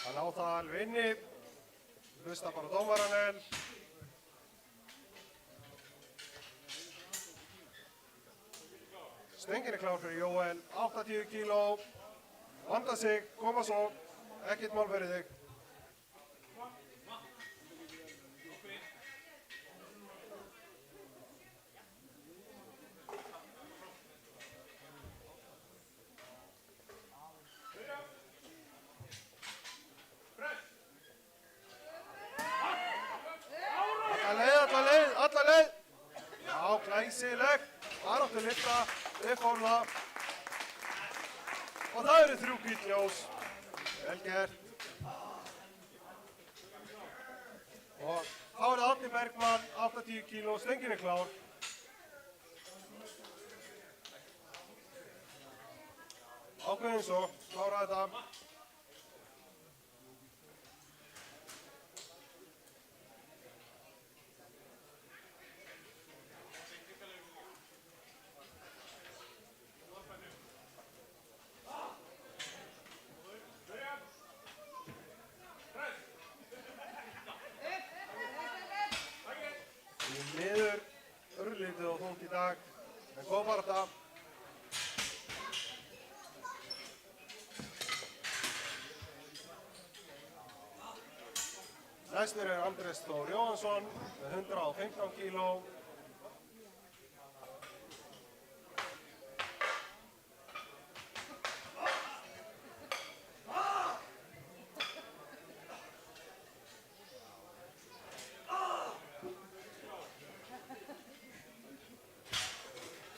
Hann á það alveg inni. Hlusta bara dómaran vel. Stöngin er klár fyrir Jóel, 80 kíló. Vanda sig, koma svo. Ekkert mál fyrir þig. glæsilegt, baráttu lyfta, uppfórna. Og það eru 3 hvít ljós. Vel gert. Og þá er Árni Bergmann, 80 kíló, stöngin er klár. Ákveðin svo, klára þetta. Því miður örlítið og þungt í dag, en góð barátta. Næstur er Andrés Þór Jóhansson með 115 kíló.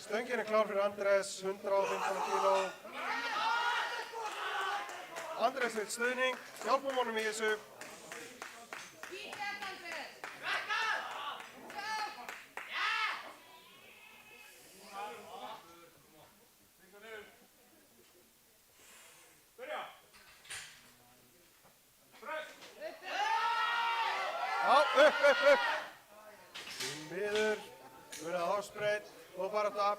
Stöngin er klár fyrir Andrés, 115 kíló. Andrés vill stuðning, hjálpum honum í þessu. Já, upp. Því miður, verið að hásbreyt, góð barátta.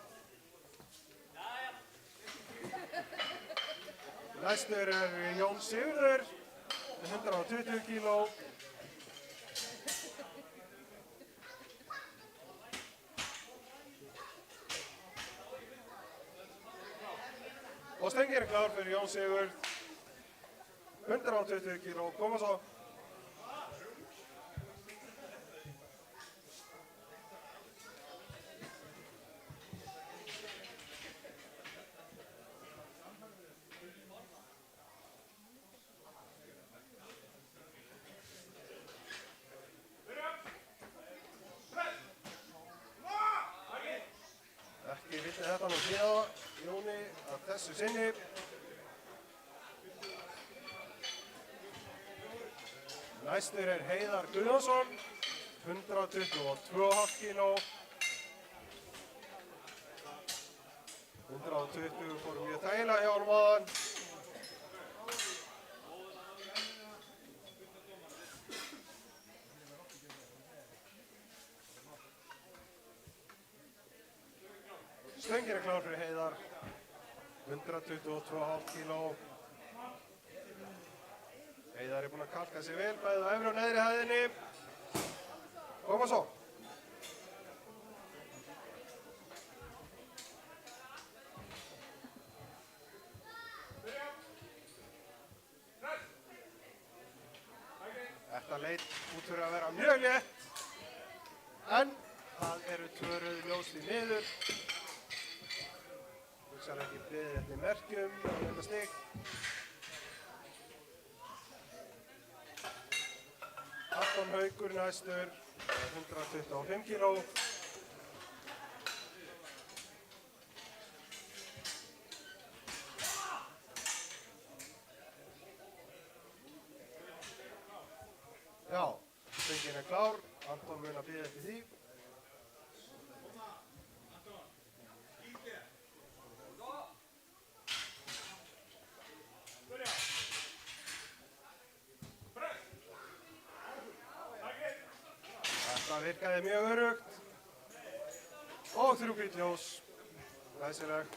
Næstur er Jón Sigurður með 120 kíló. Og stöngin er klár fyrir Jón Sigurð, 120 kíló, koma svo. Ekki vildi þetta nú hlýða Jóni að þessu sinni. Næstur er Heiðar Guðjónsson, 122,5 kíló. 120 fór mjög þægilega hjá honum áðan. Stöngin er klár fyrir Heiðar, 122,5 kíló. Heiðar er búinn að kalka sig vel, bæðið á efri og neðri hæðinni. Koma svo. Þetta leit út fyrir að vera mjög létt, en það eru 2 rauð ljós því miður. Hugsaði ekki beðið eftir merkjum á þetta stig. Anton Haukur næstur, 125 kíló. Já, stöngin er klár. Anton mun að bíða eftir því. Þetta virkaði mjög öruggt. Og 3 hvít ljós. Glæsilegt.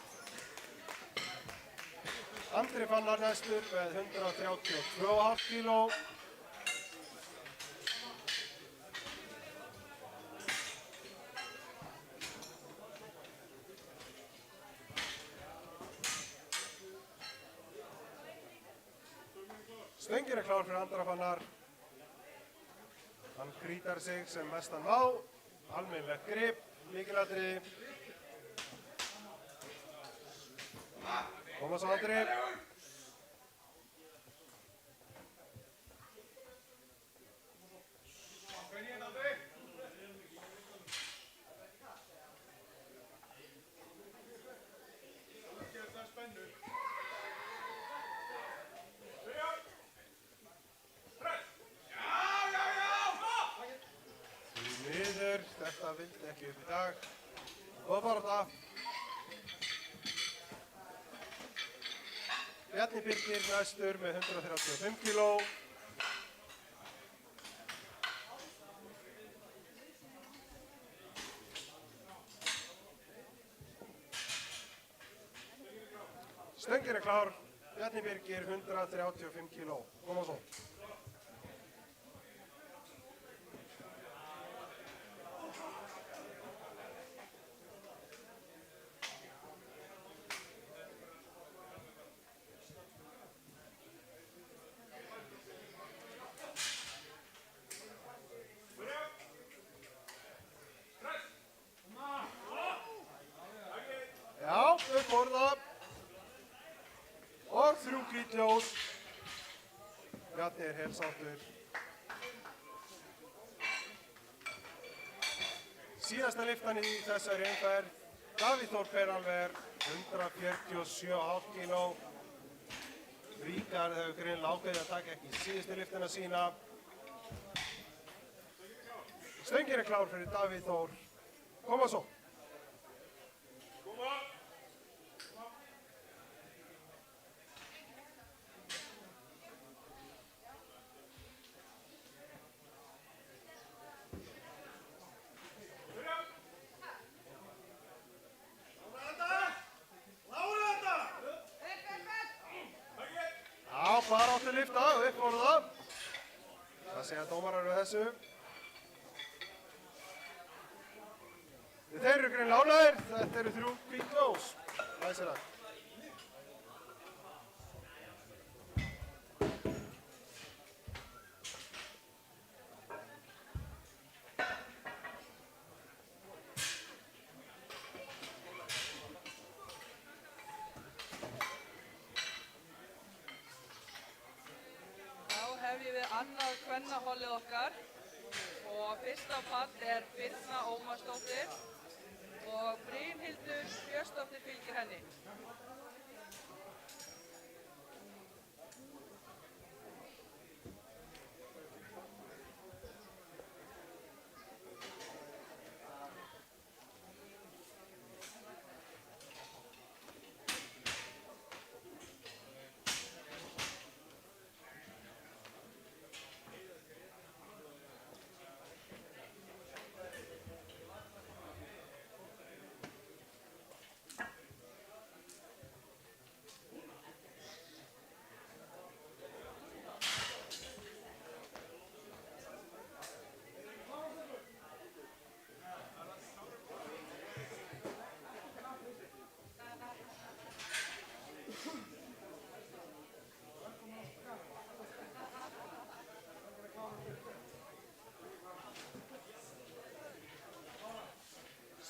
Andri Fannar næstur með 132,5 kíló. Stöngin er klár fyrir Andra Fannar. Hann grítar sig sem mest hann má. Almennilegt grip, lykilatriði. Koma svo Andri. Þetta vildi ekki upp í dag. Góða barátta. Bjarni Birgir næstur með 135 kíló. Stöngin er klár. Bjarni Birgir 135 kíló. Koma svo. Já, þau borða. Og 3 hvít ljós. Bjarni er helsáttur. Síðasta lyftan í þessari umferð. Davíð Þór Peralver, 147,5 kíló. Ríkard hefur greinilega ákveðið að taka ekki síðustu lyftuna sína. Stöngin er klár fyrir Davíð Þór. Koma svo. Já, bara áttu lyfta, upp voru það. Það segja dómarar við þessu. Þeir eru greinilega ánægðir. Þetta eru 3 hvít ljós. Læsilegt. Hefjum við annað kvennahollið okkar og fyrsta pall er Birna Ómarsdóttir og Brynhildur Björnsdóttir fylgir henni.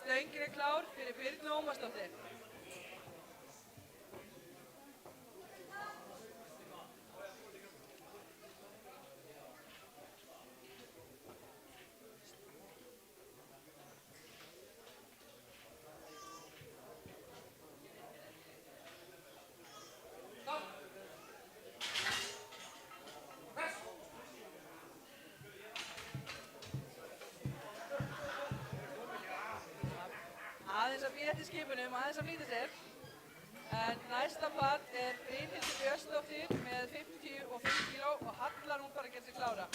Stöngin er klár fyrir Birnu Ómarsdóttir. Aðeins að bíða eftir skipunum, aðeins að flýta sér. En næsta pall er Brynhildur Björnsdóttir með 55 kíló og Hallar hún bara að geta sig klára.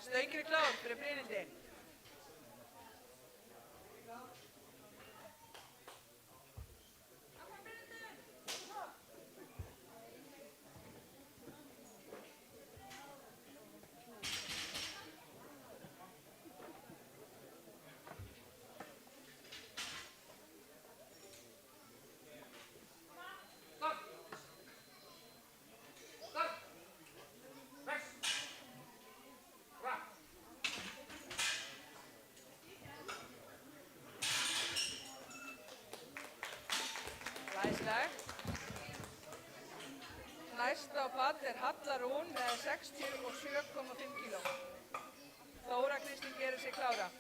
Stöngin er klár fyrir Brynhildi. Næsta á pall er Halla Rún með 67,5 kíló. Þóra Kristín gerir sig klára.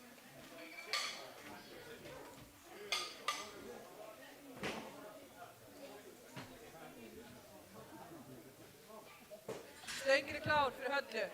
Stöngin er klár fyrir Höllu.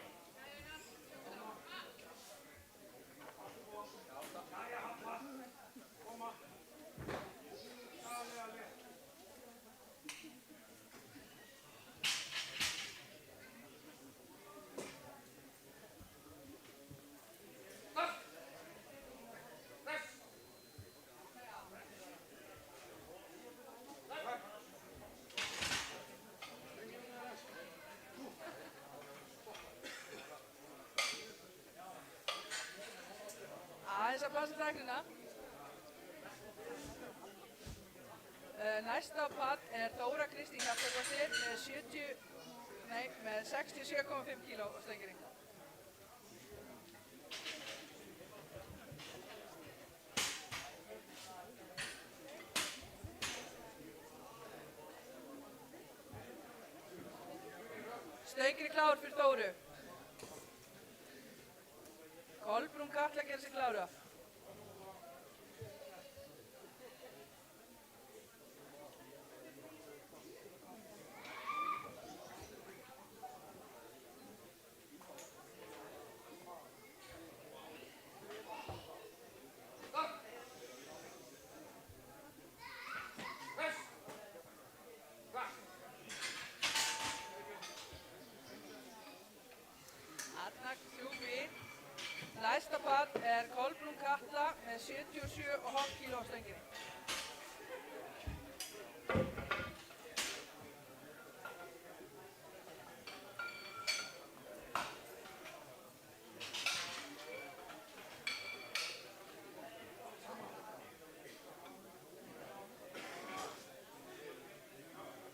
Aðeins að passa tæknina. Næsta á pall er Þóra Kristín Hjaltadóttir með 67,5 kg á stönginni. Stöngin er klár fyrir Þóru. Kolbrún Katla gerir sig klára. Næsta pall er Kolbrún Katla með 77,5 kg á stönginni.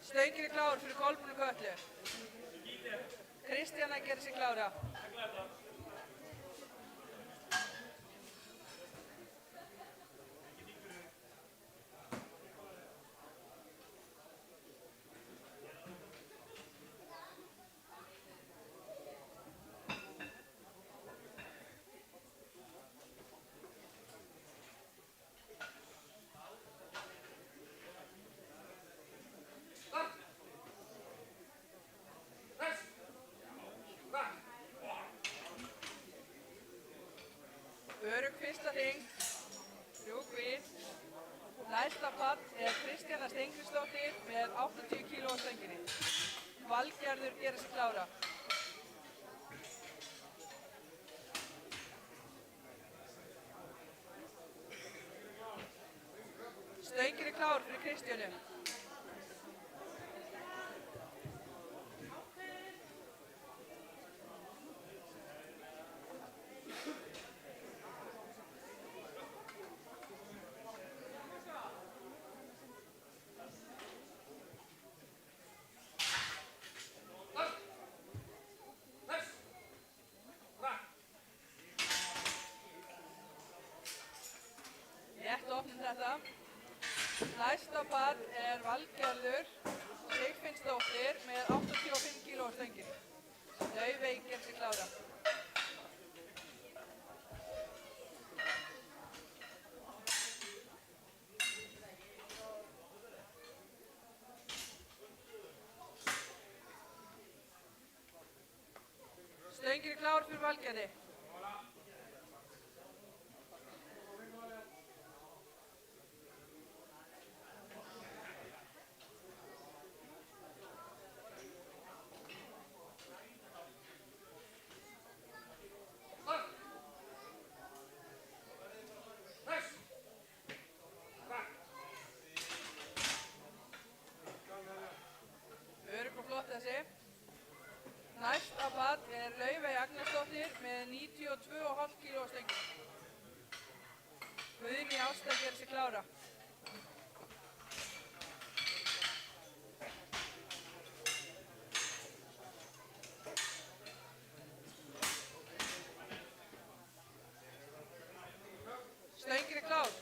Stöngin er klár fyrir Kolbrúnu Kötlu. Kristjana gerir sig klára. Örugg fyrsta hring, 3 hvít. Næsta pall er Kristjana Steingrímsdóttir með 80 kg á stönginni. Valgerður gerir sig klára. Stöngin er klár fyrir Kristjánu. Rétt opnum þetta. Næsta pall er Valgerður Sigfinnsdóttir með 85 kg á stönginni. Laufey gerir sig klára. Stöngin er klár fyrir Valgerði. Örugg og flott þessi. Næsta pall er Laufey Agnarsdóttir með 92,5 kg á stönginni. Guðný Ásta gerir sig klára. Stöngin er klár.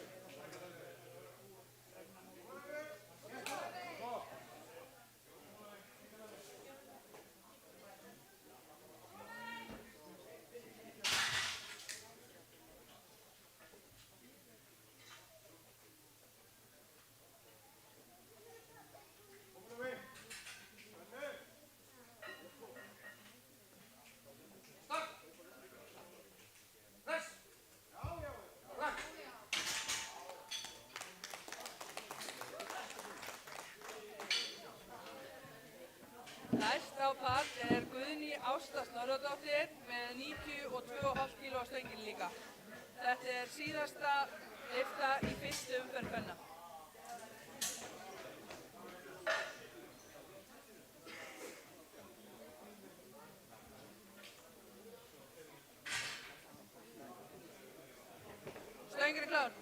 Þórðardóttir með 92,5 kg á stönginni líka. Þetta er síðasta lyfta í fyrstu umferð kvenna. Stöngin er klár.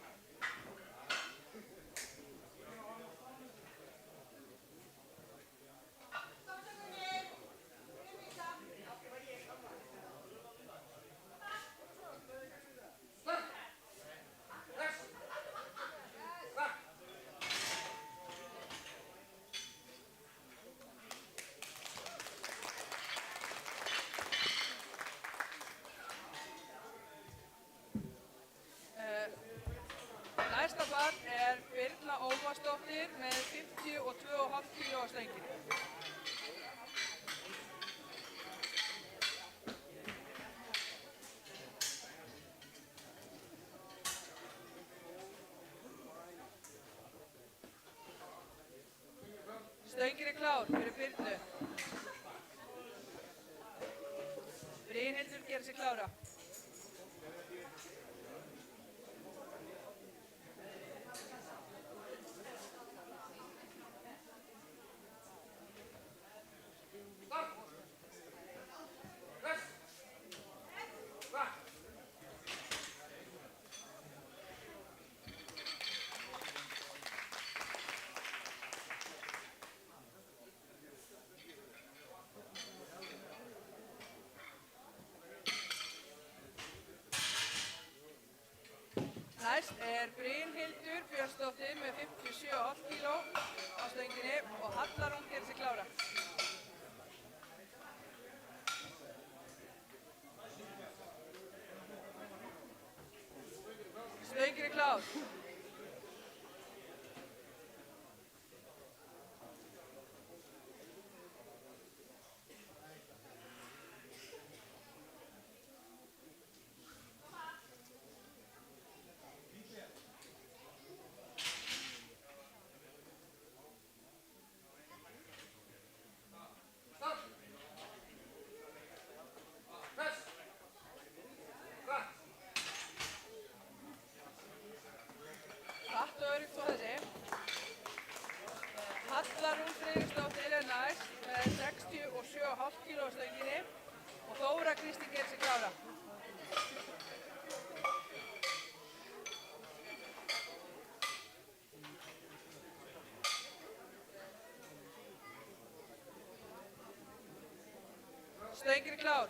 Næsta barn er Birna Ómarsdóttir með 52,5 kg á stönginni. Stöngin er klár fyrir Birnu. Brynhildur gerir sig klára. Næst er Brynhildur Björnsdóttir með 57,5 kg á stönginni og Halla Rún gerir sig klára. Stöngin er klár. Hratt og öruggt svo þessi. Halla Rún Friðriksdóttir er næst með 67,5 kg á stönginni og Þóra Kristín gerir sig klára. Stöngin er klár.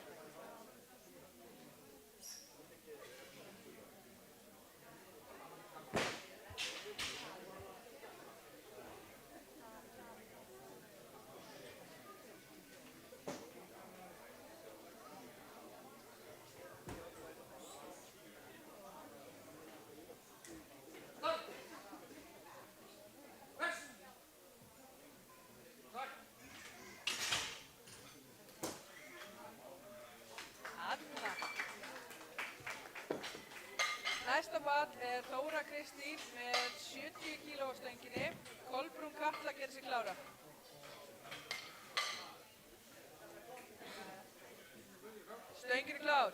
Næsta barn er Þóra Kristín með 70 kg á stönginni. Kolbrún Katla gerir sig klára. Stöngin er klár.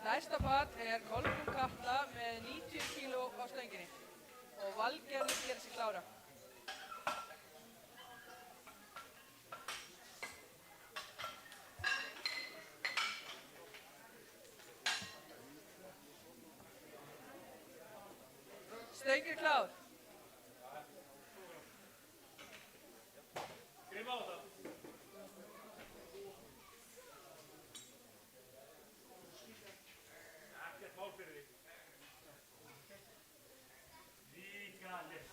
Næsta barn er Kolbrún Katla með 90 kg á stönginni og Valgerður gerir sig klára. Stöngin er klár. Grípa á þetta. Ekkert mál fyrir þig. Líka létt.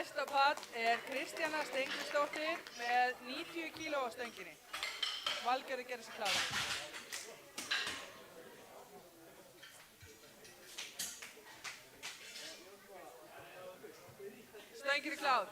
Næsta pall er Kristjana Steingrímsdóttir með 90 kíló á stönginni. Valgerður gerir sig klára. Stöngin er klár.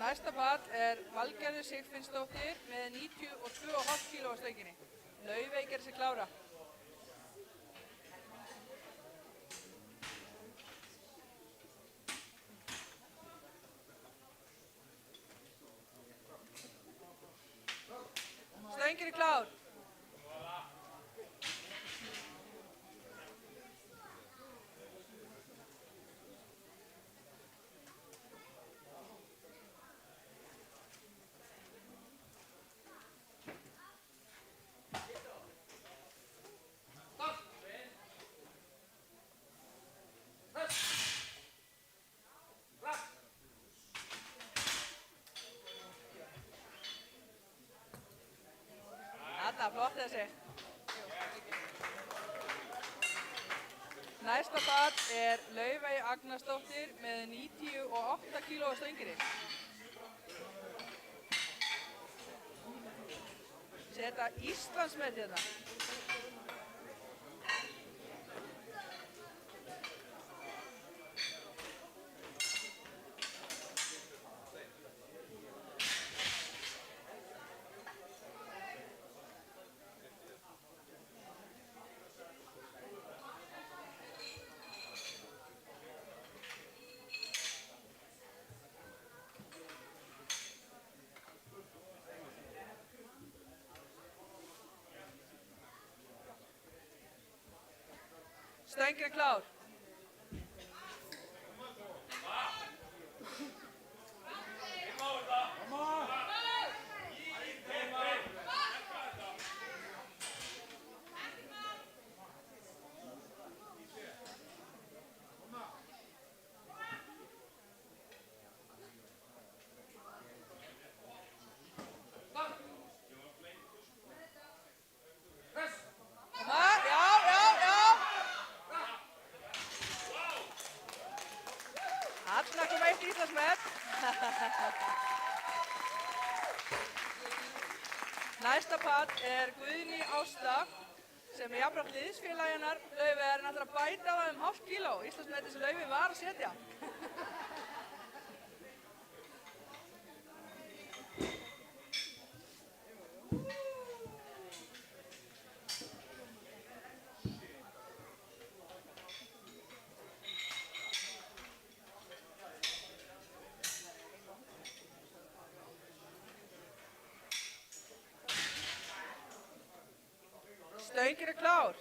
Næsta pall er Valgerður Sigfinnsdóttir með 92,5 kíló á stönginni. Laufey gerir sig klára. Stöngin er klár. Þarna, flott þessi. Næsta pall er Laufey Agnarsdóttir með 98 kíló á stönginni. Seta Íslandsmet hérna. Stöngin er klár. Þarna kom eitt Íslandsmet. Næsta pall er Guðný Ásta sem er jafnframt liðsfélagi hennar Laufey er náttúrulega að bæta á það 0,5 kíló. Íslandsmetið sem Laufey var að setja. Stöngin er klár.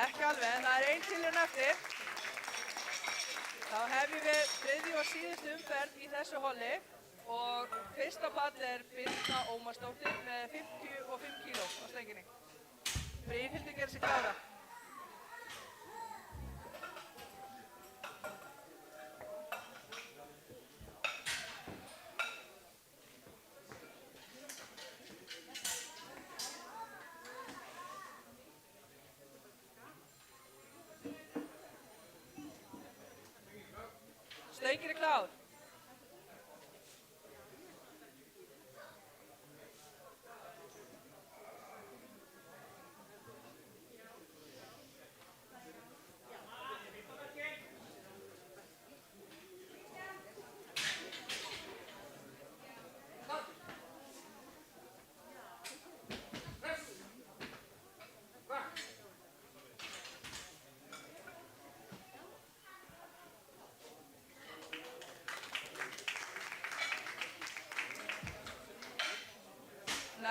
Ekki alveg, en það er ein tilraun eftir. Þá hefjum við þriðju og síðustu umferð í þessu holli og fyrsta pall er Birna Ómarsdóttir með 55 kíló á stönginni. Brynhildur gerir sig klára. Stöngin er klár.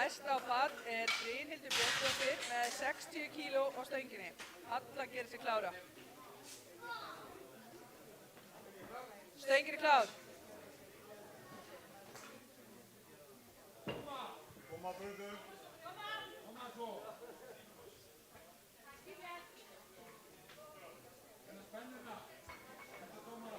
Næst á pall er Brynhildur Björnsdóttir með 60 kíló á stönginni. Halla gerir sig klára. Stöngin er klár. Koma Bruður. Koma svo. Kenna spennuna. Þetta dómara.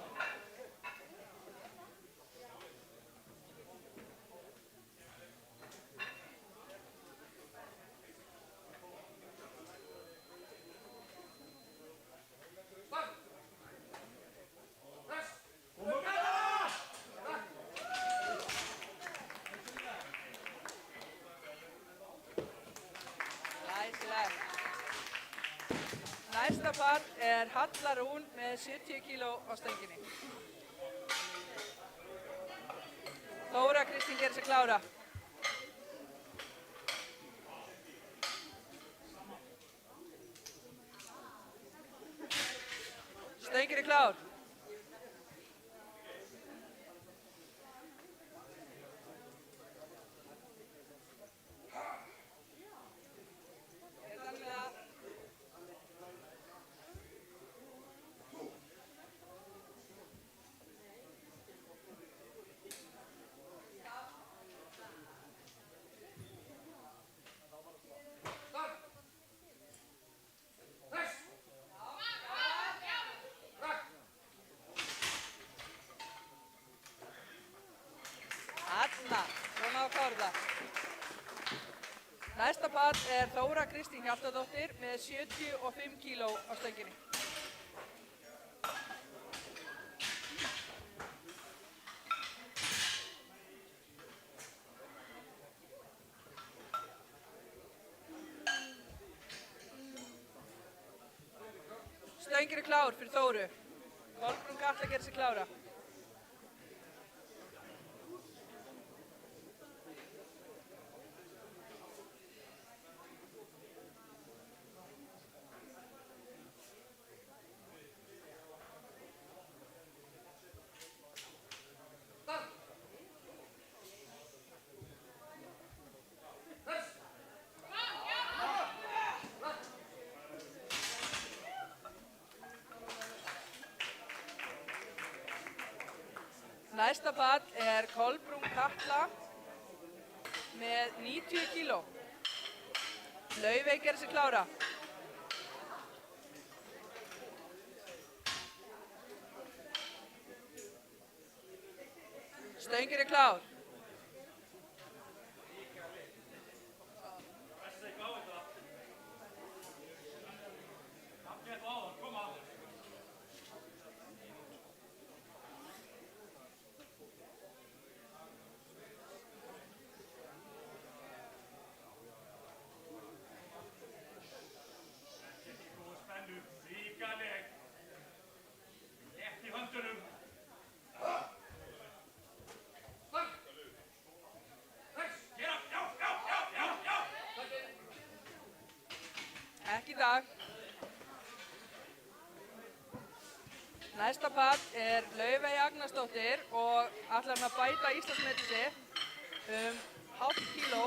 Næsta pall er Halla Rún með 70 kíló á stönginni. Þóra Kristín gerir sig klára. Stöngin er klár. Svona á klára það. Næsta pall er Þóra Kristín Hjaltadóttir með 75 kíló á stönginni. Stöngin er klár fyrir Þóru. Kolbrún Katla gerir sig klára. Næsta pall er Kolbrún Katla með 90 kíló. Laufey gerir sig klára. Stöngin er klár. Ekki í dag. Næsta pall er Laufey Agnarsdóttir og ætlar hann að bæta Íslandsmetið sitt hálft kíló.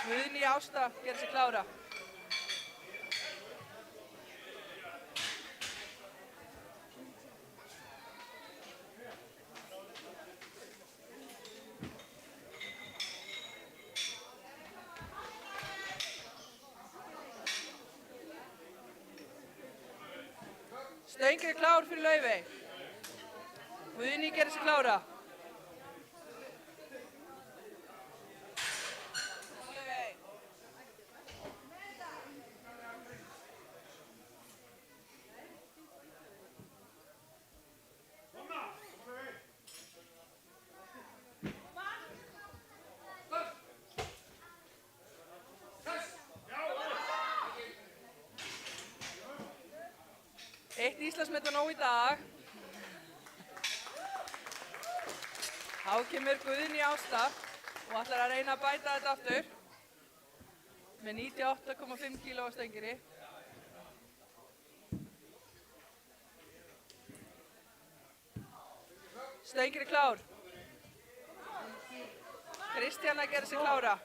Guðný Ásta gerir sig klára. Stöngin er klár fyrir Laufey. Guðný gerir sig klára. Eitt Íslandsmet á nóg í dag. Þá kemur Guðný Ásta og ætlar að reyna að bæta þetta aftur með 98,5 kíló á stönginni. Stöngin er klár. Kristjana gerir sig klára.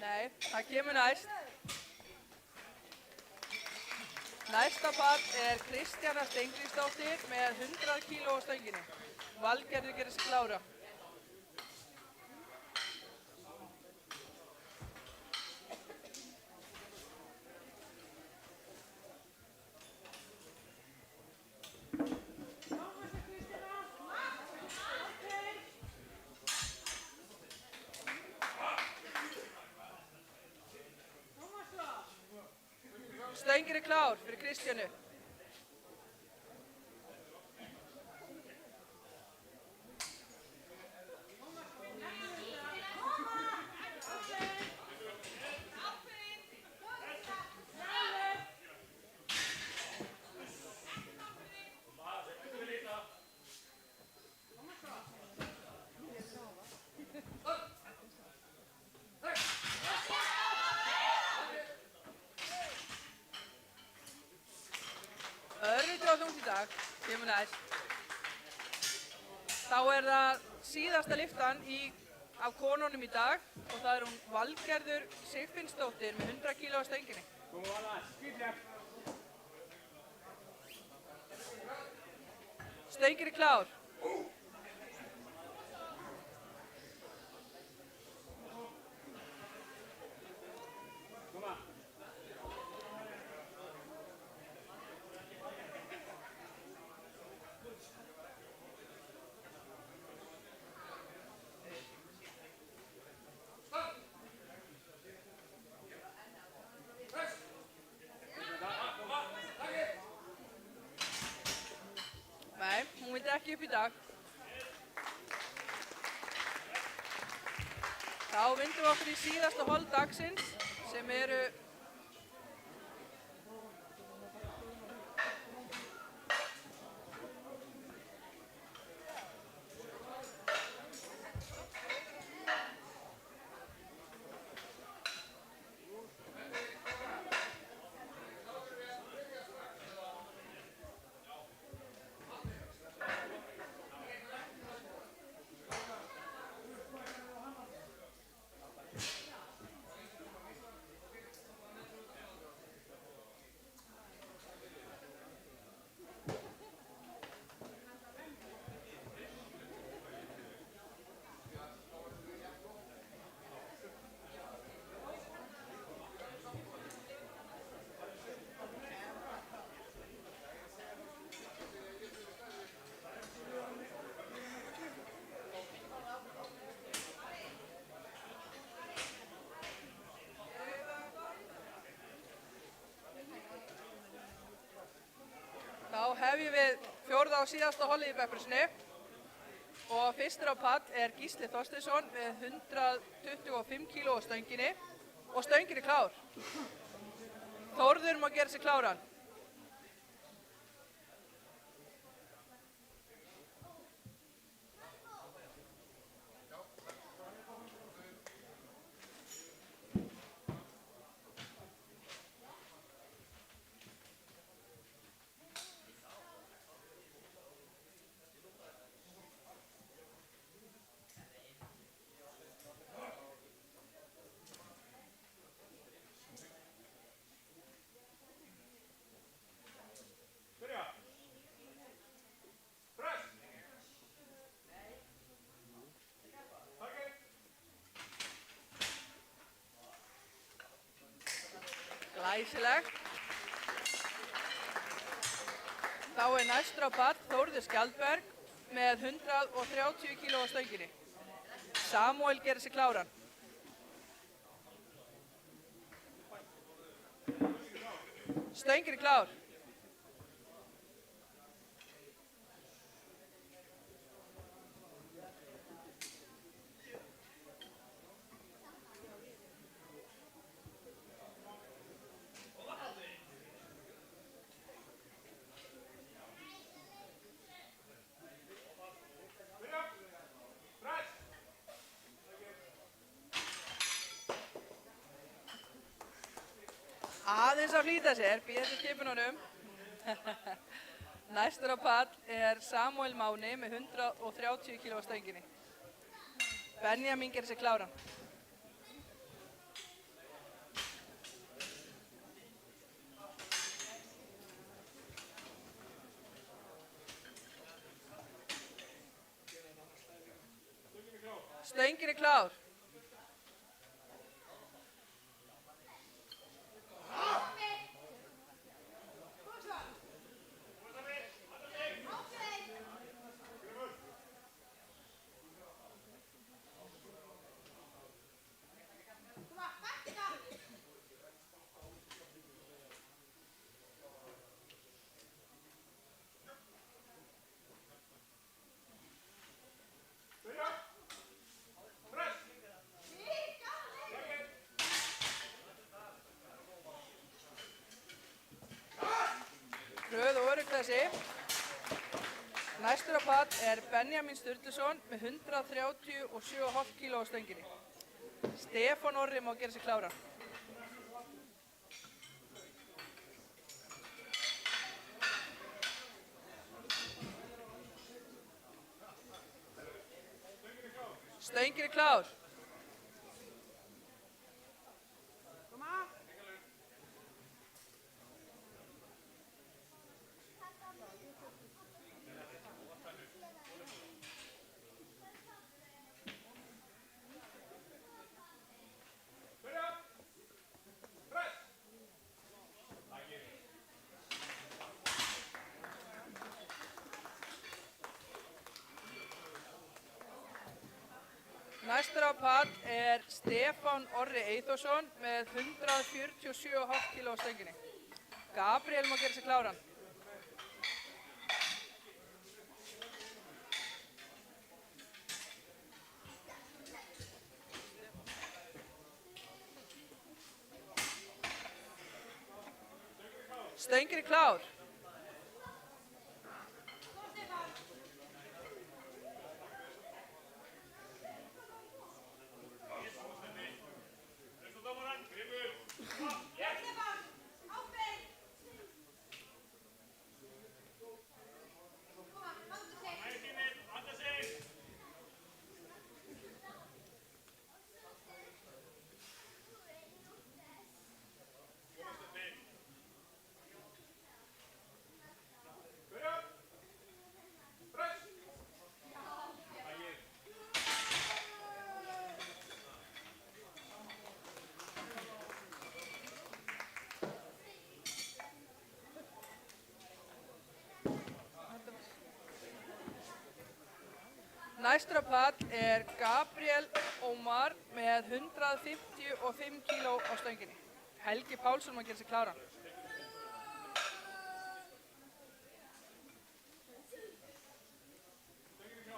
Nei, það kemur næst. Næsta padd er Kristjana Steingrímsdóttir með 100 kíló á stönginni. Valgerður gerir sig klára. Stöngin er klár fyrir Kristjánu. Örlítið á þungt í dag, kemur næst. Þá er það síðasta lyftan af konunum í dag og það er hún Valgerður Sigfinnsdóttir með 100 kíló á stönginni. Stöngin er klár. Nei, hún vildi ekki upp í dag. Þá vindum við okkur í síðasta hold dagsins sem eru Þá hefjum við fjórða og síðasta hollið í Bekkursinni og fyrstur á padd er Gísli Þorsteinsson með 125 kíló á stönginni og stöngin er klár. Þórður má gera sig kláran. Glæsilegt. Þá er næstur á padd Þórður Skjaldberg með 130 kíló á stönginni. Samúel gerir sig kláran. Stöngin er klár. Aðeins að flýta sér, býða til skipununum. Næstur á pall er Samuel Máni með 130 kg stönginni. Benjamin gerir sig kláran. Stöngin er klár. Hröð og örugg þessi. Næstur á pall er Benjamin Sturluson með 137,5 kg á stönginni. Stefán Orri má gera sig kláran. Stöngin er klár. Næstur á pall er Stefán Orri Eyþórsson með 147,5 kg á stönginni. Gabriel má gera sig kláran. Stöngin er klár. Næstur á pall er Gabriel Ómar með 155 kg á stönginni. Helgi Pálsson má gera sig kláran.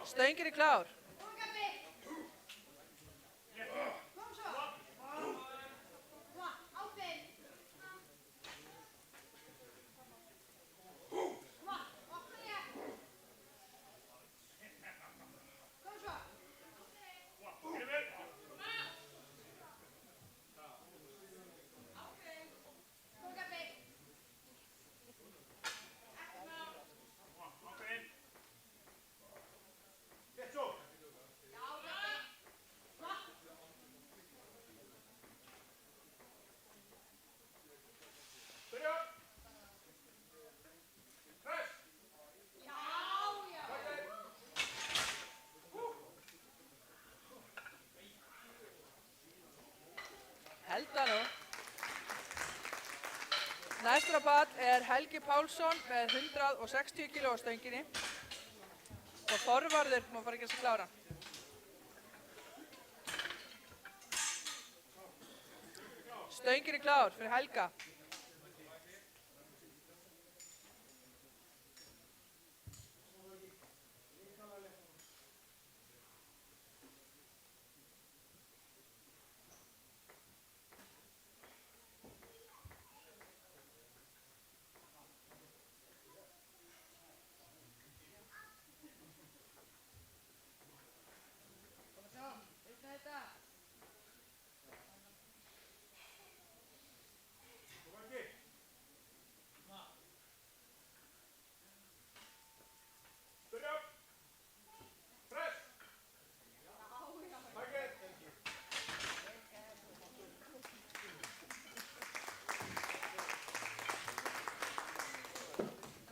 Stöngin er klár. Held það nú. Næstur á pall er Helgi Pálsson með 160 kg á stönginni. Og Þorvarður má fara að gera sig kláran. Stöngin er klár fyrir Helga.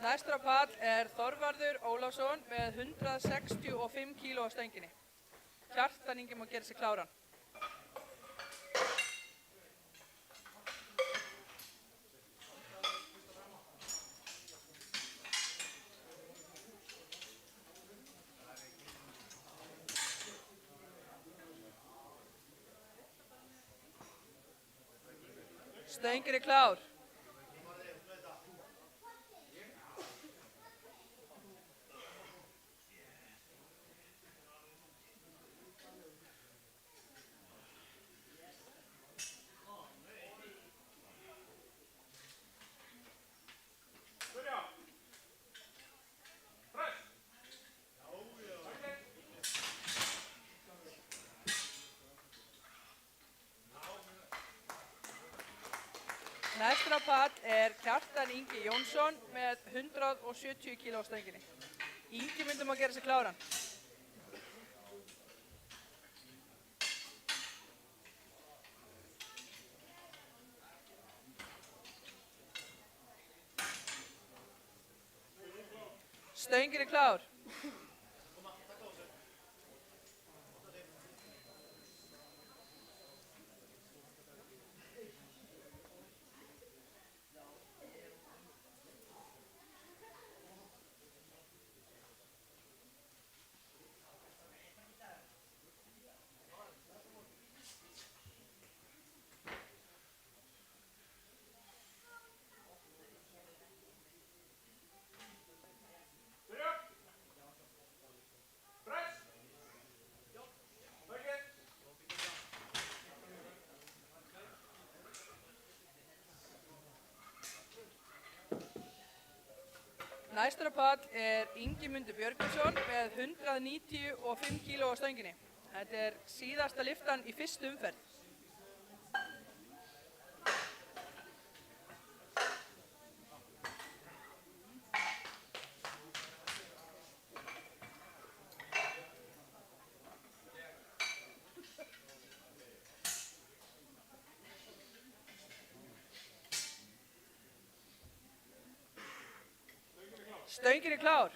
Næstur á pall er Þorvarður Ólafsson með 165 kíló á stönginni. Kjartan Ingi má gera sig kláran. Stöngin er klár. Næstur á pall er Kjartan Ingi Jónsson með 170 kíló á stönginni. Ingi myndum að gera sig kláran. Stöngin er klár. Næstur á pall er Ingimundur Björgvinsson með 195 kíló á stönginni. Þetta er síðasta lyftan í fyrstu umferð. Stöngin er klár.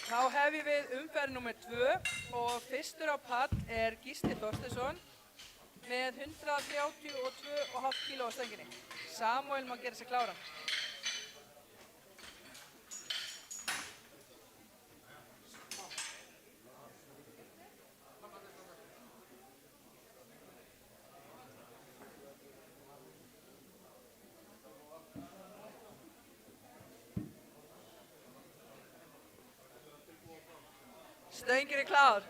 Þá hefjum við umferð nr. 2 og fyrstur á pall er Gísli Þorsteinsson með 132,5 kíló á stönginni. Samúel má gera sig kláran. Stöngin er klár.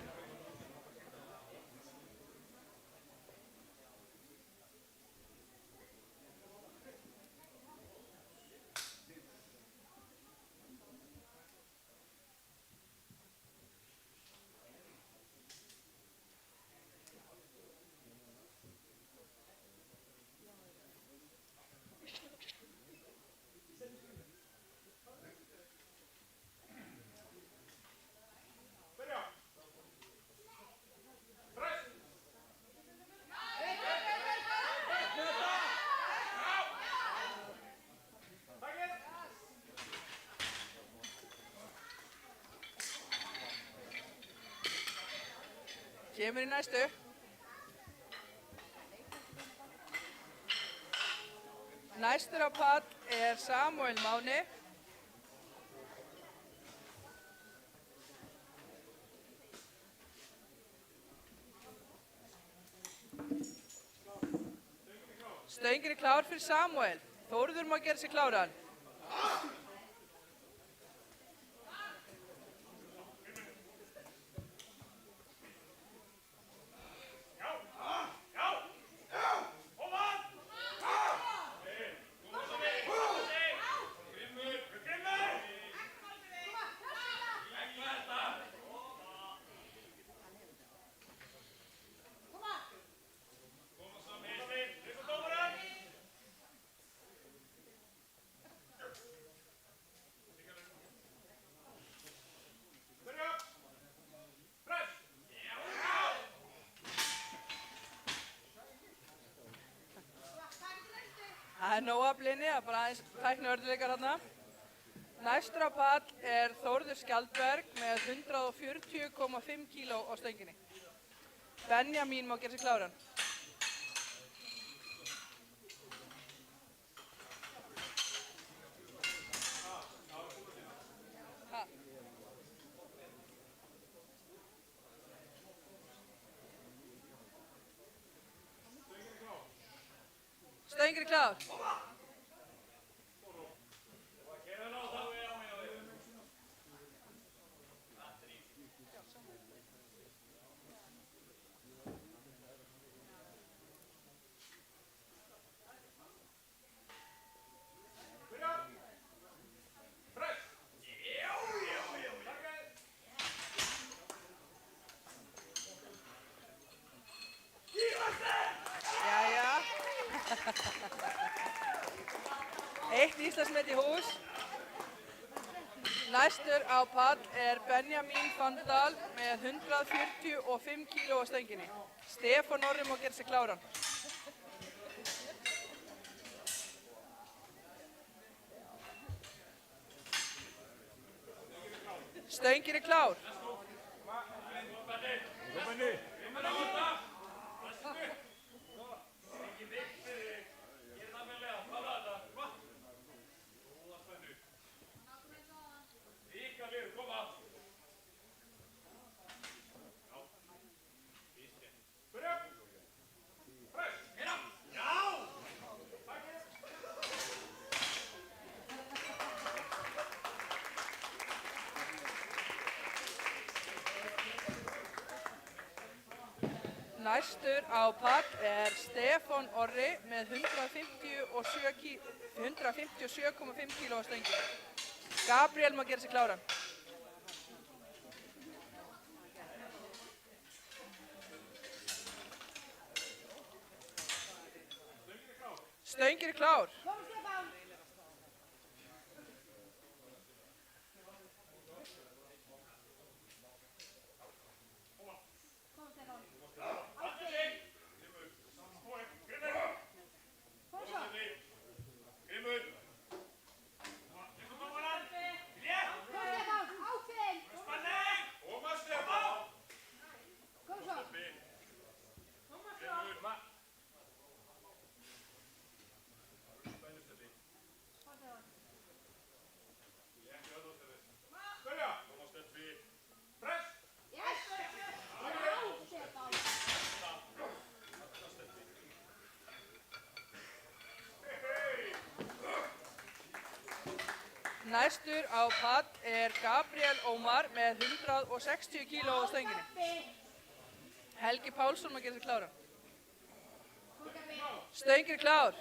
Kemur í næstu. Næstur á pall er Samúel Máni. Stöngin er klár fyrir Samúel. Þórður má gera sig kláran. Það er nóg af blinni, það er bara aðeins tækniörðuleikar þarna. Næstur á pall er Þórður Skjaldberg með 140,5 kíló á stönginni. Benjamín má gera sig kláran. Stöngin er klár. Eitt Íslandsmet í hús. Næstur á pall er Benjamín Fandal með 145 kíló á stönginni. Stefán Orri má gera sig kláran. Stöngin er klár. Næstur á pall er Stefán Orri með 157,5 kíló á stönginni. Gabriel má gera sig kláran. Stöngin er klár. Næstur á pall er Gabriel Ómar með 160 kíló á stönginni. Helgi Pálsson má gera sig kláran. Stöngin er klár.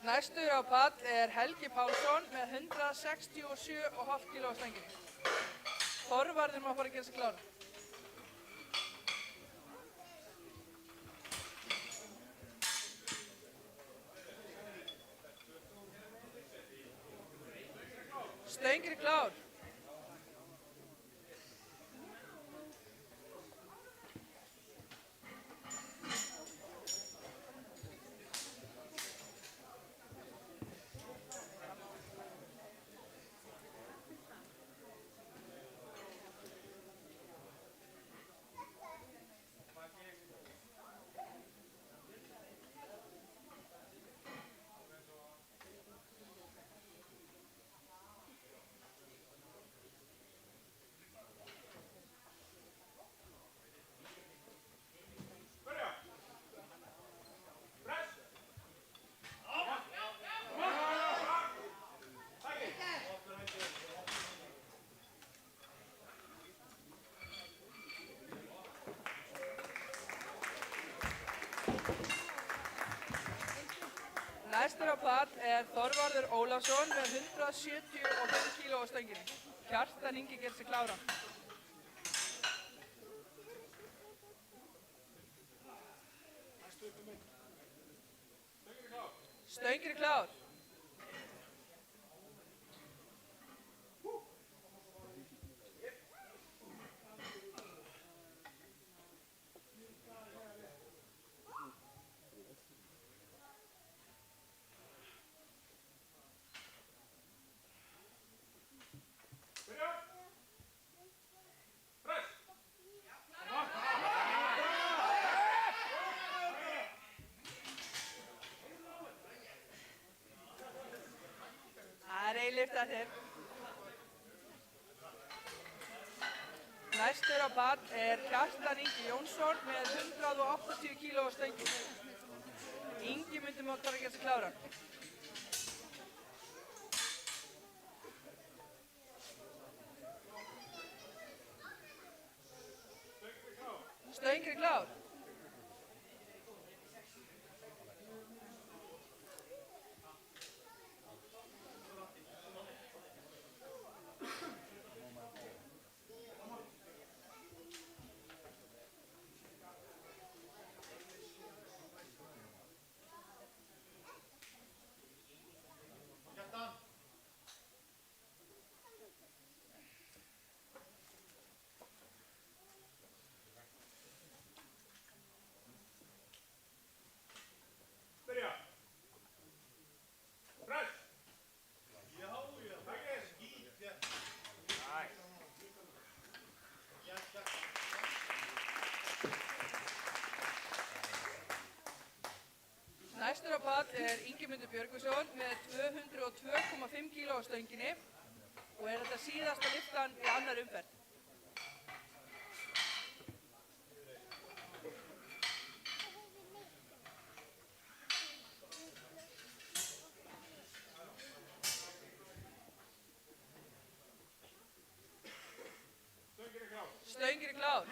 Næstur á pall er Helgi Pálsson með 167,5 kíló á stönginni. Þorvarður má fara að gera sig kláran. Stöngin er klár. Næstur á pall er Þorvarður Ólafsson með 175 kíló á stönginni. Kjartan Ingi gerir sig kláran. Stöngin er klár. Það er eilíft að þér. Næstur á pall er Kjartan Ingi Jónsson með 180 kíló á stönginni. Ingi myndi mátt fara að gera sig kláran. Stöngin er klár. Næstur á pall er Ingimundur Björgvinsson með 202,5 kíló á stönginni og er þetta síðasta lyftan í annar umferð. Stöngin er klár.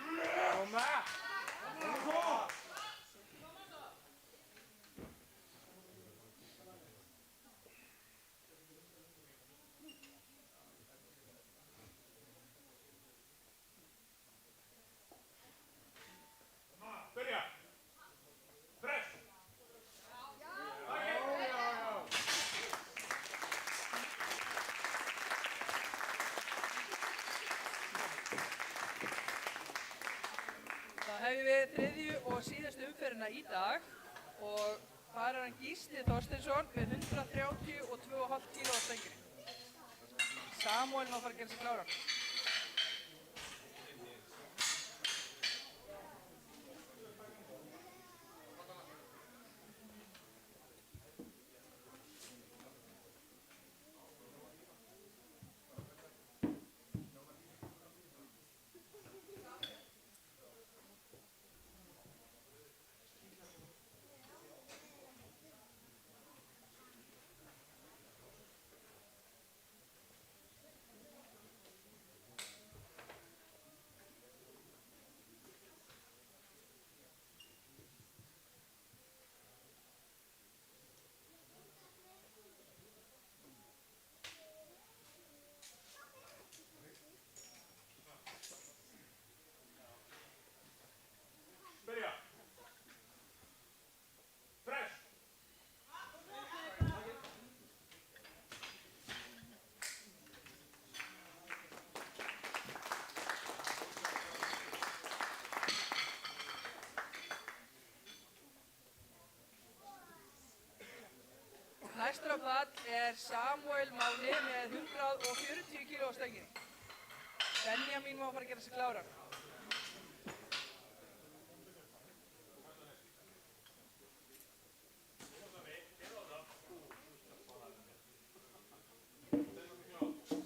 Það hefur við þriðju og síðustu umferðina í dag og þar er hann Gísli Þorsteinsson með 132,5 kíló á stönginni. Samúel má fara að gera sig kláran. Næstur á pall er Samúel Máni með 140 kíló á stönginni. Benjamín má fara að gera sig kláran.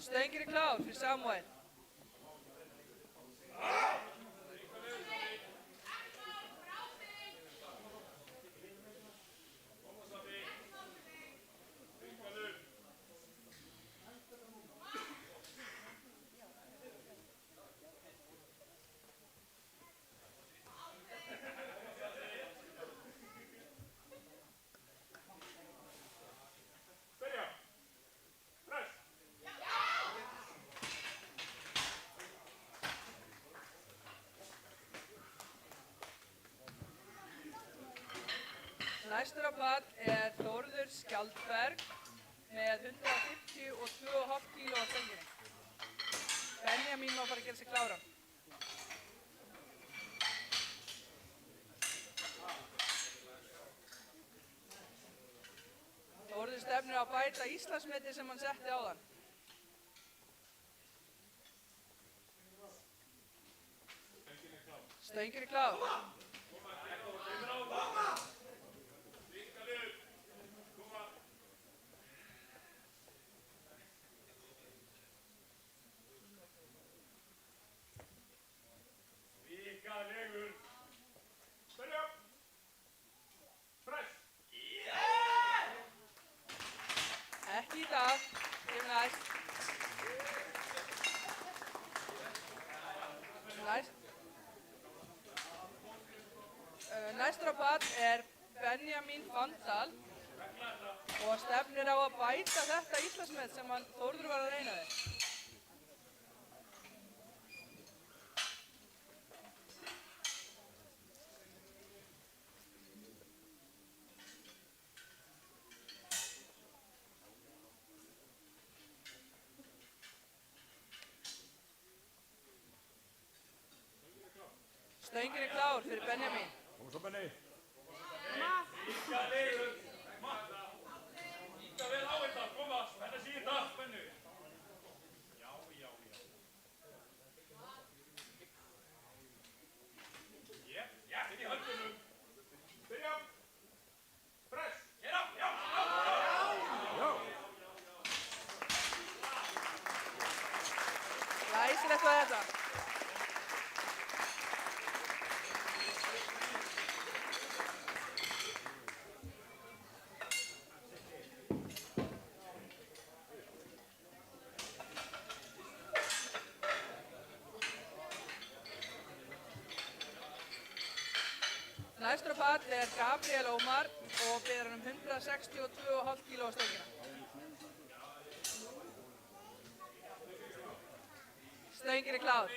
Stöngin er klár fyrir Samúel. Næstur á pall er Þórður Skjaldberg með 152,5 kíló á stönginni. Benjamín má fara að gera sig kláran. Þórður stefnir á að bæta Íslandsmetið sem hann setti áðan. Stöngin er klár. Vikalegur. Byrja. Press. Ekki í dag. Kemur næst. Næstur á pall er Benjamín Vandal og stefnir á að bæta þetta Íslandsmet sem hann Þórður var að reyna við. Stöngin er klár fyrir Benjamín. Kom svo Benni. Vikalegur. Íta vel á þetta, koma. Spenna sig í þetta. Benni. Já. Jætt inn í höndunum. Byrja. Press. Gera. Já. Glæsilegt var þetta. Næstur á pall er Gabriel Ómar og biður hann 162,5 kíló á stöngina. Stöngin er klár.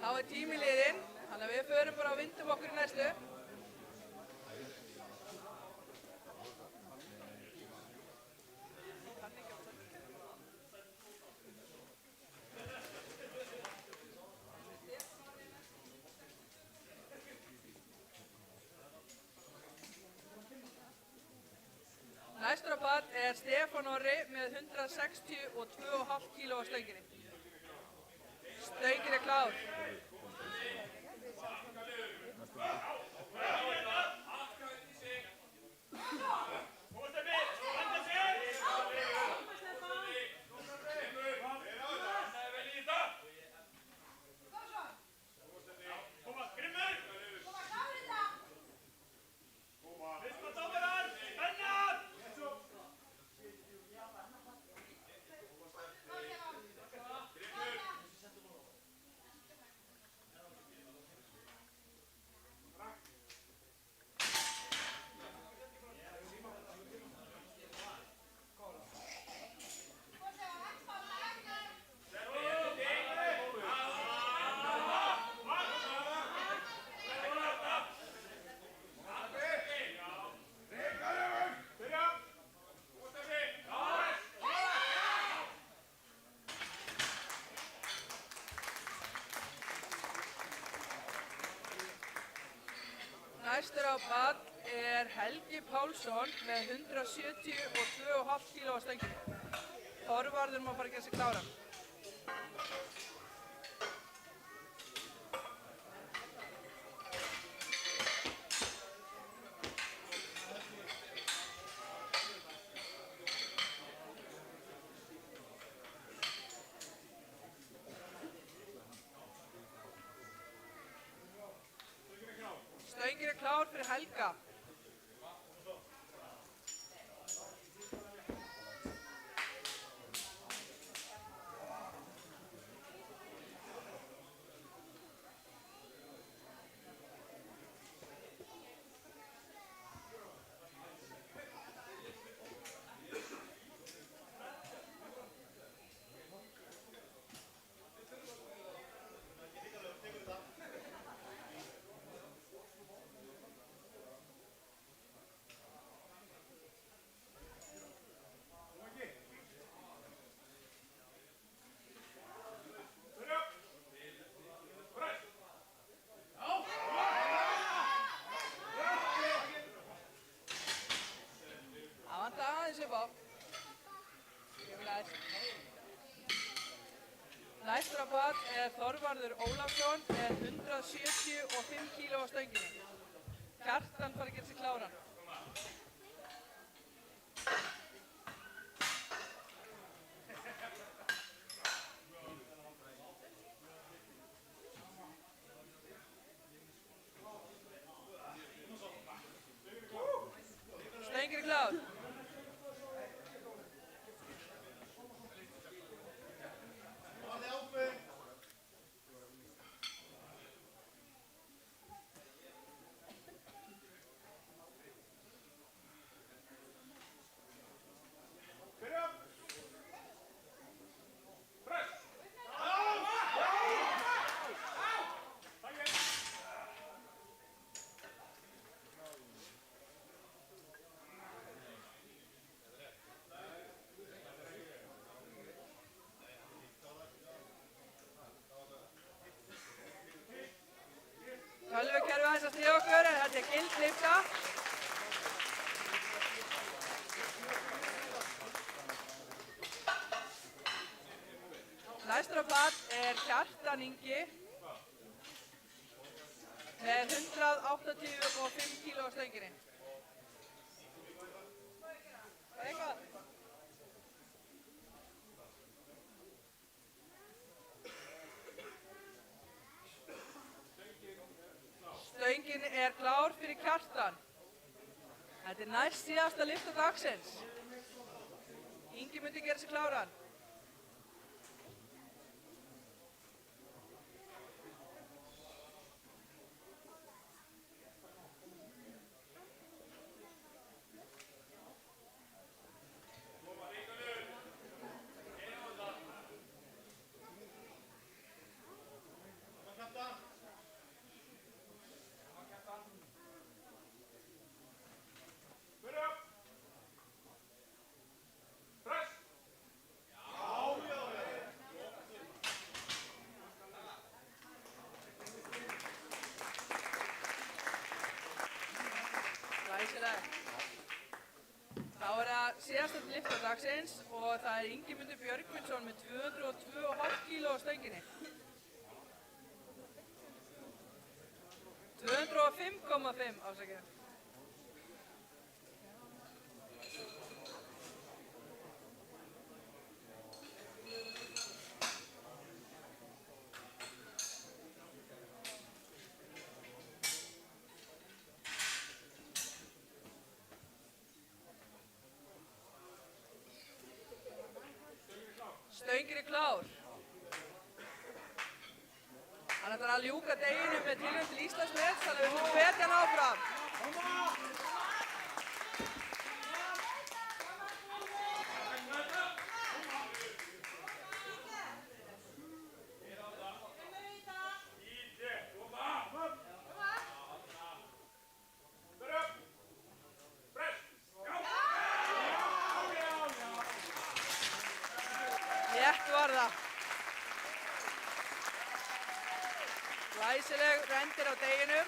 Þá er tími liðinn, þannig að við förum bara og vindum okkur í næstu. Næstur á pall er Stefán Orri með 162,5 kíló á stönginni. Stöngin er klár. Næstur á pall er Helgi Pálsson með 172,5 kíló á stönginni. Þorvarður má fara að gera sig kláran. Stöngin er klár fyrir Helga. Næstur á bát er Þorvarður Ólafsson með 175 kíló á stönginni. Kjartan fara að gera sig kláran. Stöngin er klár. Tölvukerfi aðeins að stíða okkur, en þetta er gild lyfta. Næstur á bát er Kjartan Ingi með 185 kíló á stönginni. Eitthvað? Stöngin er klár fyrir Kjartan. Þetta er næst síðasta lyfta dagsins. Ingi myndi gera sig kláran. Þá er það síðasta lyfta dagsins og það er Ingimundur Björgvinsson með 202,5 kíló á stönginni. 205,5 ásækjum. Stöngin er klár. Hann ætlar að ljúka deginu með tilraun til Íslandsmet, þannig að við höfum hvetja hann áfram. Rétt var það. Glæsileg rendir á deginum.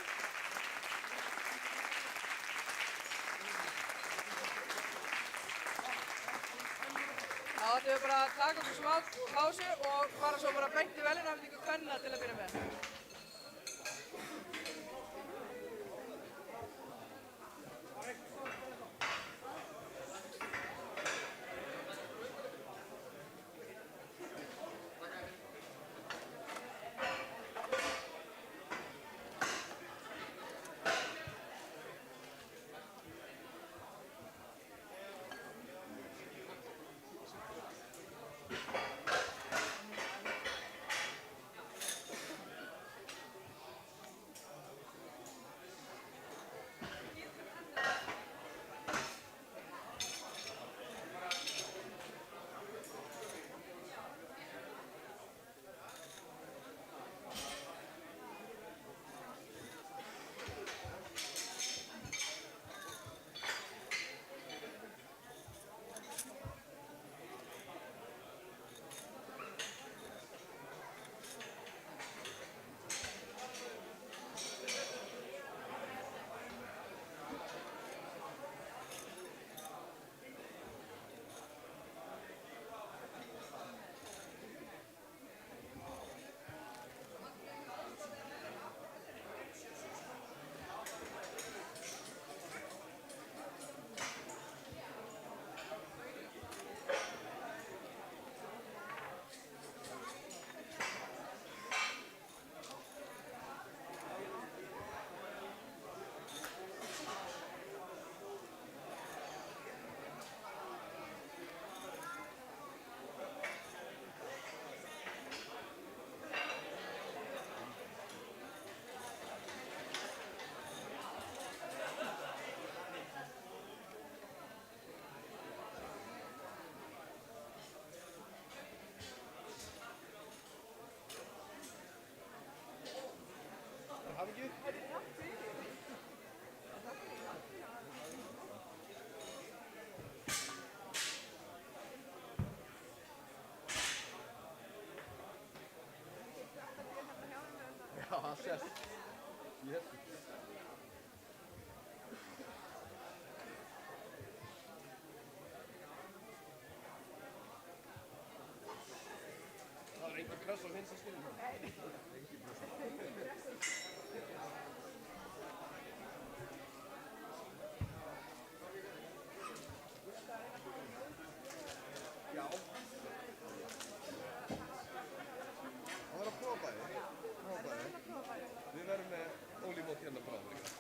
Þá ætlum við bara að taka okkur smá pásu og fara svo bara beint í verðlaunafhendingu kvenna til að byrja með. Já, það sést. Yes. Það var einhver kross á vinstri skilum. Já. Það var að prófa bæði. Við verðum með ólífót hérna bráðum líka.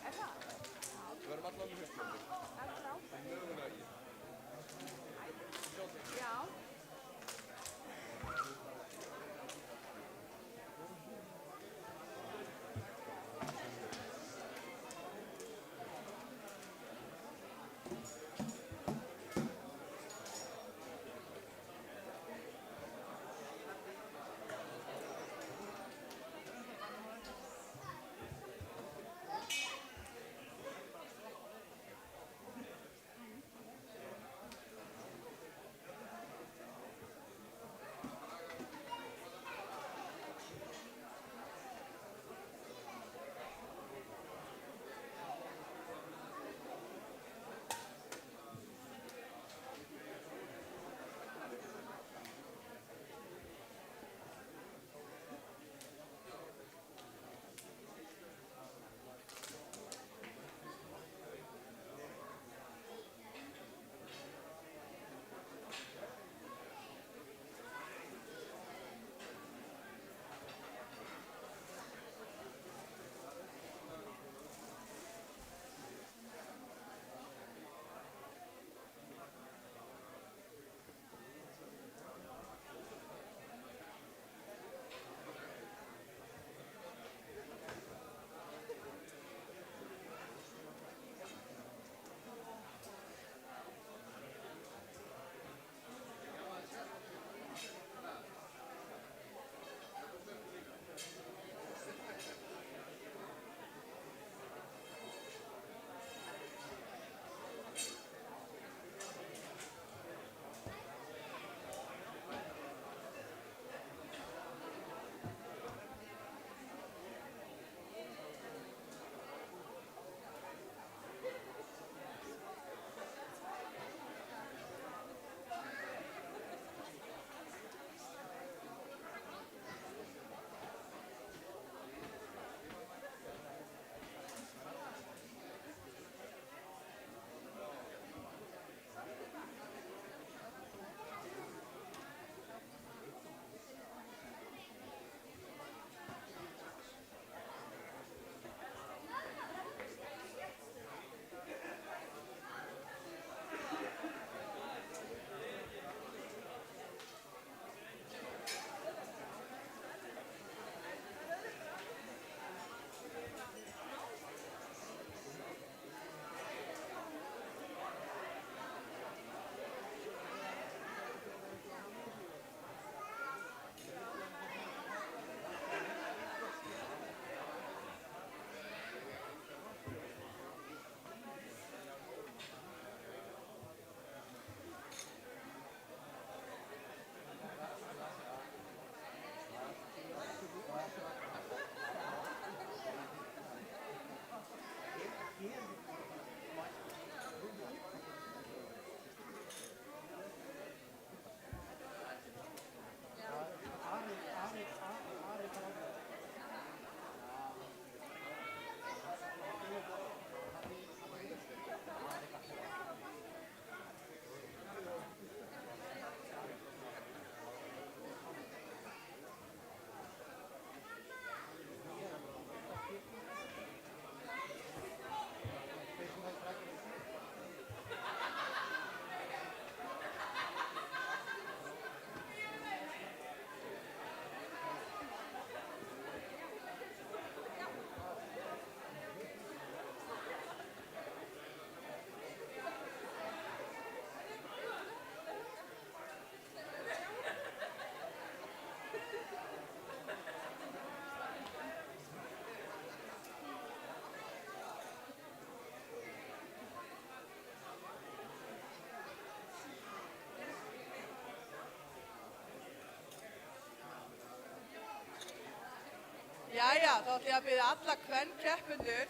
Jæja, þá ætlum ég að biðja alla kvenkeppendur.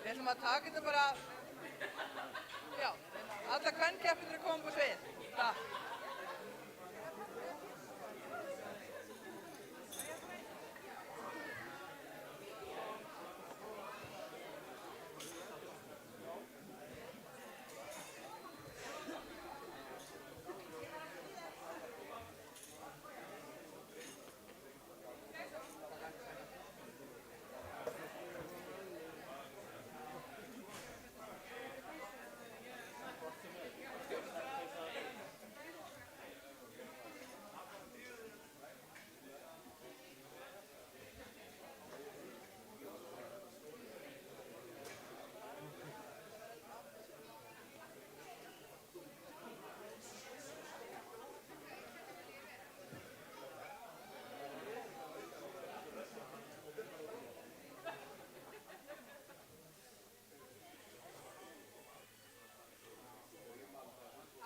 Við ætlum að taka þetta bara, já, alla kvenkeppendur að koma på svið. Takk.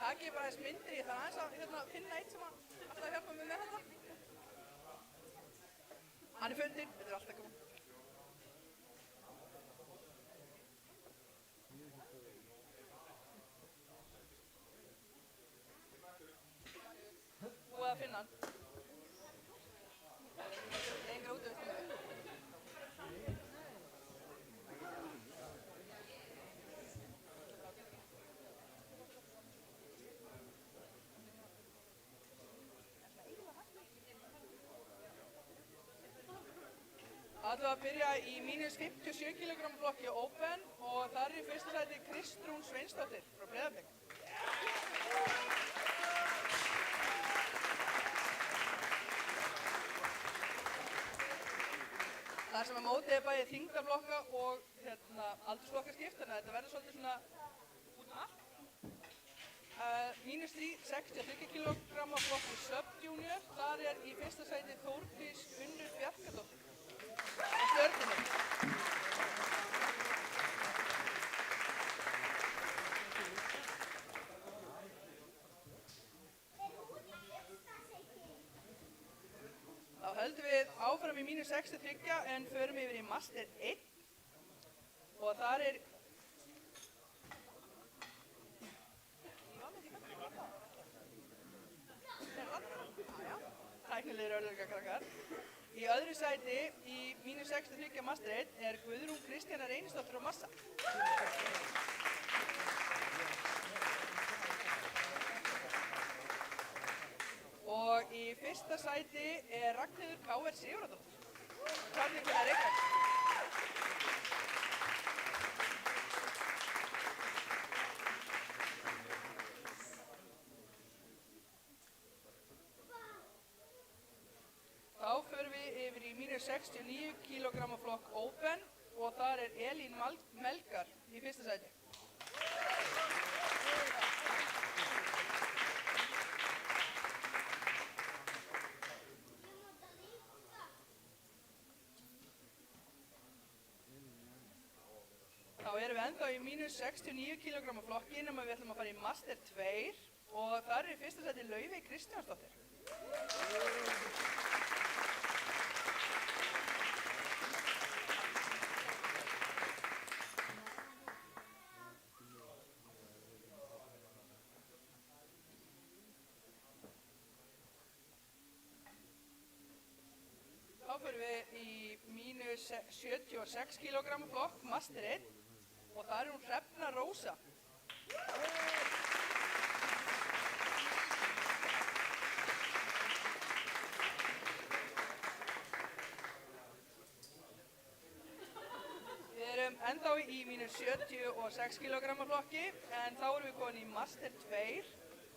Takk ég bara þess myndir, ég þarf aðeins að finna eitt sem alltaf hjálpa mér með þetta. Hann er fundinn, þetta er alltaf góð. Búið að finna hann. Engar útvistum. Það ætlum að byrja í mínus 57 kg flokki Open og þar er í fyrsta sæti Kristrún Sveinsdóttir frá Breiðablik. Þar sem að mótið er bæði þyngdarflokka og aldursflokkaskipt, þannig að þetta verður svolítið svona út allt. Mínus 63 kg flokki Sub-Junior, þar er í fyrsta sæti Þórdís Unnur Bjarkadóttir. Þá höldum við áfram í mínus 63 en förum yfir í Master 1 og þar er tæknilegir örðurgakrakkar. Í öðru sæti í mínus 63 Master 1 er Guðrún Kristjana Reynisdóttir á Massa. Og í fyrsta sæti er Ragnheiður K.R. Sigurðardóttir. Kvartninguna Reykjavík. Þá förum við yfir í mínus 69 kg flokk Open og þar er Elín Melgar í fyrsta sæti. Þá erum við ennþá í mínus 69 kg flokki nema við ætlum að fara í Master 2 og þar er í fyrsta sæti Laufey Kristjánsdóttir. Þá förum við í mínus 76 kg flokk Master 1 og þar er hún Hrefna Rósa. Við erum ennþá í mínus 76 kg flokki en þá erum við komin í Master 2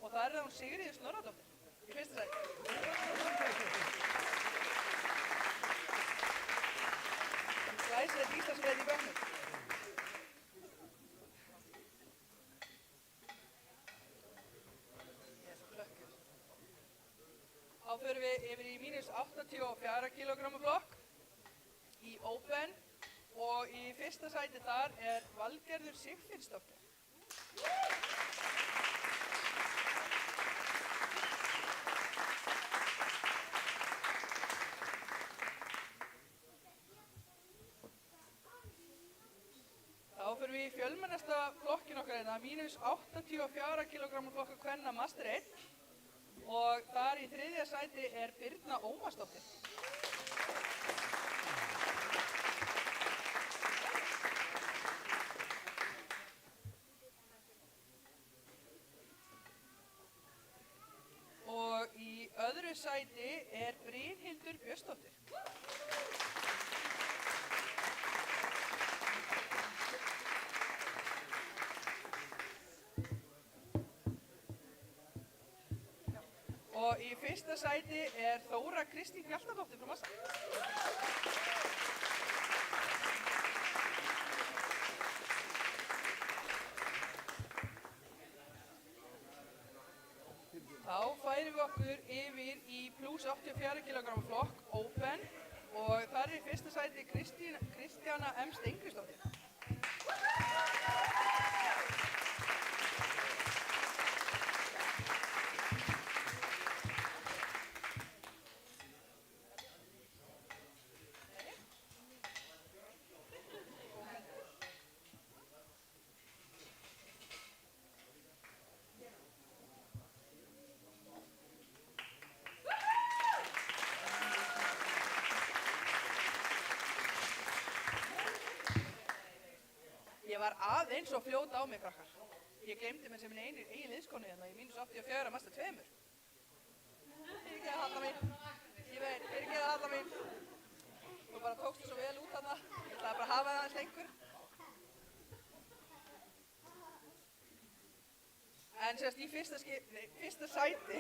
og þar er hún Sigríður Snorradóttir í fyrsta sæti. Glæsilegt Íslandsmet í bönnum. Þá förum við yfir í mínus 84 kg flokk í Open og í fyrsta sæti þar er Valgerður Sigfinnsdóttir. við í fjölmennasta flokkin okkar hérna, mínus 84 kg flokka kvenna Master 1 og þar í þriðja sæti er Birna Ómarsdóttir. Og í öðru sæti er Brynhildur Björnsdóttir. Og í fyrsta sæti er Þóra Kristín Hjaltadóttir frá Massa. Þá færum við okkur yfir í plus 84 kg flokk Open og þar er í fyrsta sæti Kristjana M. Steingrímsdóttir. Ég var aðeins og fljóta á mig, krakkar. Ég glemdi mér sem minn eigin liðskonu hérna í mínus 84 Master 2. Fyrirgeðu Halla mín. Ég veit, fyrirgeðu Halla mín. Þú bara tókstu svo vel út þarna. Ég ætlaði bara að hafa það aðeins lengur. En sérst í fyrsta sæti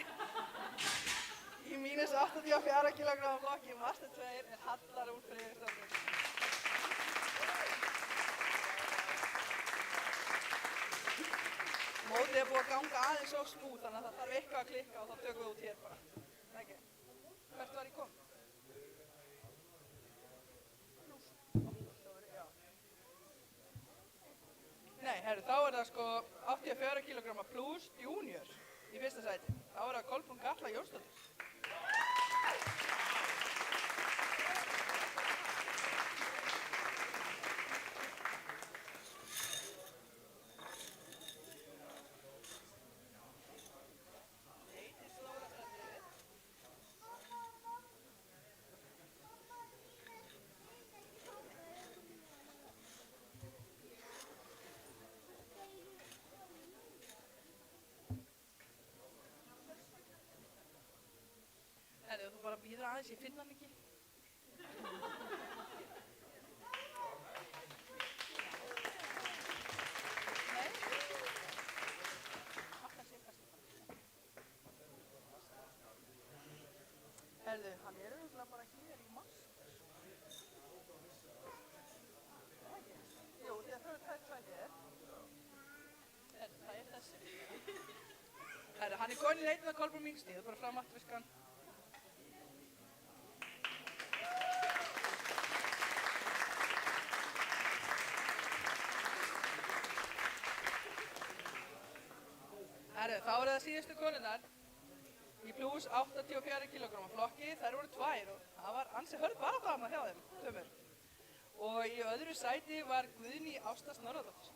í mínus 84 kg flokki Master 2 er Halla Rún Friðriksdóttir. Mótið er búið að ganga aðeins svo smúð þannig að það þarf eitthvað að klikka og þá tökum við út hér bara. Ekki? Hvert var ég kom? Já. Nei, herru, þá er það sko 84 kg plus junior í fyrsta sæti. Þá er það Kolbrún Katla Jónsdóttir. Þú bara býður aðeins, ég finn hann ekki. Nei? Alltaf sé kannski bara. Herðu, hann er auðvitað bara hér í Master. Jú, því að það er sætið er. Herðu, það er þessi. Herðu, hann er góðin í leitin að Kolbrún Mingstíð, það er bara fram afturviskan. Þá eru það síðustu konunnar í plus 84 kg flokki, þær voru 2 og það var ansi hörð barátta þarna hjá þeim, tömur. Og í öðru sæti var Guðný Ásta Snorradóttir.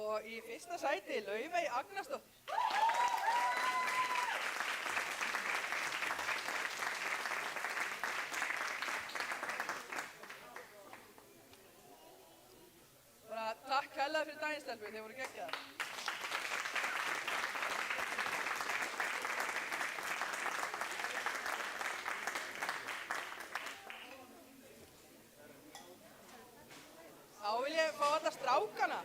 Og í fyrsta sæti Laufey Agnarsdóttir. Takk hella fyrir daginn, stelpur, þið voru geggjaðar. Þá vil ég fá alla strákana.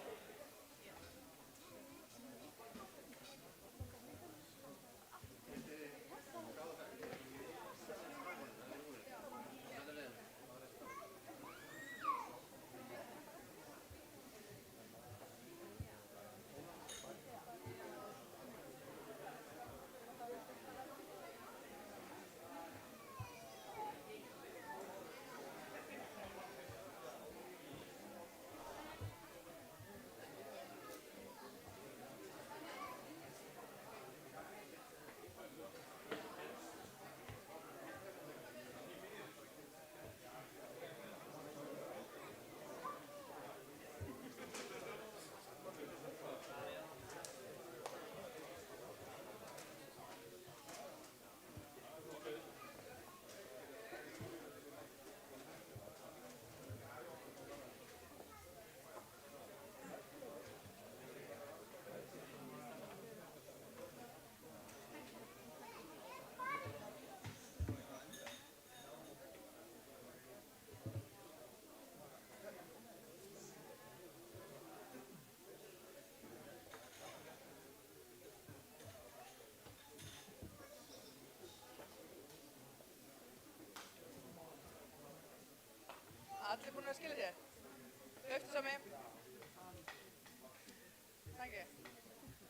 ekki.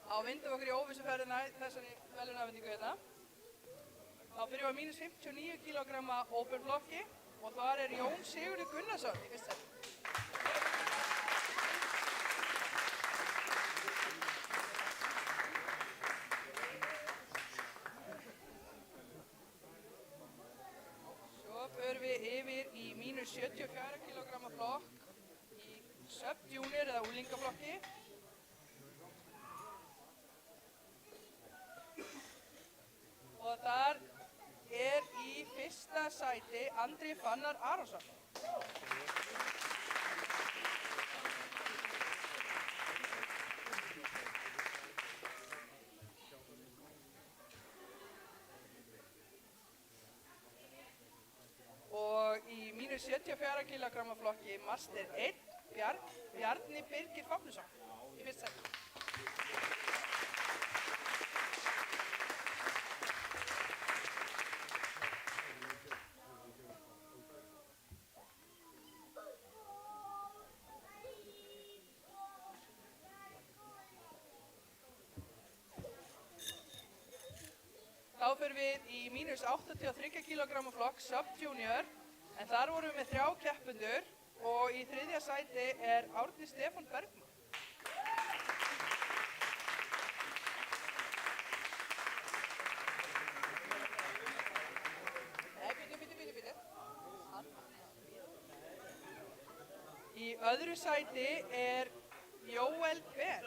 Á vindum okkur í óvissuferðina í þessari verðlaunafhendingu hérna. Þá byrjum við á mínus 59 kg open flokki og þar er Jón Sigurður Gunnarsson í fyrsta sæti. Svo förum við yfir í mínus 74 kg flokk í sub-junior eða úlingaflokki. Og þar er í fyrsta sæti Andri Fannar Arason. Og í mínus 74 kg flokki master 1 Bjarni Birgir Fáfnusson í fyrsta sæti. Þá förum við í mínus 83 kg flokk sub-junior, en þar vorum við með 3 keppendur og í þriðja sæti er Árni Stefán Bergmann. Í öðru sæti er Jóel Ben.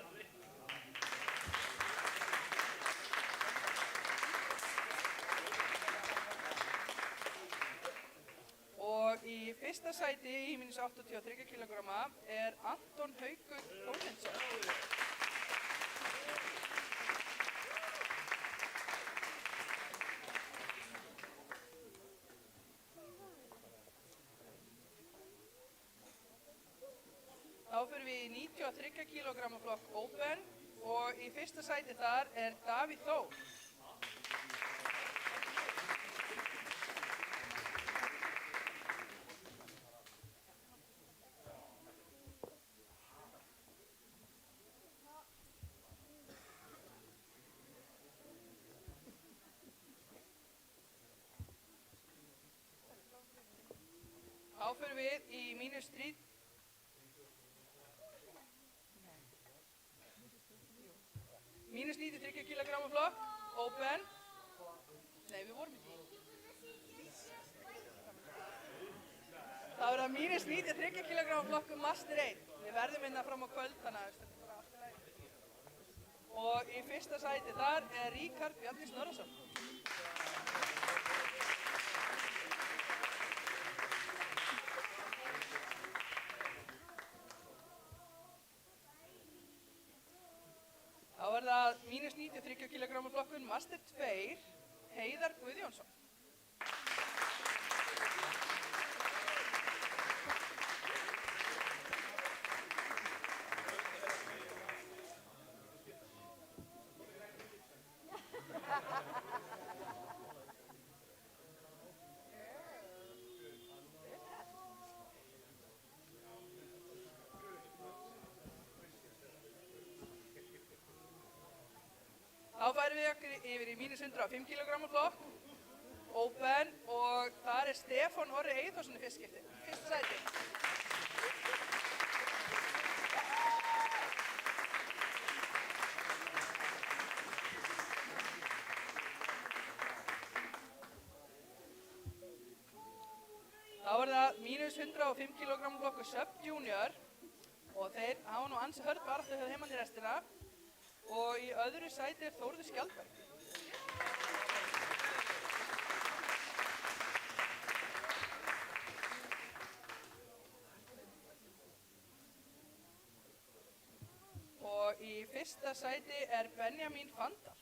Og í fyrsta sæti í mínus 83 kg er Anton Haukur Þórhallsson. Þá förum við í 93 kg flokk open og í fyrsta sæti þar er Davíð Þór. Þá förum við í mínus 93 kg flokk, open. Nei, við vorum í því. Þá er það mínus 93 kg flokk master 1. Við verðum hérna fram á kvöld, þannig að þetta er bara allt í lagi. Og í fyrsta sæti þar er Ríkard Bjarni Snorrason. Þá er það mínus 93 kg flokkun master 2, Heiðar Guðjónsson. Þá færum við okkur yfir í mínus 105 kg flokk, open, og þar er Stefán Orri Eyþórsson í fyrsta sæti. Þá er það mínus 105 kg flokku sub-junior og þeir hafa nú ansi hörð baráttu hjá heimann í restina. Og í öðru sæti er Þórður Skjaldberg. Og í fyrsta sæti er Benjamín Fandal.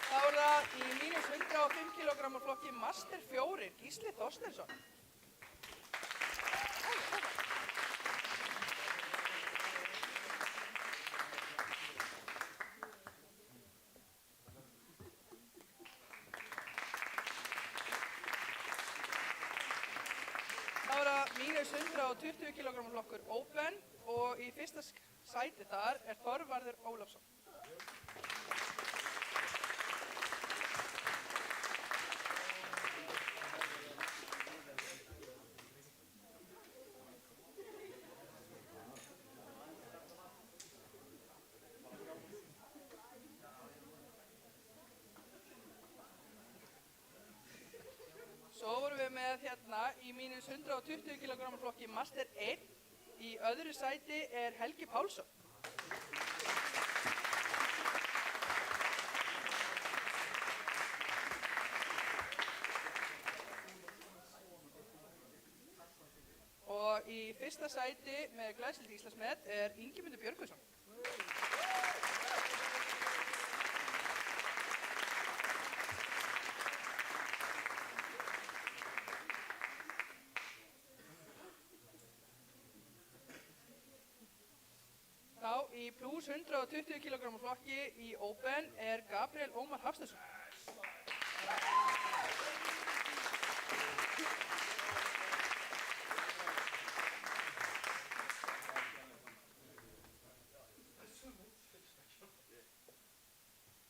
Þá er það í mínus 105 kg flokki master 4, Gísli Þorsteinsson. 120 kg flokkur Open og í fyrsta sæti þar er Þorvarður Ólafsson. Svo vorum við með hérna í mínus 120 kg flokki Master 1. Í öðru sæti er Helgi Pálsson. Og í fyrsta sæti með glæsilegt Íslandsmet er Ingimundur Björgvinsson. Þá í plus 120 kg flokki í Open er Gabriel Ómar Hafsteinsson.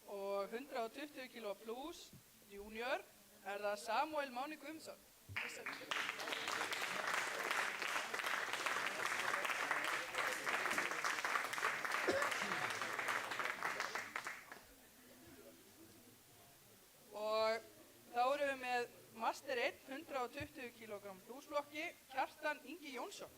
Og 120 kg plus junior er það Samuel Máni Guðmundsson. Og þá erum við með Master 1 120 kg plusflokki Kjartan Ingi Jónsson.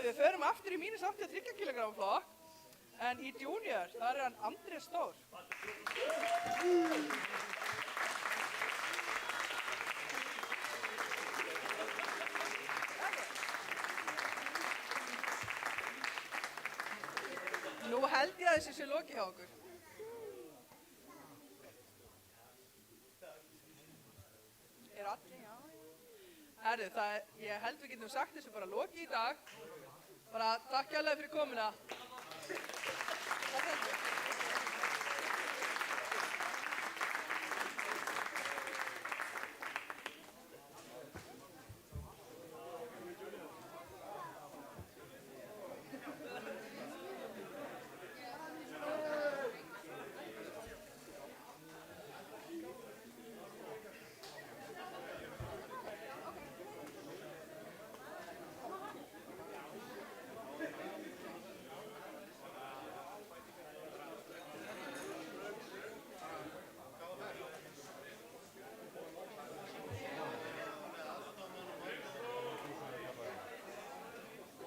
Við förum aftur í mínus 83 kg flokk, en í junior þar er hann Andrés Stór. Nú held ég að þessi sé lokið hjá okkur. Er allir, já. Herru, ég held við getum sagt þessu bara lokið í dag. Bara takk hérlega fyrir komuna. Takk fyrir.